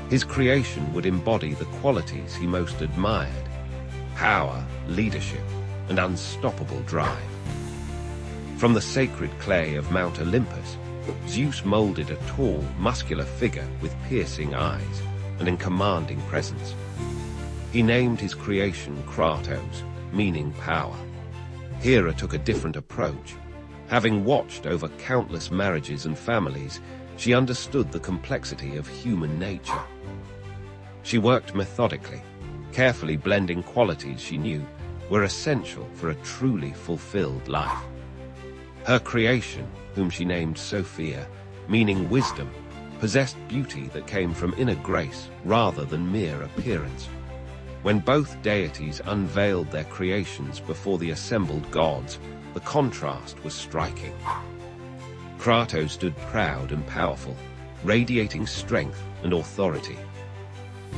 His creation would embody the qualities he most admired: power, leadership, and unstoppable drive. From the sacred clay of Mount Olympus, Zeus molded a tall, muscular figure with piercing eyes and a commanding presence. He named his creation Kratos, meaning power. Hera took a different approach. Having watched over countless marriages and families, she understood the complexity of human nature. She worked methodically, carefully blending qualities she knew were essential for a truly fulfilled life. Her creation, whom she named Sophia, meaning wisdom, possessed beauty that came from inner grace rather than mere appearance. When both deities unveiled their creations before the assembled gods, the contrast was striking. Kratos stood proud and powerful, radiating strength and authority.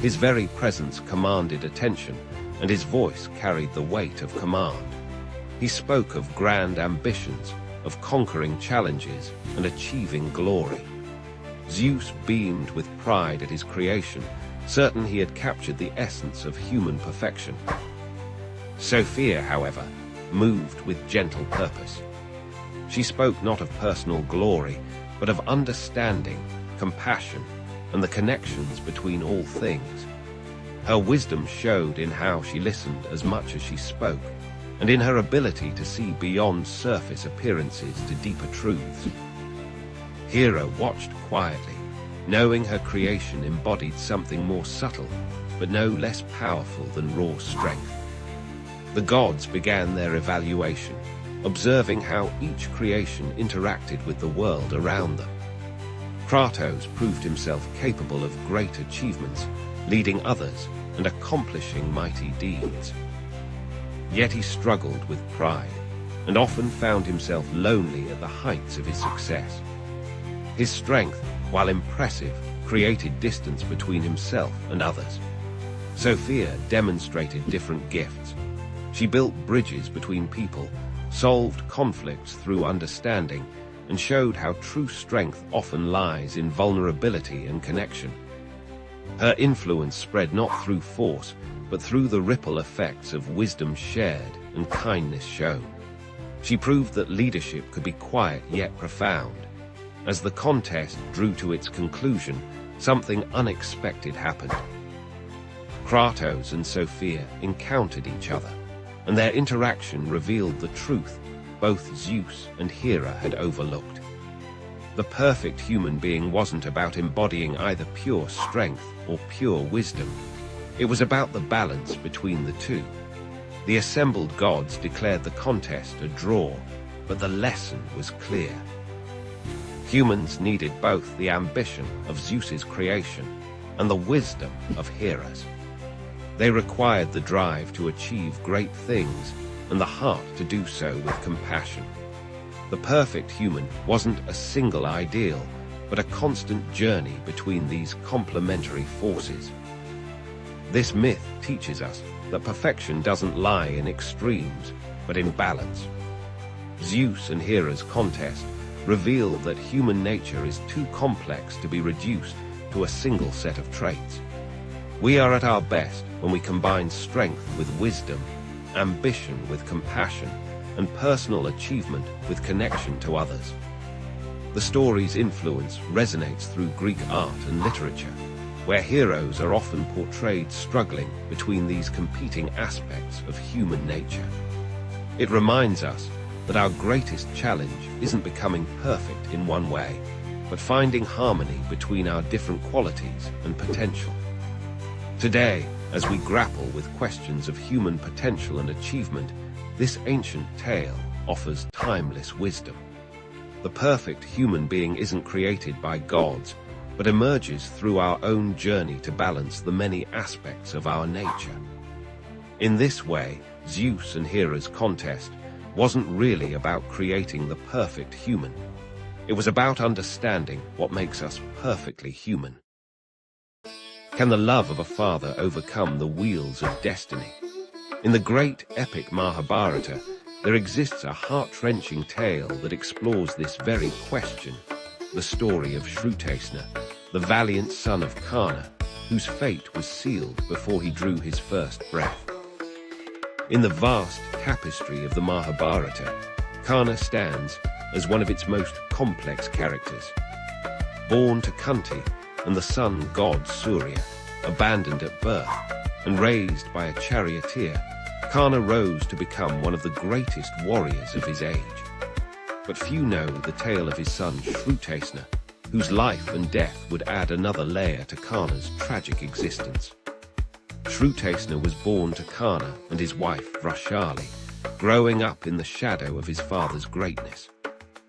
His very presence commanded attention, and his voice carried the weight of command. He spoke of grand ambitions, of conquering challenges and achieving glory. Zeus beamed with pride at his creation, certain he had captured the essence of human perfection. Sophia, however, moved with gentle purpose. She spoke not of personal glory, but of understanding, compassion, and the connections between all things. Her wisdom showed in how she listened as much as she spoke, and in her ability to see beyond surface appearances to deeper truths. Hera watched quietly, knowing her creation embodied something more subtle, but no less powerful than raw strength. The gods began their evaluation, observing how each creation interacted with the world around them. Kratos proved himself capable of great achievements, leading others and accomplishing mighty deeds. Yet he struggled with pride, and often found himself lonely at the heights of his success. His strength, while impressive, created distance between himself and others. Sophia demonstrated different gifts. She built bridges between people, solved conflicts through understanding, and showed how true strength often lies in vulnerability and connection. Her influence spread not through force, but through the ripple effects of wisdom shared and kindness shown. She proved that leadership could be quiet yet profound. As the contest drew to its conclusion, something unexpected happened. Kratos and Sophia encountered each other, and their interaction revealed the truth both Zeus and Hera had overlooked. The perfect human being wasn't about embodying either pure strength or pure wisdom. It was about the balance between the two. The assembled gods declared the contest a draw, but the lesson was clear. Humans needed both the ambition of Zeus's creation and the wisdom of Hera's. They required the drive to achieve great things and the heart to do so with compassion. The perfect human wasn't a single ideal, but a constant journey between these complementary forces. This myth teaches us that perfection doesn't lie in extremes, but in balance. Zeus and Hera's contest revealed that human nature is too complex to be reduced to a single set of traits. We are at our best when we combine strength with wisdom, ambition with compassion, and personal achievement with connection to others. The story's influence resonates through Greek art and literature, where heroes are often portrayed struggling between these competing aspects of human nature. It reminds us that our greatest challenge isn't becoming perfect in one way, but finding harmony between our different qualities and potential. Today, as we grapple with questions of human potential and achievement, this ancient tale offers timeless wisdom. The perfect human being isn't created by gods, but emerges through our own journey to balance the many aspects of our nature. In this way, Zeus and Hera's contest wasn't really about creating the perfect human. It was about understanding what makes us perfectly human. Can the love of a father overcome the wheels of destiny? In the great epic Mahabharata, there exists a heart-wrenching tale that explores this very question, the story of Shrutesna, the valiant son of Karna, whose fate was sealed before he drew his first breath. In the vast tapestry of the Mahabharata, Karna stands as one of its most complex characters. Born to Kunti and the sun god Surya, abandoned at birth, and raised by a charioteer, Karna rose to become one of the greatest warriors of his age. but few know the tale of his son Shrutesna, whose life and death would add another layer to Karna's tragic existence. Shrutesna was born to Karna and his wife Vrashali, growing up in the shadow of his father's greatness.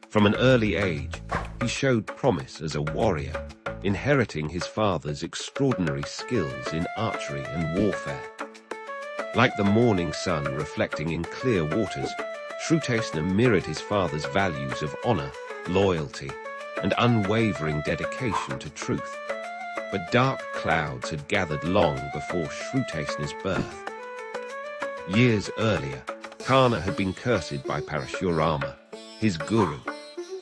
From an early age, he showed promise as a warrior, inheriting his father's extraordinary skills in archery and warfare. Like the morning sun reflecting in clear waters, Shrutesna mirrored his father's values of honor, loyalty, and unwavering dedication to truth. But dark clouds had gathered long before Shrutesna's birth. Years earlier, Karna had been cursed by Parashurama, his guru,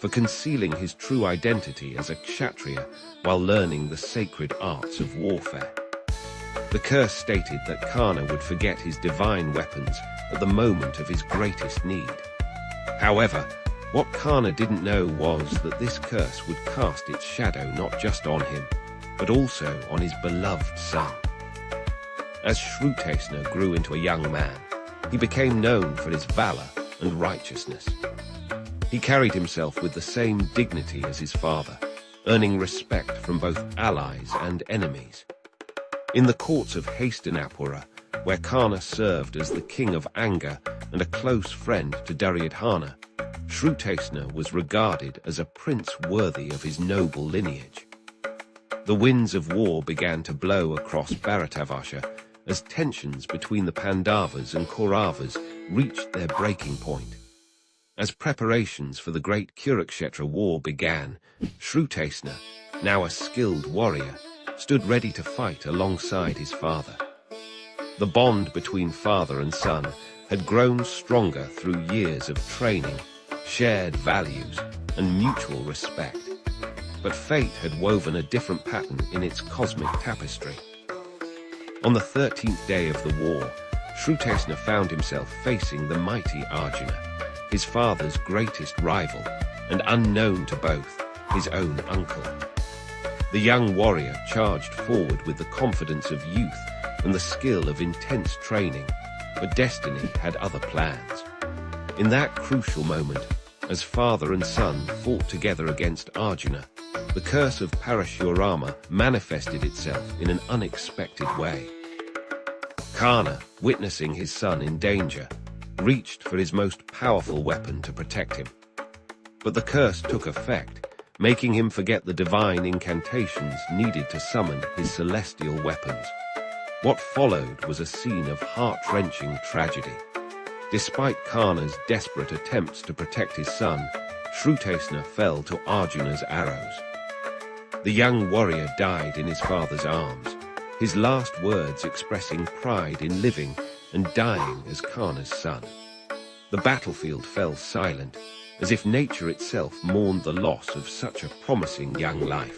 for concealing his true identity as a kshatriya while learning the sacred arts of warfare. The curse stated that Karna would forget his divine weapons at the moment of his greatest need. However, what Karna didn't know was that this curse would cast its shadow not just on him, but also on his beloved son. As Shrutesna grew into a young man, he became known for his valor and righteousness. He carried himself with the same dignity as his father, earning respect from both allies and enemies. In the courts of Hastinapura, where Karna served as the king of anger and a close friend to Duryodhana, Shrutesna was regarded as a prince worthy of his noble lineage. The winds of war began to blow across Bharatavarsha as tensions between the Pandavas and Kauravas reached their breaking point. As preparations for the great Kurukshetra war began, Shrutesna, now a skilled warrior, stood ready to fight alongside his father. The bond between father and son had grown stronger through years of training, shared values, and mutual respect. But fate had woven a different pattern in its cosmic tapestry. On the 13th day of the war, Shrutesna found himself facing the mighty Arjuna, his father's greatest rival, and unknown to both, his own uncle. The young warrior charged forward with the confidence of youth and the skill of intense training, but destiny had other plans. In that crucial moment, as father and son fought together against Arjuna, the curse of Parashurama manifested itself in an unexpected way. Karna, witnessing his son in danger, reached for his most powerful weapon to protect him. But the curse took effect, making him forget the divine incantations needed to summon his celestial weapons. What followed was a scene of heart-wrenching tragedy. Despite Karna's desperate attempts to protect his son, Shrutesna fell to Arjuna's arrows. The young warrior died in his father's arms, his last words expressing pride in living and dying as Karna's son. The battlefield fell silent, as if nature itself mourned the loss of such a promising young life.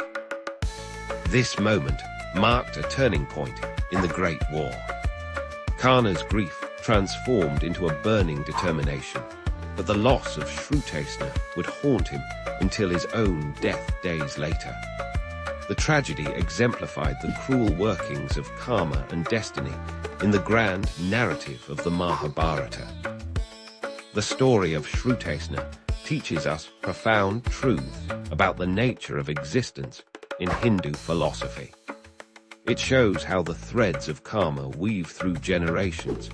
This moment marked a turning point in the Great War. Karna's grief transformed into a burning determination, but the loss of Shrutesna would haunt him until his own death days later. The tragedy exemplified the cruel workings of karma and destiny in the grand narrative of the Mahabharata. The story of Shrutesna teaches us profound truths about the nature of existence in Hindu philosophy. It shows how the threads of karma weave through generations,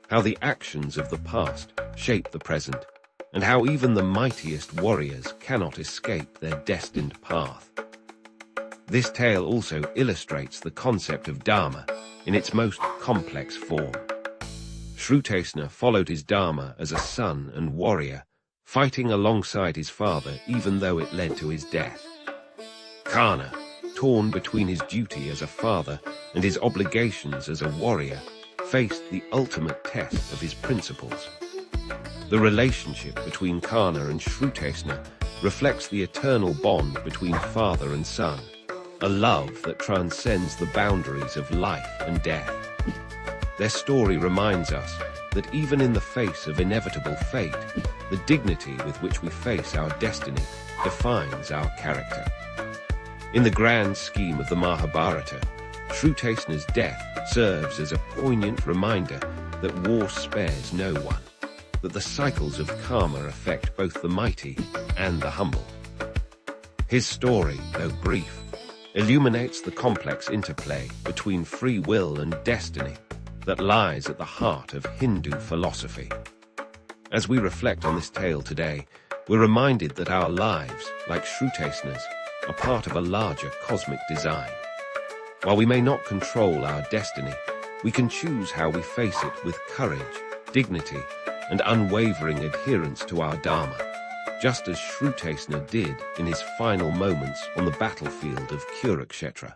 how the actions of the past shape the present, and how even the mightiest warriors cannot escape their destined path. This tale also illustrates the concept of dharma in its most complex form. Shrutesna followed his dharma as a son and warrior, fighting alongside his father even though it led to his death. Karna, torn between his duty as a father and his obligations as a warrior, faced the ultimate test of his principles. The relationship between Karna and Shrutesna reflects the eternal bond between father and son, a love that transcends the boundaries of life and death. Their story reminds us that even in the face of inevitable fate, the dignity with which we face our destiny defines our character. In the grand scheme of the Mahabharata, Shrutesna's death serves as a poignant reminder that war spares no one. that the cycles of karma affect both the mighty and the humble. His story, though brief, illuminates the complex interplay between free will and destiny that lies at the heart of Hindu philosophy. As we reflect on this tale today, we're reminded that our lives, like Shrutesna's, are part of a larger cosmic design. While we may not control our destiny, we can choose how we face it with courage, dignity, and unwavering adherence to our Dharma, just as Shrutesna did in his final moments on the battlefield of Kurukshetra.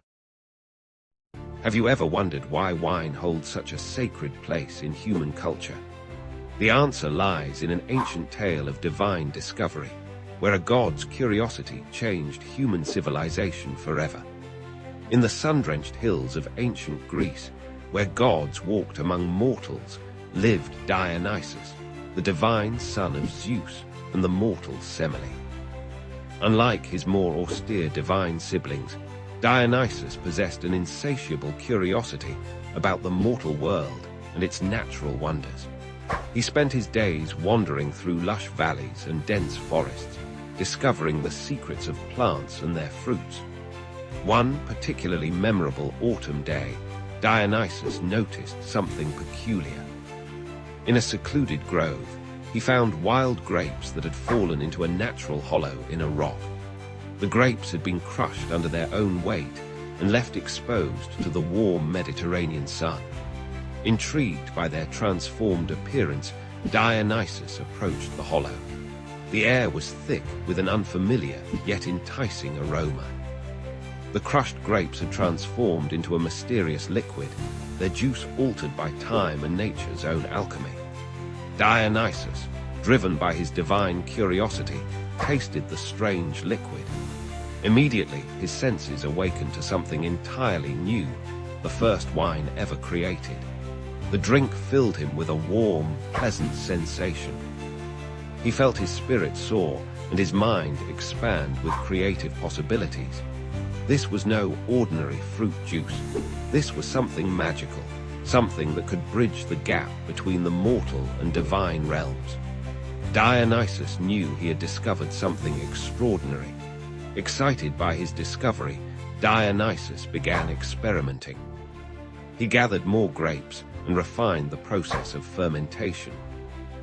Have you ever wondered why wine holds such a sacred place in human culture? The answer lies in an ancient tale of divine discovery, where a god's curiosity changed human civilization forever. In the sun-drenched hills of ancient Greece, where gods walked among mortals, lived Dionysus, the divine son of Zeus and the mortal Semele. Unlike his more austere divine siblings, Dionysus possessed an insatiable curiosity about the mortal world and its natural wonders. He spent his days wandering through lush valleys and dense forests, discovering the secrets of plants and their fruits. One particularly memorable autumn day, Dionysus noticed something peculiar. In a secluded grove, he found wild grapes that had fallen into a natural hollow in a rock. The grapes had been crushed under their own weight and left exposed to the warm Mediterranean sun. Intrigued by their transformed appearance, Dionysus approached the hollow. The air was thick with an unfamiliar yet enticing aroma. The crushed grapes had transformed into a mysterious liquid, their juice altered by time and nature's own alchemy. Dionysus, driven by his divine curiosity, tasted the strange liquid. Immediately, his senses awakened to something entirely new, the first wine ever created. The drink filled him with a warm, pleasant sensation. He felt his spirit soar and his mind expand with creative possibilities. This was no ordinary fruit juice. This was something magical, something that could bridge the gap between the mortal and divine realms. Dionysus knew he had discovered something extraordinary. Excited by his discovery, Dionysus began experimenting. He gathered more grapes and refined the process of fermentation.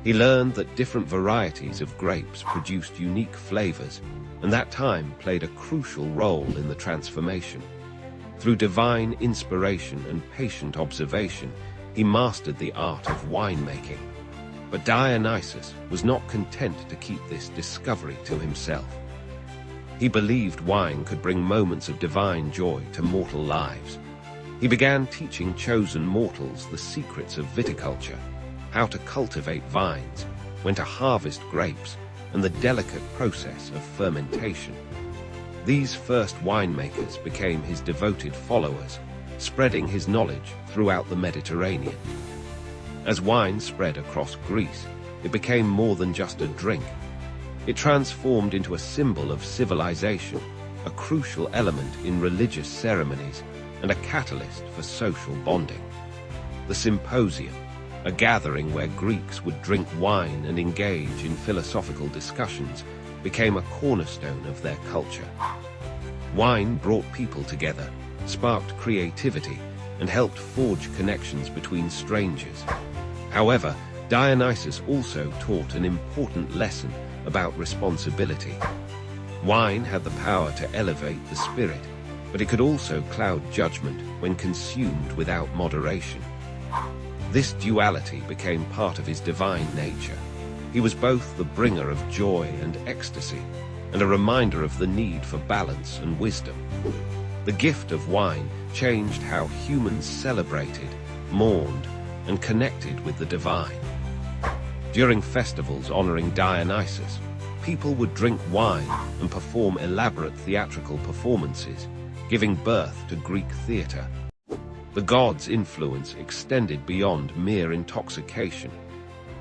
He learned that different varieties of grapes produced unique flavors, and that time played a crucial role in the transformation. Through divine inspiration and patient observation, he mastered the art of winemaking. But Dionysus was not content to keep this discovery to himself. He believed wine could bring moments of divine joy to mortal lives. He began teaching chosen mortals the secrets of viticulture, how to cultivate vines, when to harvest grapes, and the delicate process of fermentation. These first winemakers became his devoted followers, spreading his knowledge throughout the Mediterranean. As wine spread across Greece, it became more than just a drink. It transformed into a symbol of civilization, a crucial element in religious ceremonies, and a catalyst for social bonding. The symposium, a gathering where Greeks would drink wine and engage in philosophical discussions, became a cornerstone of their culture. Wine brought people together, sparked creativity, and helped forge connections between strangers. However, Dionysus also taught an important lesson about responsibility. Wine had the power to elevate the spirit, but it could also cloud judgment when consumed without moderation. This duality became part of his divine nature. He was both the bringer of joy and ecstasy, and a reminder of the need for balance and wisdom. The gift of wine changed how humans celebrated, mourned, and connected with the divine. During festivals honoring Dionysus, people would drink wine and perform elaborate theatrical performances, giving birth to Greek theater. The god's influence extended beyond mere intoxication.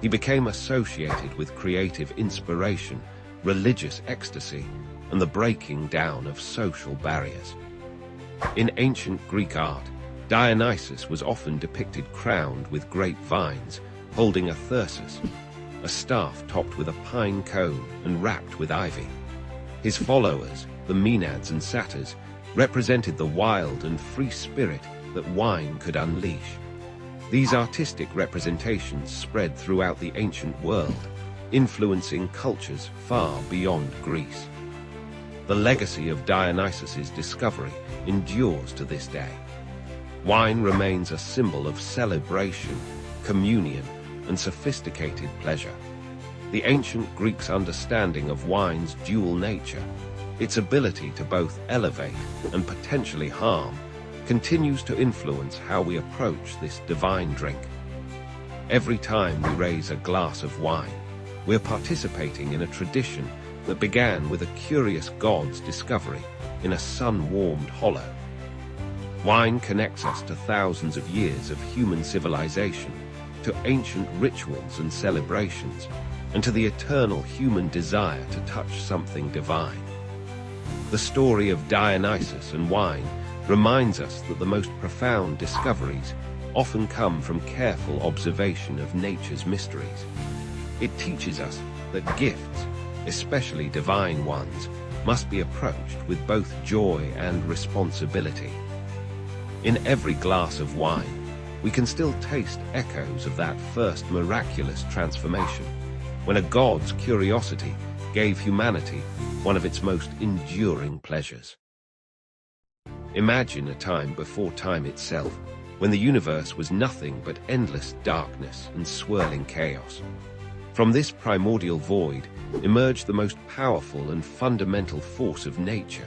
He became associated with creative inspiration, religious ecstasy, and the breaking down of social barriers. In ancient Greek art, Dionysus was often depicted crowned with grape vines, holding a thyrsus. a staff topped with a pine cone and wrapped with ivy. His followers, the Maenads and Satyrs, represented the wild and free spirit that wine could unleash. These artistic representations spread throughout the ancient world, influencing cultures far beyond Greece. The legacy of Dionysus's discovery endures to this day. Wine remains a symbol of celebration, communion, and sophisticated pleasure. The ancient Greeks' understanding of wine's dual nature, its ability to both elevate and potentially harm, continues to influence how we approach this divine drink. Every time we raise a glass of wine, we're participating in a tradition that began with a curious god's discovery in a sun-warmed hollow. Wine connects us to thousands of years of human civilization, to ancient rituals and celebrations, and to the eternal human desire to touch something divine. The story of Dionysus and wine reminds us that the most profound discoveries often come from careful observation of nature's mysteries. It teaches us that gifts, especially divine ones, must be approached with both joy and responsibility. In every glass of wine, we can still taste echoes of that first miraculous transformation, when a god's curiosity gave humanity one of its most enduring pleasures. Imagine a time before time itself, when the universe was nothing but endless darkness and swirling chaos. From this primordial void emerged the most powerful and fundamental force of nature,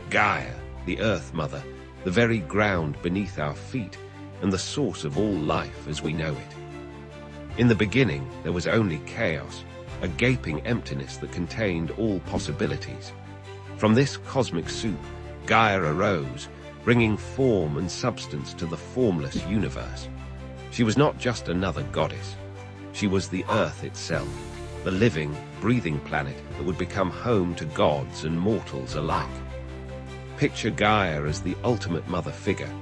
Gaia, the Earth Mother, the very ground beneath our feet, and the source of all life as we know it. In the beginning, there was only chaos, a gaping emptiness that contained all possibilities. From this cosmic soup, Gaia arose, bringing form and substance to the formless universe. She was not just another goddess. She was the Earth itself, the living, breathing planet that would become home to gods and mortals alike. Picture Gaia as the ultimate mother figure,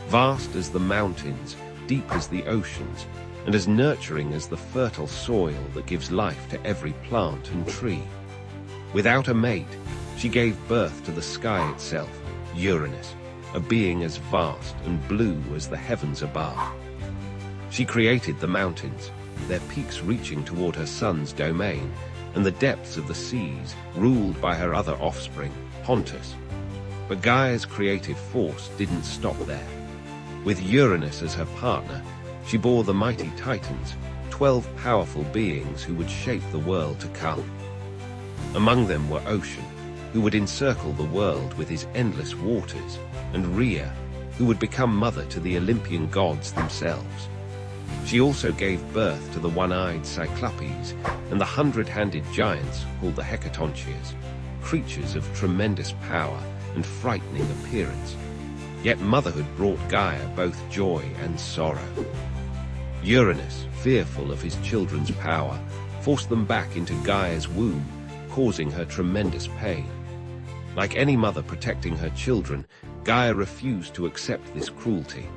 vast as the mountains, deep as the oceans, and as nurturing as the fertile soil that gives life to every plant and tree. Without a mate, she gave birth to the sky itself, Uranus, a being as vast and blue as the heavens above. She created the mountains, their peaks reaching toward her son's domain, and the depths of the seas, ruled by her other offspring, Pontus. But Gaia's creative force didn't stop there. With Uranus as her partner, she bore the mighty Titans, 12 powerful beings who would shape the world to come. Among them were Ocean, who would encircle the world with his endless waters, and Rhea, who would become mother to the Olympian gods themselves. She also gave birth to the one-eyed Cyclopes and the 100-handed giants called the Hecatoncheires, creatures of tremendous power and frightening appearance. Yet motherhood brought Gaia both joy and sorrow. Uranus, fearful of his children's power, forced them back into Gaia's womb, causing her tremendous pain. Like any mother protecting her children, Gaia refused to accept this cruelty.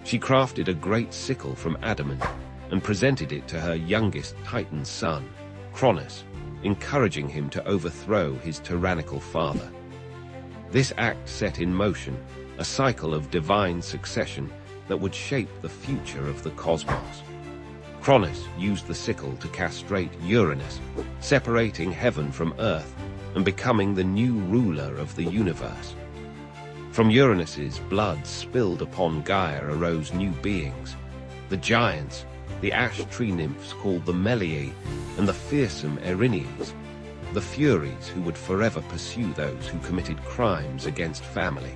She crafted a great sickle from adamant and presented it to her youngest Titan son, Cronus, encouraging him to overthrow his tyrannical father. This act set in motion a cycle of divine succession that would shape the future of the cosmos. Cronus used the sickle to castrate Uranus, separating heaven from earth and becoming the new ruler of the universe. From Uranus's blood spilled upon Gaia arose new beings, the giants, the ash tree nymphs called the Meliae, and the fearsome Erinyes, the Furies who would forever pursue those who committed crimes against family.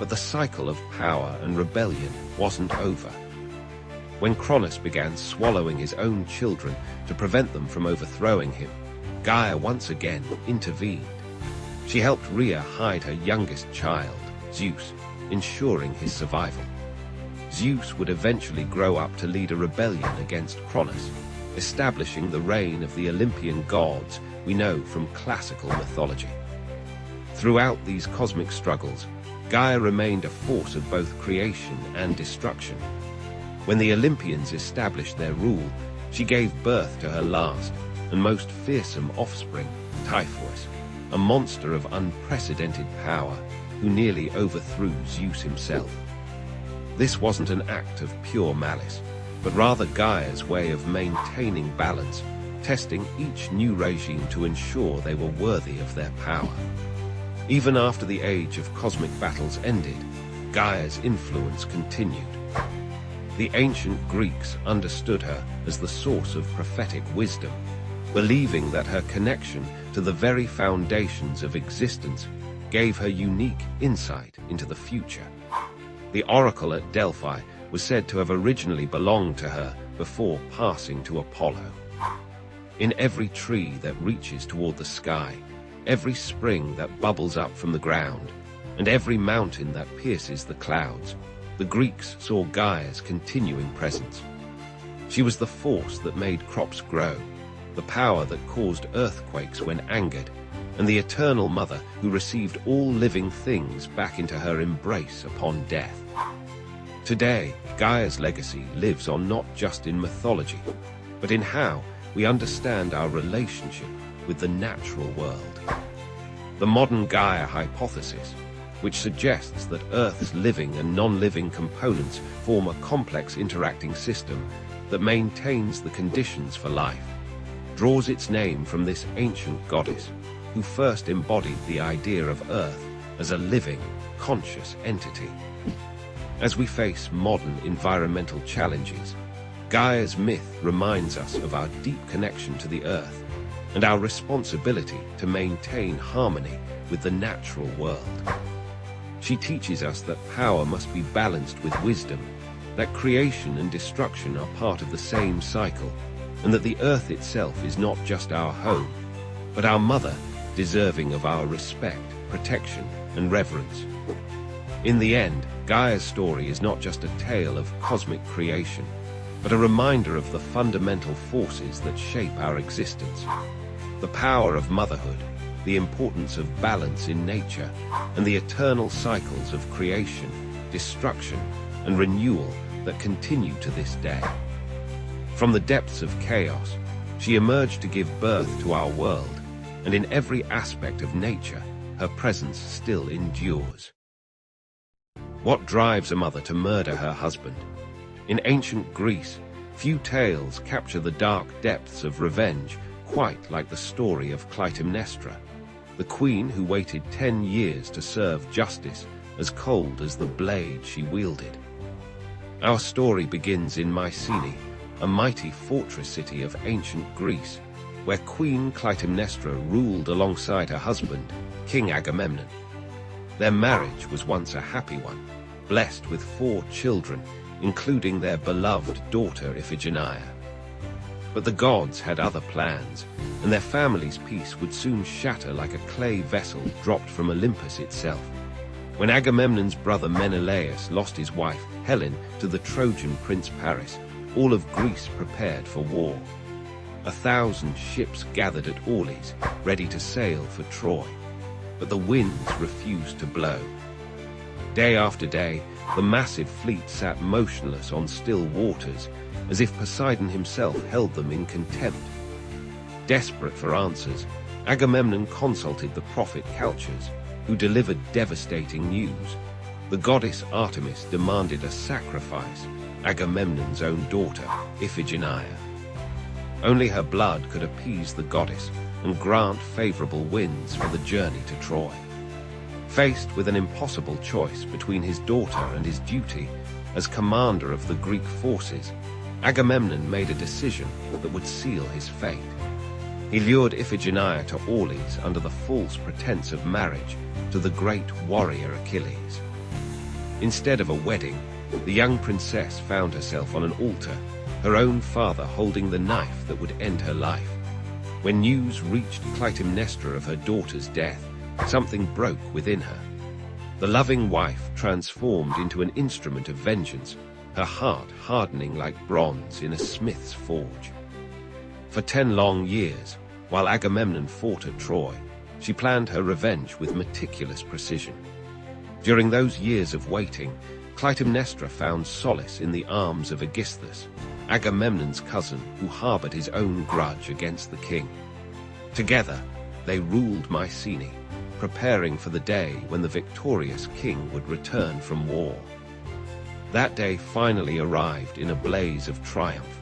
But the cycle of power and rebellion wasn't over. When Cronus began swallowing his own children to prevent them from overthrowing him, Gaia once again intervened. She helped Rhea hide her youngest child, Zeus, ensuring his survival. Zeus would eventually grow up to lead a rebellion against Cronus, establishing the reign of the Olympian gods we know from classical mythology. Throughout these cosmic struggles, Gaia remained a force of both creation and destruction. When the Olympians established their rule, She gave birth to her last and most fearsome offspring, Typhus, a monster of unprecedented power who nearly overthrew Zeus himself. This wasn't an act of pure malice, but rather Gaia's way of maintaining balance, testing each new regime to ensure they were worthy of their power. Even after the age of cosmic battles ended, Gaia's influence continued. The ancient Greeks understood her as the source of prophetic wisdom, believing that her connection to the very foundations of existence gave her unique insight into the future. The oracle at Delphi was said to have originally belonged to her before passing to Apollo. In every tree that reaches toward the sky, every spring that bubbles up from the ground, and every mountain that pierces the clouds, the Greeks saw Gaia's continuing presence. She was the force that made crops grow, the power that caused earthquakes when angered, and the eternal mother who received all living things back into her embrace upon death. Today, Gaia's legacy lives on not just in mythology, but in how we understand our relationship with the natural world. The modern Gaia hypothesis, which suggests that Earth's living and non-living components form a complex interacting system that maintains the conditions for life, draws its name from this ancient goddess who first embodied the idea of Earth as a living, conscious entity. As we face modern environmental challenges, Gaia's myth reminds us of our deep connection to the Earth and our responsibility to maintain harmony with the natural world. She teaches us that power must be balanced with wisdom, that creation and destruction are part of the same cycle, and that the Earth itself is not just our home, but our mother, deserving of our respect, protection, and reverence. In the end, Gaia's story is not just a tale of cosmic creation, but a reminder of the fundamental forces that shape our existence. The power of motherhood, the importance of balance in nature, and the eternal cycles of creation, destruction, and renewal that continue to this day. From the depths of chaos, she emerged to give birth to our world, and in every aspect of nature, her presence still endures. What drives a mother to murder her husband? In ancient Greece, few tales capture the dark depths of revenge quite like the story of Clytemnestra, the queen who waited 10 years to serve justice as cold as the blade she wielded. Our story begins in Mycenae, a mighty fortress city of ancient Greece, where Queen Clytemnestra ruled alongside her husband, King Agamemnon. Their marriage was once a happy one, blessed with 4 children, including their beloved daughter Iphigenia. But the gods had other plans, and their family's peace would soon shatter like a clay vessel dropped from Olympus itself. When Agamemnon's brother Menelaus lost his wife, Helen, to the Trojan prince Paris, all of Greece prepared for war. 1,000 ships gathered at Aulis, ready to sail for Troy, but the winds refused to blow. Day after day, the massive fleet sat motionless on still waters, as if Poseidon himself held them in contempt. Desperate for answers, Agamemnon consulted the prophet Calchas, who delivered devastating news. The goddess Artemis demanded a sacrifice, Agamemnon's own daughter, Iphigenia. Only her blood could appease the goddess and grant favorable winds for the journey to Troy. Faced with an impossible choice between his daughter and his duty as commander of the Greek forces, Agamemnon made a decision that would seal his fate. He lured Iphigenia to Aulis under the false pretense of marriage to the great warrior Achilles. Instead of a wedding, the young princess found herself on an altar, her own father holding the knife that would end her life. When news reached Clytemnestra of her daughter's death, something broke within her. The loving wife transformed into an instrument of vengeance, her heart hardening like bronze in a smith's forge. For 10 long years, while Agamemnon fought at Troy, she planned her revenge with meticulous precision. During those years of waiting, Clytemnestra found solace in the arms of Aegisthus, Agamemnon's cousin who harbored his own grudge against the king. Together, they ruled Mycenae, preparing for the day when the victorious king would return from war. That day finally arrived in a blaze of triumph.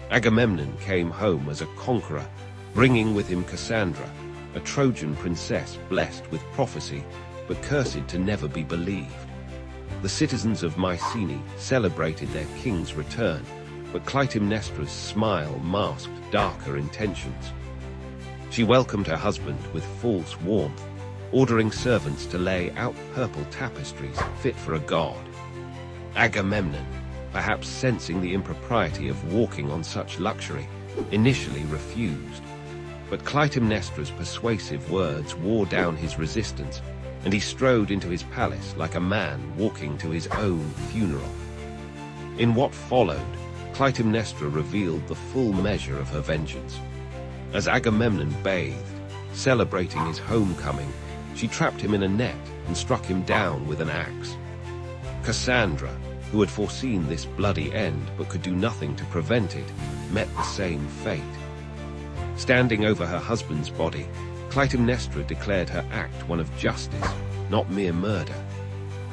Agamemnon came home as a conqueror, bringing with him Cassandra, a Trojan princess blessed with prophecy, but cursed to never be believed. The citizens of Mycenae celebrated their king's return, but Clytemnestra's smile masked darker intentions. She welcomed her husband with false warmth, ordering servants to lay out purple tapestries fit for a god. Agamemnon, perhaps sensing the impropriety of walking on such luxury, initially refused. But Clytemnestra's persuasive words wore down his resistance, and he strode into his palace like a man walking to his own funeral. In what followed, Clytemnestra revealed the full measure of her vengeance. As Agamemnon bathed, celebrating his homecoming, she trapped him in a net and struck him down with an axe. Cassandra, who had foreseen this bloody end but could do nothing to prevent it, met the same fate. Standing over her husband's body, Clytemnestra declared her act one of justice, not mere murder.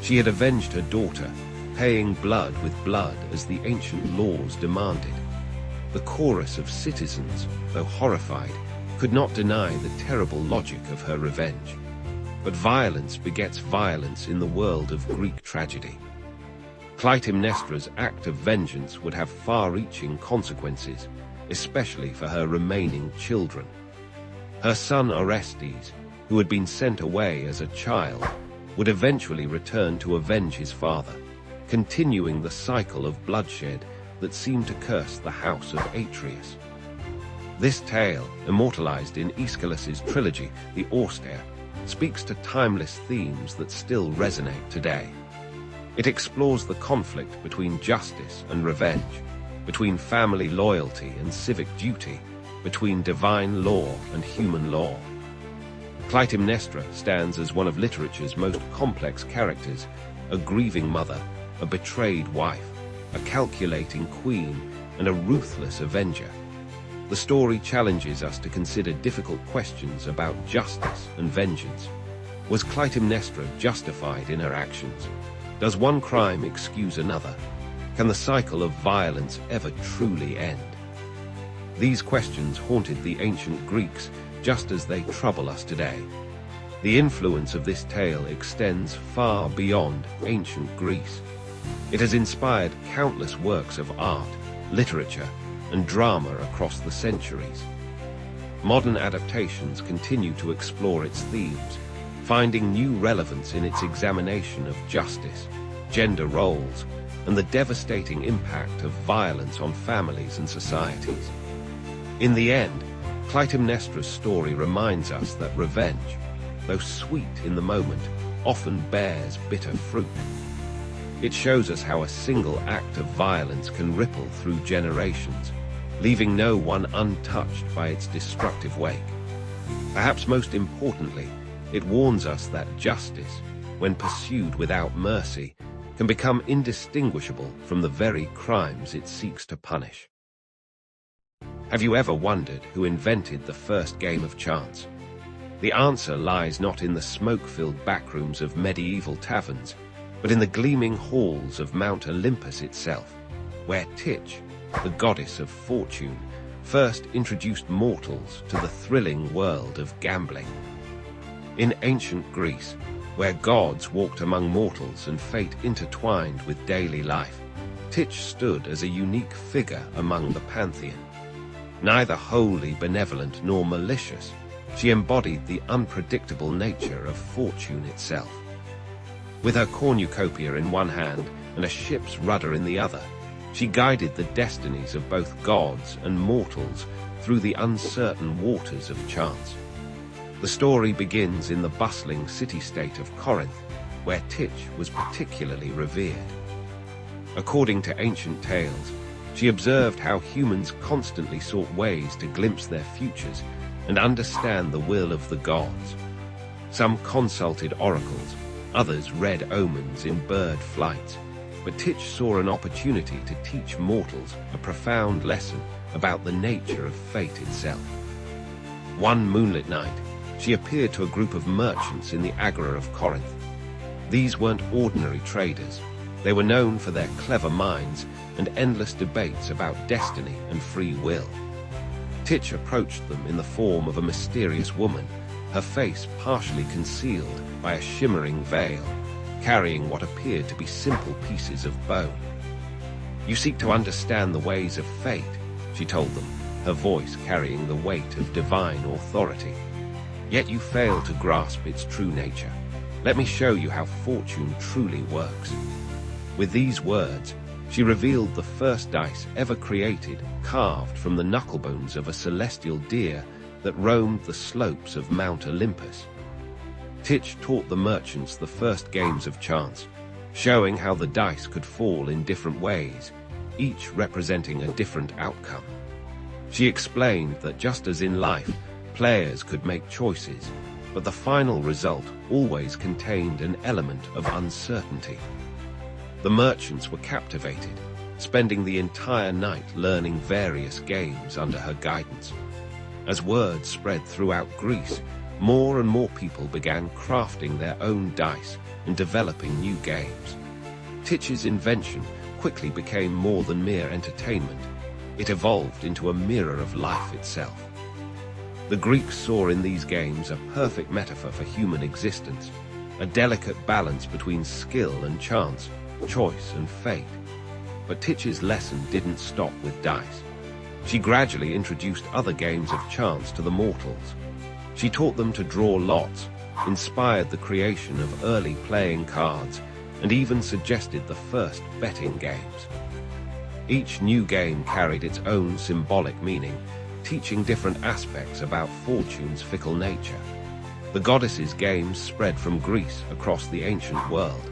She had avenged her daughter, paying blood with blood as the ancient laws demanded. The chorus of citizens, though horrified, could not deny the terrible logic of her revenge. But violence begets violence in the world of Greek tragedy. Clytemnestra's act of vengeance would have far-reaching consequences, especially for her remaining children. Her son Orestes, who had been sent away as a child, would eventually return to avenge his father, continuing the cycle of bloodshed that seemed to curse the house of Atreus. This tale, immortalized in Aeschylus's trilogy, The Austere, speaks to timeless themes that still resonate today. It explores the conflict between justice and revenge, between family loyalty and civic duty, between divine law and human law. Clytemnestra stands as one of literature's most complex characters, a grieving mother, a betrayed wife, a calculating queen, and a ruthless avenger. The story challenges us to consider difficult questions about justice and vengeance. Was Clytemnestra justified in her actions? Does one crime excuse another? Can the cycle of violence ever truly end? These questions haunted the ancient Greeks just as they trouble us today. The influence of this tale extends far beyond ancient Greece. It has inspired countless works of art, literature, and drama across the centuries. Modern adaptations continue to explore its themes, finding new relevance in its examination of justice, gender roles, and the devastating impact of violence on families and societies. In the end, Clytemnestra's story reminds us that revenge, though sweet in the moment, often bears bitter fruit. It shows us how a single act of violence can ripple through generations, leaving no one untouched by its destructive wake. Perhaps most importantly, it warns us that justice, when pursued without mercy, can become indistinguishable from the very crimes it seeks to punish. Have you ever wondered who invented the first game of chance? The answer lies not in the smoke-filled backrooms of medieval taverns, but in the gleaming halls of Mount Olympus itself, where Titch, the goddess of fortune, first introduced mortals to the thrilling world of gambling. In ancient Greece, where gods walked among mortals and fate intertwined with daily life, Titch stood as a unique figure among the pantheon. Neither wholly benevolent nor malicious, she embodied the unpredictable nature of fortune itself. With her cornucopia in one hand and a ship's rudder in the other, she guided the destinies of both gods and mortals through the uncertain waters of chance. The story begins in the bustling city-state of Corinth, where Titch was particularly revered. According to ancient tales, she observed how humans constantly sought ways to glimpse their futures and understand the will of the gods. Some consulted oracles, others read omens in bird flights, But Titch saw an opportunity to teach mortals a profound lesson about the nature of fate itself. One moonlit night, she appeared to a group of merchants in the Agora of Corinth. These weren't ordinary traders. They were known for their clever minds and endless debates about destiny and free will. Titch approached them in the form of a mysterious woman, her face partially concealed by a shimmering veil, carrying what appeared to be simple pieces of bone. "You seek to understand the ways of fate," she told them, her voice carrying the weight of divine authority. "Yet you fail to grasp its true nature. Let me show you how fortune truly works." With these words, she revealed the first dice ever created, carved from the knucklebones of a celestial deer that roamed the slopes of Mount Olympus. Titch taught the merchants the first games of chance, showing how the dice could fall in different ways, each representing a different outcome. She explained that just as in life, players could make choices, but the final result always contained an element of uncertainty. The merchants were captivated, spending the entire night learning various games under her guidance. As word spread throughout Greece, more and more people began crafting their own dice and developing new games. Titch's invention quickly became more than mere entertainment. It evolved into a mirror of life itself. The Greeks saw in these games a perfect metaphor for human existence, a delicate balance between skill and chance, choice and fate. But Titch's lesson didn't stop with dice. She gradually introduced other games of chance to the mortals. She taught them to draw lots, inspired the creation of early playing cards, and even suggested the first betting games. Each new game carried its own symbolic meaning, teaching different aspects about fortune's fickle nature. The goddesses' games spread from Greece across the ancient world.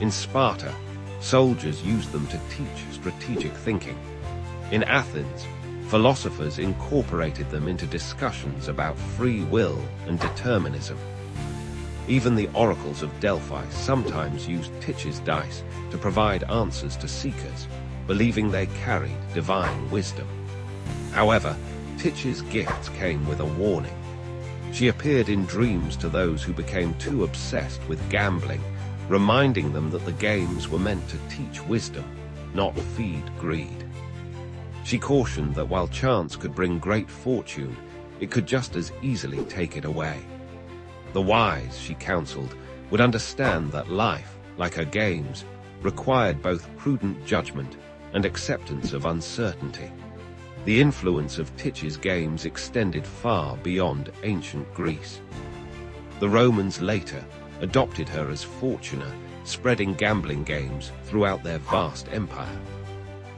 In Sparta, soldiers used them to teach strategic thinking. In Athens, philosophers incorporated them into discussions about free will and determinism. Even the oracles of Delphi sometimes used Titch's dice to provide answers to seekers, believing they carried divine wisdom. However, Titch's gifts came with a warning. She appeared in dreams to those who became too obsessed with gambling, reminding them that the games were meant to teach wisdom, not feed greed. She cautioned that while chance could bring great fortune, it could just as easily take it away. The wise, she counseled, would understand that life, like her games, required both prudent judgment and acceptance of uncertainty. The influence of Titch's games extended far beyond ancient Greece. The Romans later adopted her as Fortuna, spreading gambling games throughout their vast empire.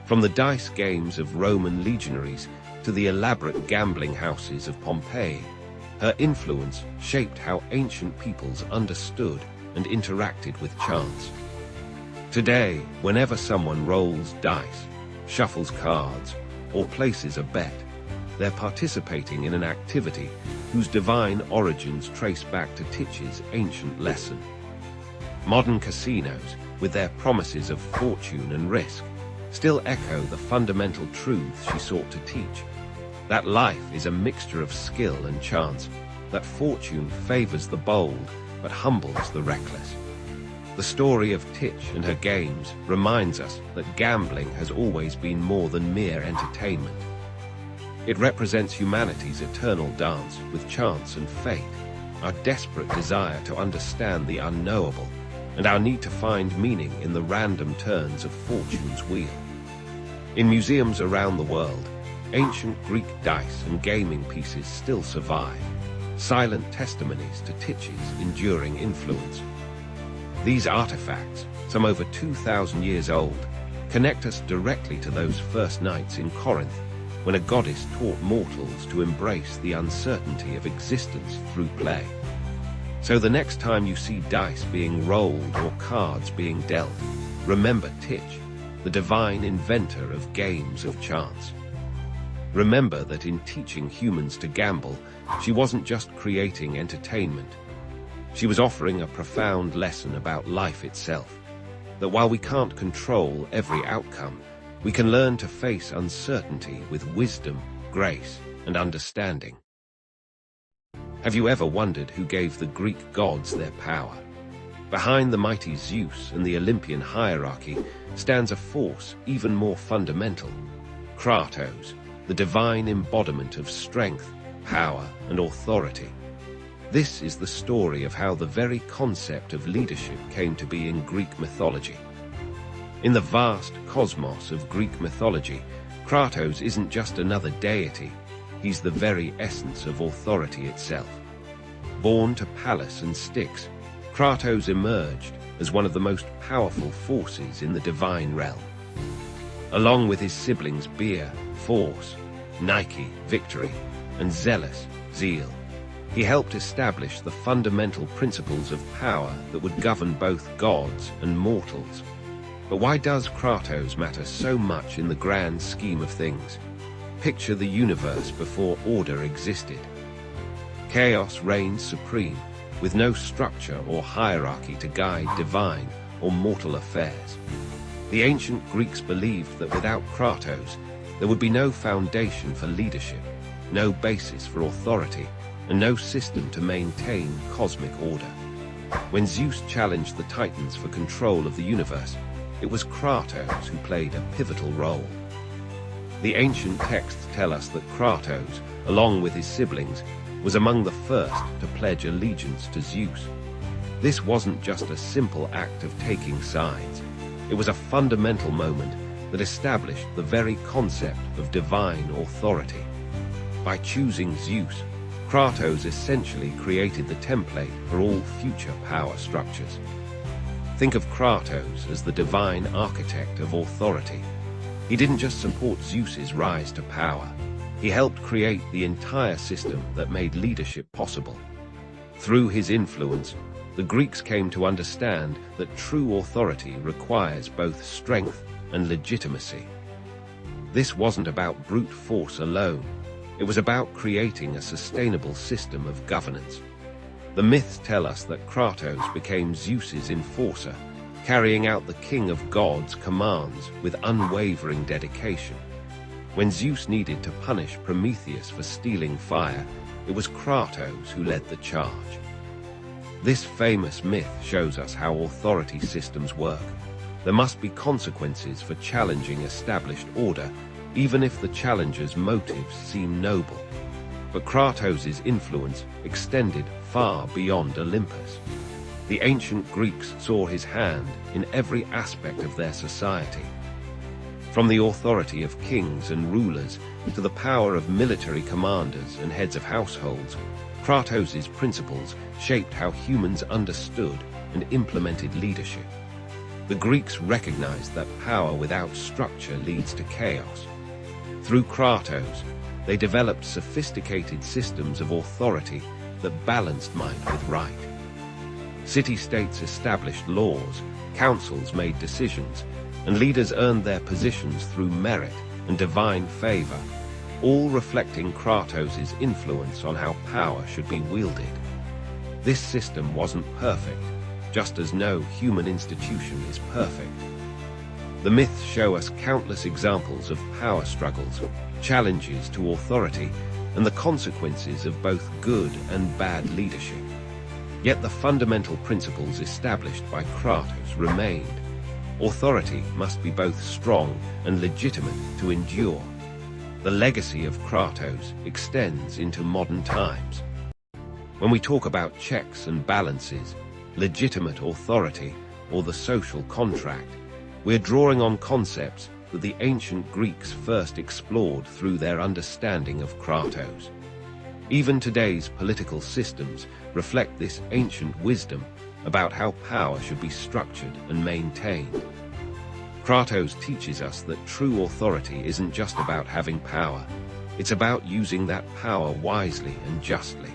From the dice games of Roman legionaries to the elaborate gambling houses of Pompeii, her influence shaped how ancient peoples understood and interacted with chance. Today, whenever someone rolls dice, shuffles cards, or places a bet, they're participating in an activity whose divine origins trace back to Titch's ancient lesson. Modern casinos, with their promises of fortune and risk, still echo the fundamental truths she sought to teach, that life is a mixture of skill and chance, that fortune favors the bold but humbles the reckless. The story of Titch and her games reminds us that gambling has always been more than mere entertainment. It represents humanity's eternal dance with chance and fate, our desperate desire to understand the unknowable, and our need to find meaning in the random turns of fortune's wheel. In museums around the world, ancient Greek dice and gaming pieces still survive, silent testimonies to Titch's enduring influence. These artifacts, some over 2,000 years old, connect us directly to those first nights in Corinth, when a goddess taught mortals to embrace the uncertainty of existence through play. So the next time you see dice being rolled or cards being dealt, remember Titch, the divine inventor of games of chance. Remember that in teaching humans to gamble, she wasn't just creating entertainment. She was offering a profound lesson about life itself. that while we can't control every outcome, we can learn to face uncertainty with wisdom, grace, and understanding. Have you ever wondered who gave the Greek gods their power? Behind the mighty Zeus and the Olympian hierarchy stands a force even more fundamental: Kratos, the divine embodiment of strength, power, and authority. This is the story of how the very concept of leadership came to be in Greek mythology. In the vast cosmos of Greek mythology, Kratos isn't just another deity, he's the very essence of authority itself. Born to Pallas and Styx, Kratos emerged as one of the most powerful forces in the divine realm. Along with his siblings Beer, Force, Nike, Victory, and Zealous, Zeal, he helped establish the fundamental principles of power that would govern both gods and mortals. But why does Kratos matter so much in the grand scheme of things? Picture the universe before order existed. Chaos reigned supreme, with no structure or hierarchy to guide divine or mortal affairs. The ancient Greeks believed that without Kratos, there would be no foundation for leadership, no basis for authority, and no system to maintain cosmic order. When Zeus challenged the Titans for control of the universe, it was Kratos who played a pivotal role. The ancient texts tell us that Kratos, along with his siblings, was among the first to pledge allegiance to Zeus. This wasn't just a simple act of taking sides. It was a fundamental moment that established the very concept of divine authority. By choosing Zeus, Kratos essentially created the template for all future power structures. Think of Kratos as the divine architect of authority. He didn't just support Zeus's rise to power. He helped create the entire system that made leadership possible. Through his influence, the Greeks came to understand that true authority requires both strength and legitimacy. This wasn't about brute force alone. It was about creating a sustainable system of governance. The myths tell us that Kratos became Zeus's enforcer, carrying out the king of gods' commands with unwavering dedication. When Zeus needed to punish Prometheus for stealing fire, it was Kratos who led the charge. This famous myth shows us how authority systems work. There must be consequences for challenging established order, even if the challenger's motives seem noble. But Kratos' influence extended far beyond Olympus. The ancient Greeks saw his hand in every aspect of their society. From the authority of kings and rulers to the power of military commanders and heads of households, Kratos' principles shaped how humans understood and implemented leadership. The Greeks recognized that power without structure leads to chaos. Through Kratos, they developed sophisticated systems of authority that balanced might with right. City-states established laws, councils made decisions, and leaders earned their positions through merit and divine favor, all reflecting Kratos' influence on how power should be wielded. This system wasn't perfect, just as no human institution is perfect. The myths show us countless examples of power struggles, challenges to authority, and the consequences of both good and bad leadership. Yet the fundamental principles established by Kratos remained. Authority must be both strong and legitimate to endure. The legacy of Kratos extends into modern times. When we talk about checks and balances, legitimate authority, or the social contract, we're drawing on concepts that the ancient Greeks first explored through their understanding of Kratos. Even today's political systems reflect this ancient wisdom about how power should be structured and maintained. Kratos teaches us that true authority isn't just about having power, it's about using that power wisely and justly.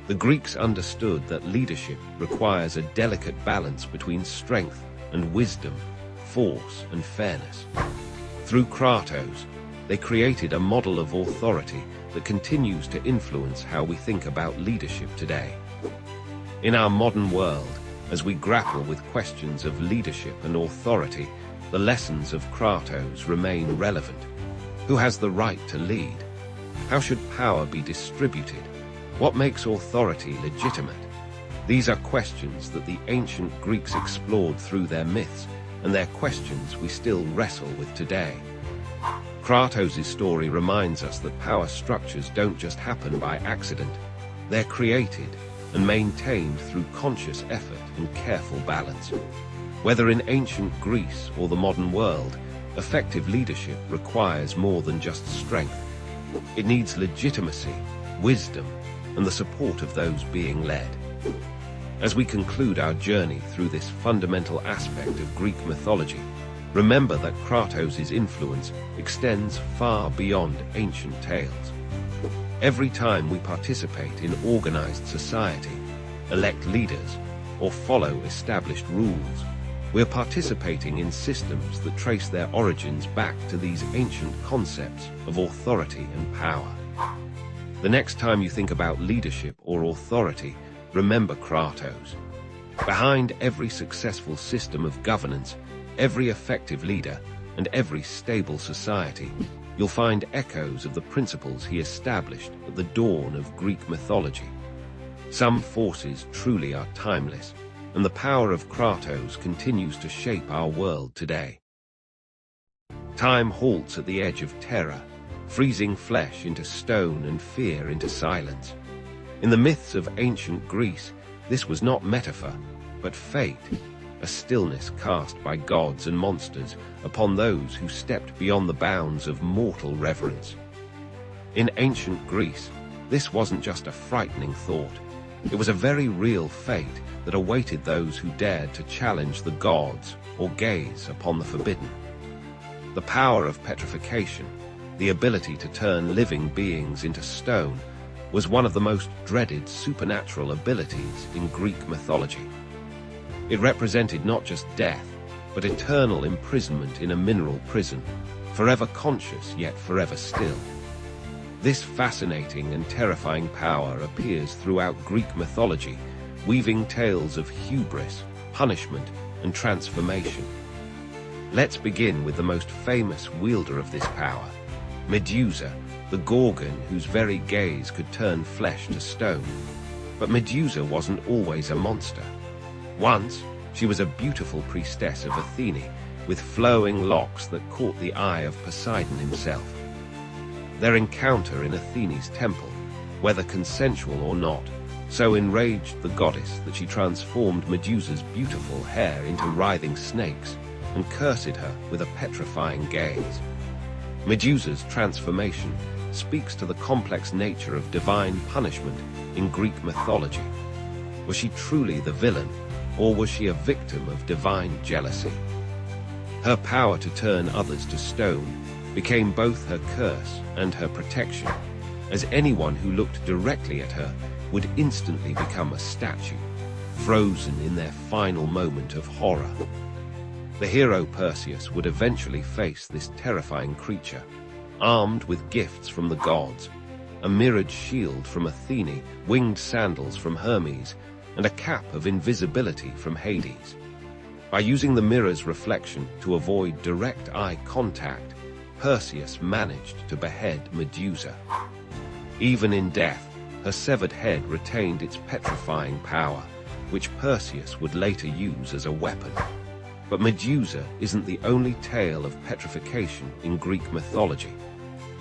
The Greeks understood that leadership requires a delicate balance between strength and wisdom, force and fairness. Through Kratos, they created a model of authority that continues to influence how we think about leadership today. In our modern world, As we grapple with questions of leadership and authority, the lessons of Kratos remain relevant. Who has the right to lead? How should power be distributed? What makes authority legitimate? These are questions that the ancient Greeks explored through their myths, and they're questions we still wrestle with today. Kratos' story reminds us that power structures don't just happen by accident. They're created and maintained through conscious effort and careful balance. Whether in ancient Greece or the modern world, effective leadership requires more than just strength. It needs legitimacy, wisdom, and the support of those being led. As we conclude our journey through this fundamental aspect of Greek mythology, remember that Kratos' influence extends far beyond ancient tales. Every time we participate in organized society, elect leaders, or follow established rules, we're participating in systems that trace their origins back to these ancient concepts of authority and power. The next time you think about leadership or authority, remember Kratos. Behind every successful system of governance, every effective leader, and every stable society, you'll find echoes of the principles he established at the dawn of Greek mythology. Some forces truly are timeless, and the power of Kratos continues to shape our world today. Time halts at the edge of terror, freezing flesh into stone and fear into silence. In the myths of ancient Greece, this was not metaphor, but fate, a stillness cast by gods and monsters upon those who stepped beyond the bounds of mortal reverence. In ancient Greece, this wasn't just a frightening thought. It was a very real fate that awaited those who dared to challenge the gods or gaze upon the forbidden. The power of petrification, the ability to turn living beings into stone, was one of the most dreaded supernatural abilities in Greek mythology. It represented not just death, but eternal imprisonment in a mineral prison, forever conscious yet forever still. This fascinating and terrifying power appears throughout Greek mythology, weaving tales of hubris, punishment, and transformation. Let's begin with the most famous wielder of this power, Medusa, the Gorgon whose very gaze could turn flesh to stone. But Medusa wasn't always a monster. Once, she was a beautiful priestess of Athene, with flowing locks that caught the eye of Poseidon himself. Their encounter in Athene's temple, whether consensual or not, so enraged the goddess that she transformed Medusa's beautiful hair into writhing snakes and cursed her with a petrifying gaze. Medusa's transformation speaks to the complex nature of divine punishment in Greek mythology. Was she truly the villain, or was she a victim of divine jealousy? Her power to turn others to stone became both her curse and her protection, as anyone who looked directly at her would instantly become a statue, frozen in their final moment of horror. The hero Perseus would eventually face this terrifying creature, armed with gifts from the gods, a mirrored shield from Athene, winged sandals from Hermes, and a cap of invisibility from Hades. By using the mirror's reflection to avoid direct eye contact, Perseus managed to behead Medusa. Even in death, her severed head retained its petrifying power, which Perseus would later use as a weapon. But Medusa isn't the only tale of petrification in Greek mythology.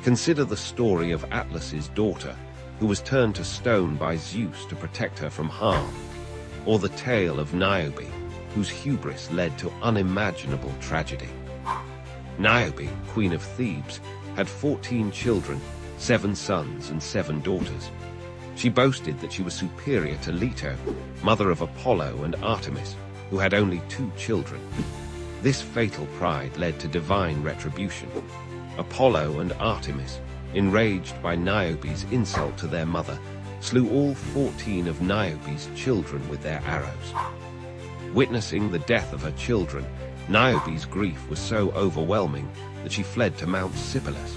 Consider the story of Atlas's daughter, who was turned to stone by Zeus to protect her from harm, or the tale of Niobe, whose hubris led to unimaginable tragedy. Niobe, queen of Thebes, had 14 children, 7 sons and 7 daughters. She boasted that she was superior to Leto, mother of Apollo and Artemis, who had only 2 children. This fatal pride led to divine retribution. Apollo and Artemis, enraged by Niobe's insult to their mother, slew all 14 of Niobe's children with their arrows. Witnessing the death of her children, Niobe's grief was so overwhelming that she fled to Mount Sipylus.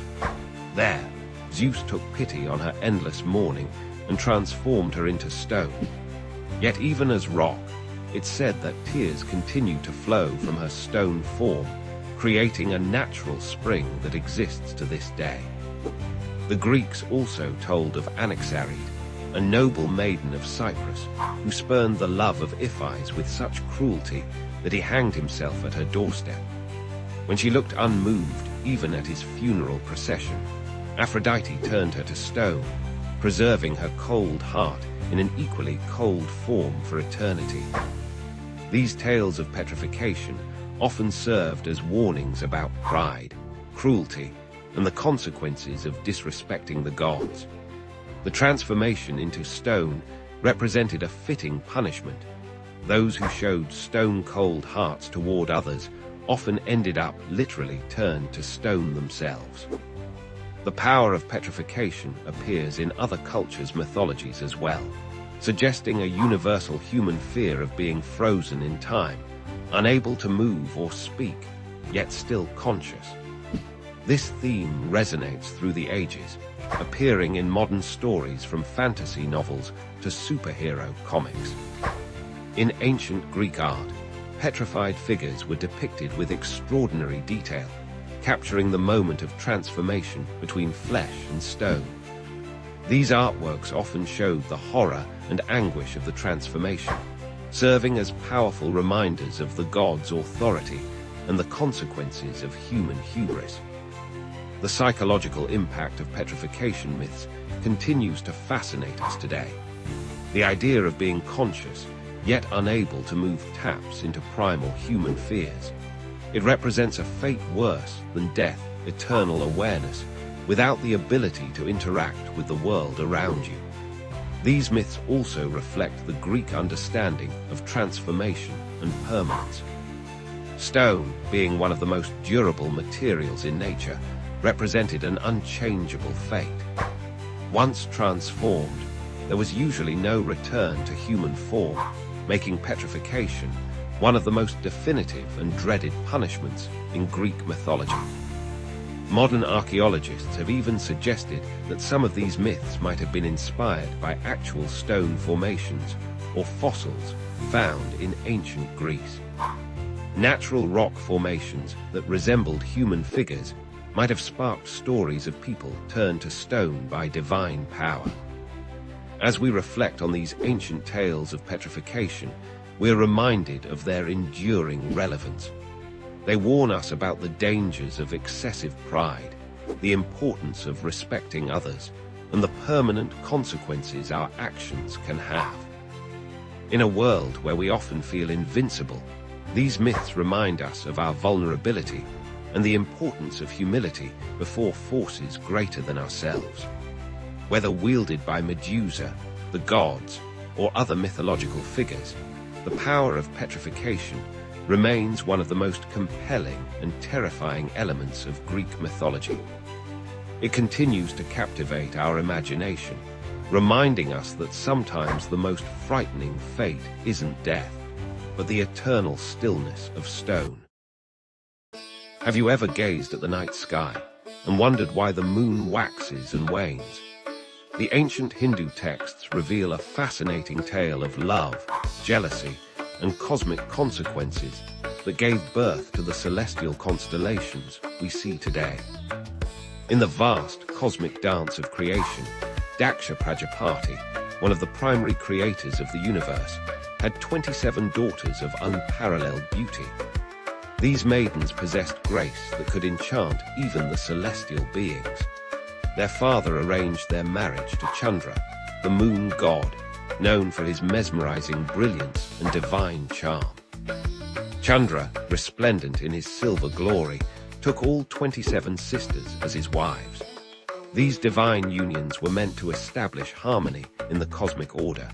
There, Zeus took pity on her endless mourning and transformed her into stone. Yet even as rock, it's said that tears continue to flow from her stone form, creating a natural spring that exists to this day. The Greeks also told of Anaxarete, a noble maiden of Cyprus, who spurned the love of Iphias with such cruelty that he hanged himself at her doorstep. When she looked unmoved, even at his funeral procession, Aphrodite turned her to stone, preserving her cold heart in an equally cold form for eternity. These tales of petrification often served as warnings about pride, cruelty, and the consequences of disrespecting the gods. The transformation into stone represented a fitting punishment. Those who showed stone-cold hearts toward others often ended up literally turned to stone themselves. The power of petrification appears in other cultures' mythologies as well, suggesting a universal human fear of being frozen in time, unable to move or speak, yet still conscious. This theme resonates through the ages, appearing in modern stories from fantasy novels to superhero comics. In ancient Greek art, petrified figures were depicted with extraordinary detail, capturing the moment of transformation between flesh and stone. These artworks often showed the horror and anguish of the transformation, serving as powerful reminders of the gods' authority and the consequences of human hubris. The psychological impact of petrification myths continues to fascinate us today. The idea of being conscious, yet unable to move, taps into primal human fears. It represents a fate worse than death, eternal awareness, without the ability to interact with the world around you. These myths also reflect the Greek understanding of transformation and permanence. Stone, being one of the most durable materials in nature, represented an unchangeable fate. Once transformed, there was usually no return to human form, making petrification one of the most definitive and dreaded punishments in Greek mythology. Modern archaeologists have even suggested that some of these myths might have been inspired by actual stone formations or fossils found in ancient Greece. Natural rock formations that resembled human figures might have sparked stories of people turned to stone by divine power. As we reflect on these ancient tales of petrification, we're reminded of their enduring relevance. They warn us about the dangers of excessive pride, the importance of respecting others, and the permanent consequences our actions can have. In a world where we often feel invincible, these myths remind us of our vulnerability and the importance of humility before forces greater than ourselves. Whether wielded by Medusa, the gods, or other mythological figures, the power of petrification remains one of the most compelling and terrifying elements of Greek mythology. It continues to captivate our imagination, reminding us that sometimes the most frightening fate isn't death, but the eternal stillness of stone. Have you ever gazed at the night sky and wondered why the moon waxes and wanes? The ancient Hindu texts reveal a fascinating tale of love, jealousy, and cosmic consequences that gave birth to the celestial constellations we see today. In the vast cosmic dance of creation, Daksha Prajapati, one of the primary creators of the universe, had 27 daughters of unparalleled beauty. These maidens possessed grace that could enchant even the celestial beings. Their father arranged their marriage to Chandra, the moon god, known for his mesmerizing brilliance and divine charm. Chandra, resplendent in his silver glory, took all 27 sisters as his wives. These divine unions were meant to establish harmony in the cosmic order.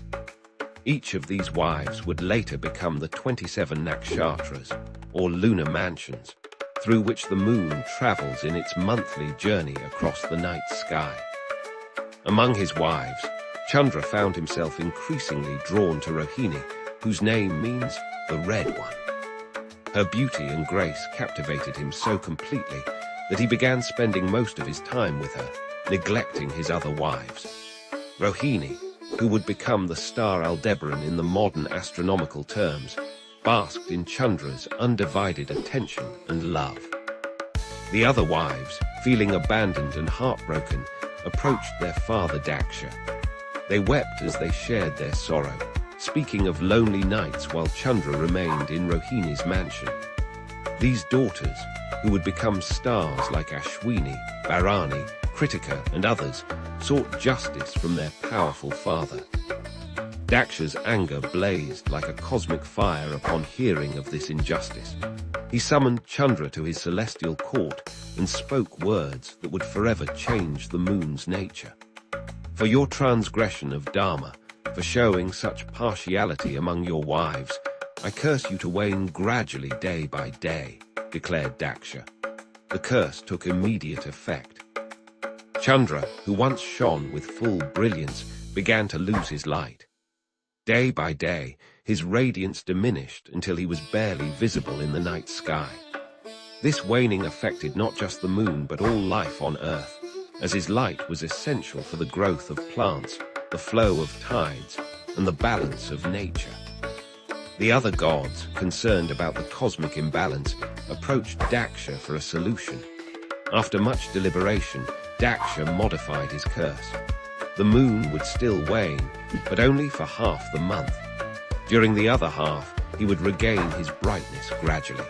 Each of these wives would later become the 27 nakshatras, or lunar mansions, through which the moon travels in its monthly journey across the night sky. Among his wives, Chandra found himself increasingly drawn to Rohini, whose name means the Red One. Her beauty and grace captivated him so completely that he began spending most of his time with her, neglecting his other wives. Rohini, who would become the star Aldebaran in the modern astronomical terms, basked in Chandra's undivided attention and love. The other wives, feeling abandoned and heartbroken, approached their father Daksha. They wept as they shared their sorrow, speaking of lonely nights while Chandra remained in Rohini's mansion. These daughters, who would become stars like Ashwini, Bharani, Kritika, and others, sought justice from their powerful father. Daksha's anger blazed like a cosmic fire upon hearing of this injustice. He summoned Chandra to his celestial court and spoke words that would forever change the moon's nature. For your transgression of Dharma, for showing such partiality among your wives, I curse you to wane gradually day by day, declared Daksha. The curse took immediate effect. Chandra, who once shone with full brilliance, began to lose his light. Day by day, his radiance diminished until he was barely visible in the night sky. This waning affected not just the moon but all life on Earth, as his light was essential for the growth of plants, the flow of tides, and the balance of nature. The other gods, concerned about the cosmic imbalance, approached Daksha for a solution. After much deliberation, Daksha modified his curse. The moon would still wane, but only for half the month. During the other half, he would regain his brightness gradually.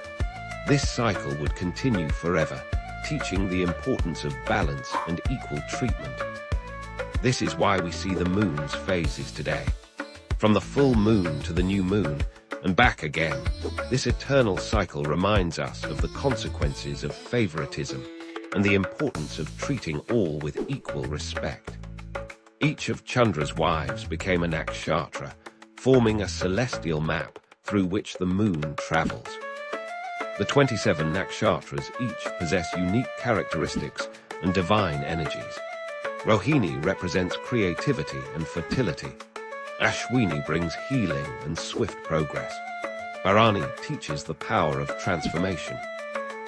This cycle would continue forever, teaching the importance of balance and equal treatment. This is why we see the moon's phases today. From the full moon to the new moon, and back again, this eternal cycle reminds us of the consequences of favoritism and the importance of treating all with equal respect. Each of Chandra's wives became a nakshatra, forming a celestial map through which the moon travels. The 27 nakshatras each possess unique characteristics and divine energies. Rohini represents creativity and fertility. Ashwini brings healing and swift progress. Bharani teaches the power of transformation.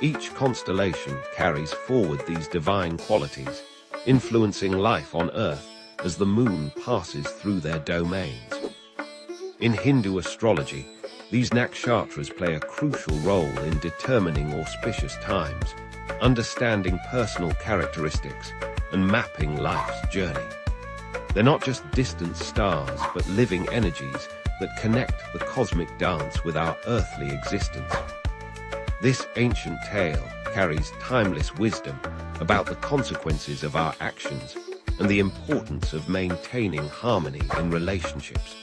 Each constellation carries forward these divine qualities, influencing life on Earth as the moon passes through their domains. In Hindu astrology, these nakshatras play a crucial role in determining auspicious times, understanding personal characteristics, and mapping life's journey. They're not just distant stars, but living energies that connect the cosmic dance with our earthly existence. This ancient tale carries timeless wisdom about the consequences of our actions and the importance of maintaining harmony in relationships.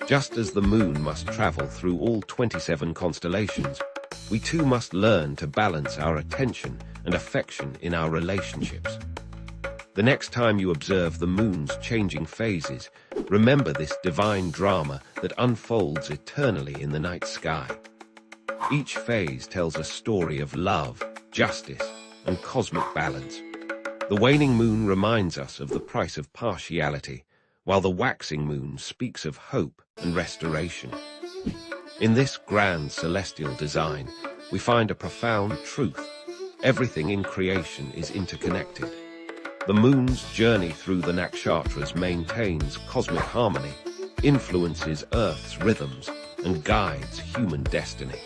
Just as the moon must travel through all 27 constellations, we too must learn to balance our attention and affection in our relationships. The next time you observe the moon's changing phases, remember this divine drama that unfolds eternally in the night sky. Each phase tells a story of love, justice, and cosmic balance. The waning moon reminds us of the price of partiality, while the waxing moon speaks of hope and restoration. In this grand celestial design, we find a profound truth. Everything in creation is interconnected. The moon's journey through the nakshatras maintains cosmic harmony, influences Earth's rhythms, and guides human destiny.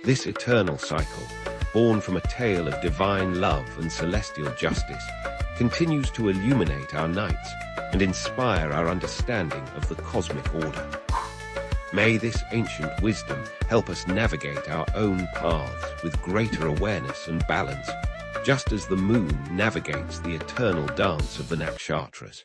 This eternal cycle, born from a tale of divine love and celestial justice, continues to illuminate our nights and inspire our understanding of the cosmic order. May this ancient wisdom help us navigate our own paths with greater awareness and balance, just as the moon navigates the eternal dance of the nakshatras.